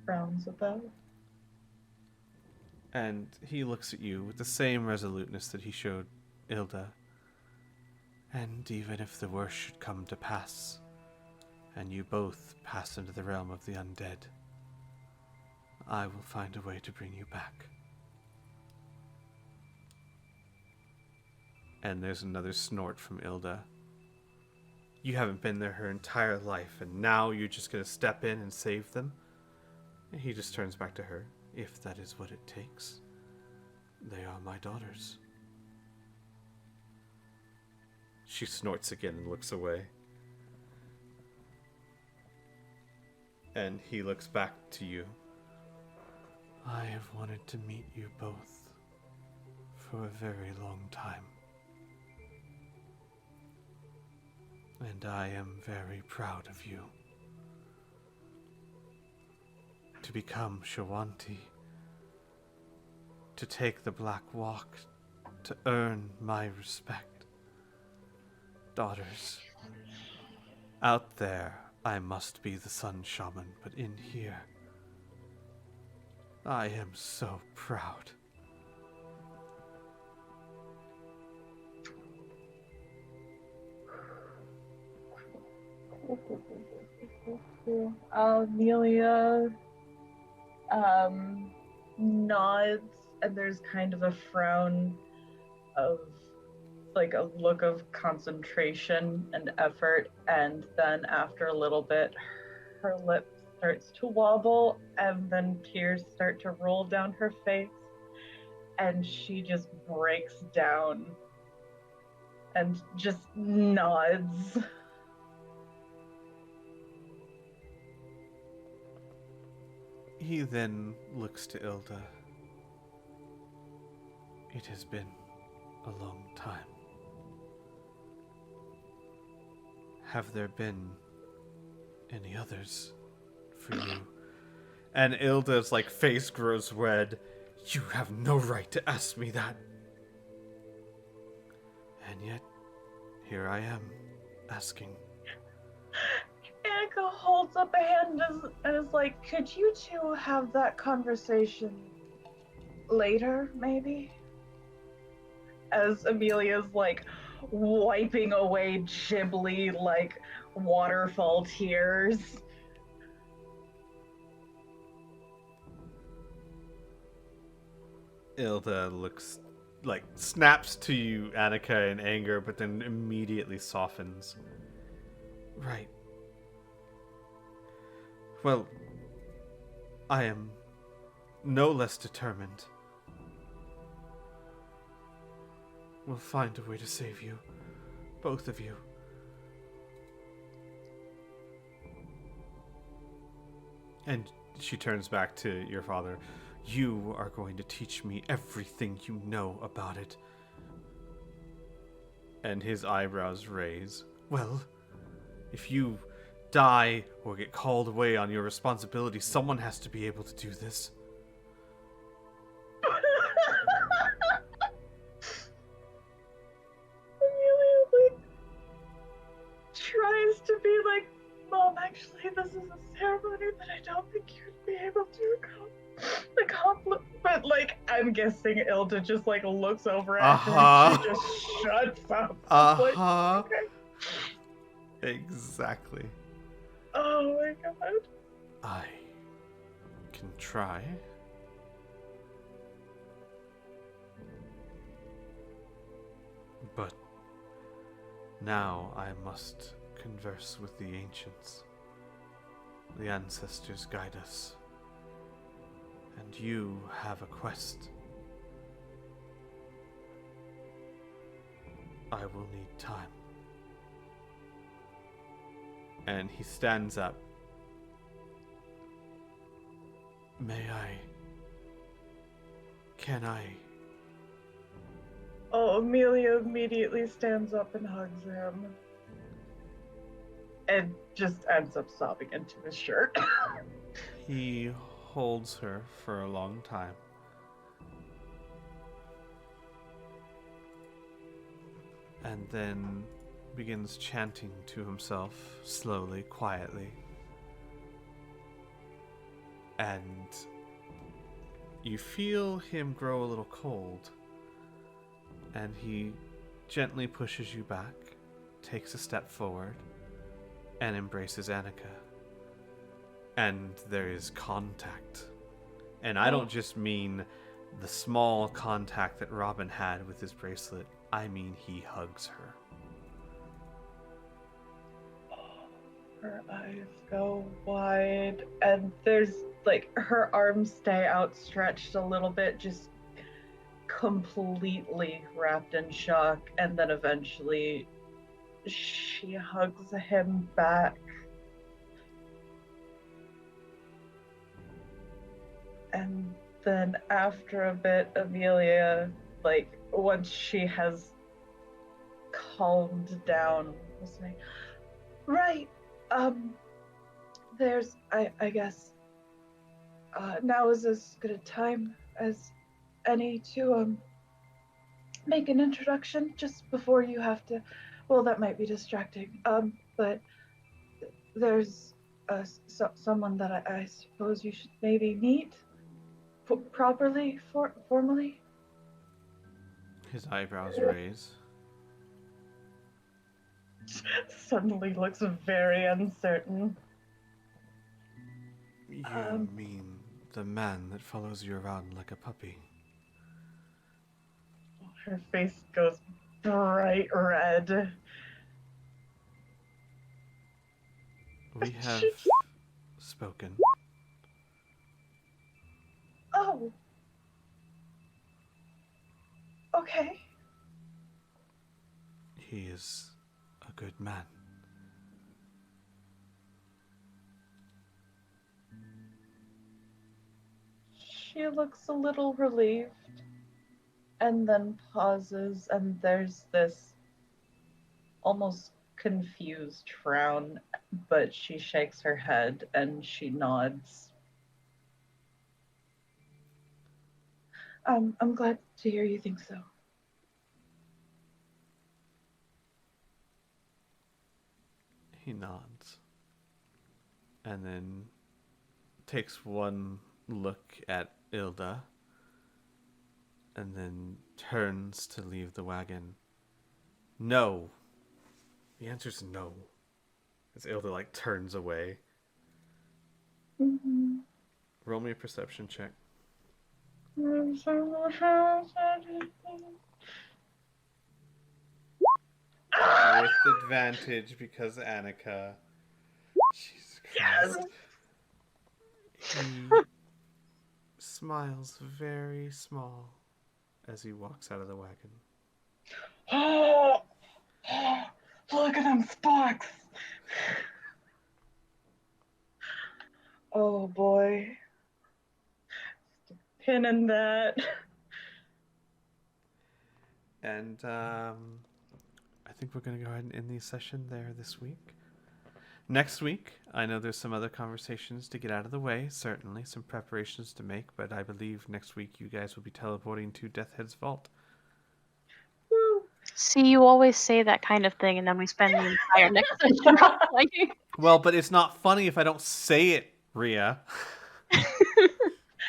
frowns about. And he looks at you with the same resoluteness that he showed Ilda. And even if the worst should come to pass, and you both pass into the realm of the undead, I will find a way to bring you back. And there's another snort from Ilda. You haven't been there her entire life, and now you're just going to step in and save them? And he just turns back to her. If that is what it takes, they are my daughters. She snorts again and looks away. And he looks back to you. I have wanted to meet you both for a very long time. And I am very proud of you. To become Shawanti, to take the Black Walk, to earn my respect. Daughters, out there I must be the Sun Shaman, but in here, I am so proud. Amelia nods, and there's kind of a frown of like a look of concentration and effort, and then after a little bit her lip starts to wobble and then tears start to roll down her face, and she just breaks down and just nods. He then looks to Ilda. It has been a long time. Have there been any others for you? And Ilda's like face grows red. You have no right to ask me that. And yet, here I am, asking. Annika holds up a hand and is like, could you two have that conversation later, maybe? As Amelia's like wiping away Ghibli like waterfall tears. Ilda looks like snaps to you, Annika, in anger, but then immediately softens. Right. Well, I am no less determined. We'll find a way to save you, both of you. And she turns back to your father. You are going to teach me everything you know about it. And his eyebrows raise. Well, if you die or get called away on your responsibility, someone has to be able to do this. Amelia like tries to be like, Mom, actually, this is a ceremony that I don't think you'd be able to accomplish. But like, I'm guessing Ilda just like looks over at her and she just shuts up. Like, okay. Exactly. Oh my god. I can try. But now I must converse with the ancients. The ancestors guide us. And you have a quest. I will need time. And he stands up. Can I? Oh, Amelia immediately stands up and hugs him. And just ends up sobbing into his shirt. He holds her for a long time. And then begins chanting to himself, slowly, quietly. And you feel him grow a little cold. And he gently pushes you back, takes a step forward, and embraces Annika. And there is contact. And I don't just mean the small contact that Robin had with his bracelet. I mean he hugs her. Her eyes go wide, and there's like her arms stay outstretched a little bit, just completely wrapped in shock, and then eventually she hugs him back. And then after a bit, Amelia, like, once she has calmed down, will say, right, there's, I guess, now is as good a time as any to, make an introduction just before you have to, well, that might be distracting, but there's, someone that I suppose you should maybe meet properly, formally. His eyebrows raise. Suddenly looks very uncertain. You mean the man that follows you around like a puppy? Her face goes bright red. We have spoken. Oh. Okay. He is a good man. She looks a little relieved and then pauses, and there's this almost confused frown, but she shakes her head and she nods. I'm glad to hear you think so. He nods. And then takes one look at Ilda. And then turns to leave the wagon. No. The answer's no. As Ilda, like, turns away. Mm-hmm. Roll me a perception check. With advantage because Annika. Jesus Christ. Yes. He smiles very small as he walks out of the wagon. Oh, look at them sparks. Oh boy. Pin in that. And I think we're going to go ahead and end the session there this week. Next week, I know there's some other conversations to get out of the way, certainly some preparations to make, but I believe next week you guys will be teleporting to Deathhead's Vault. Woo. See, you always say that kind of thing, and then we spend the entire next session playing. Well, but it's not funny if I don't say it, Rhea.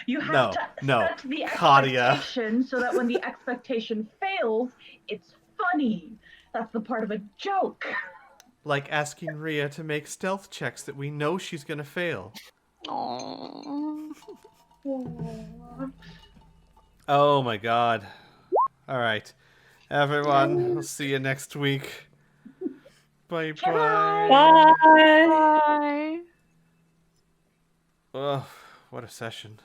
You have to set the Katia. expectation so that when the expectation fails, it's funny. That's the part of a joke. Like asking Rhea to make stealth checks that we know she's going to fail. Aww. Oh my god. All right. Everyone, we'll see you next week. Bye-bye. Bye. Bye. Oh, what a session.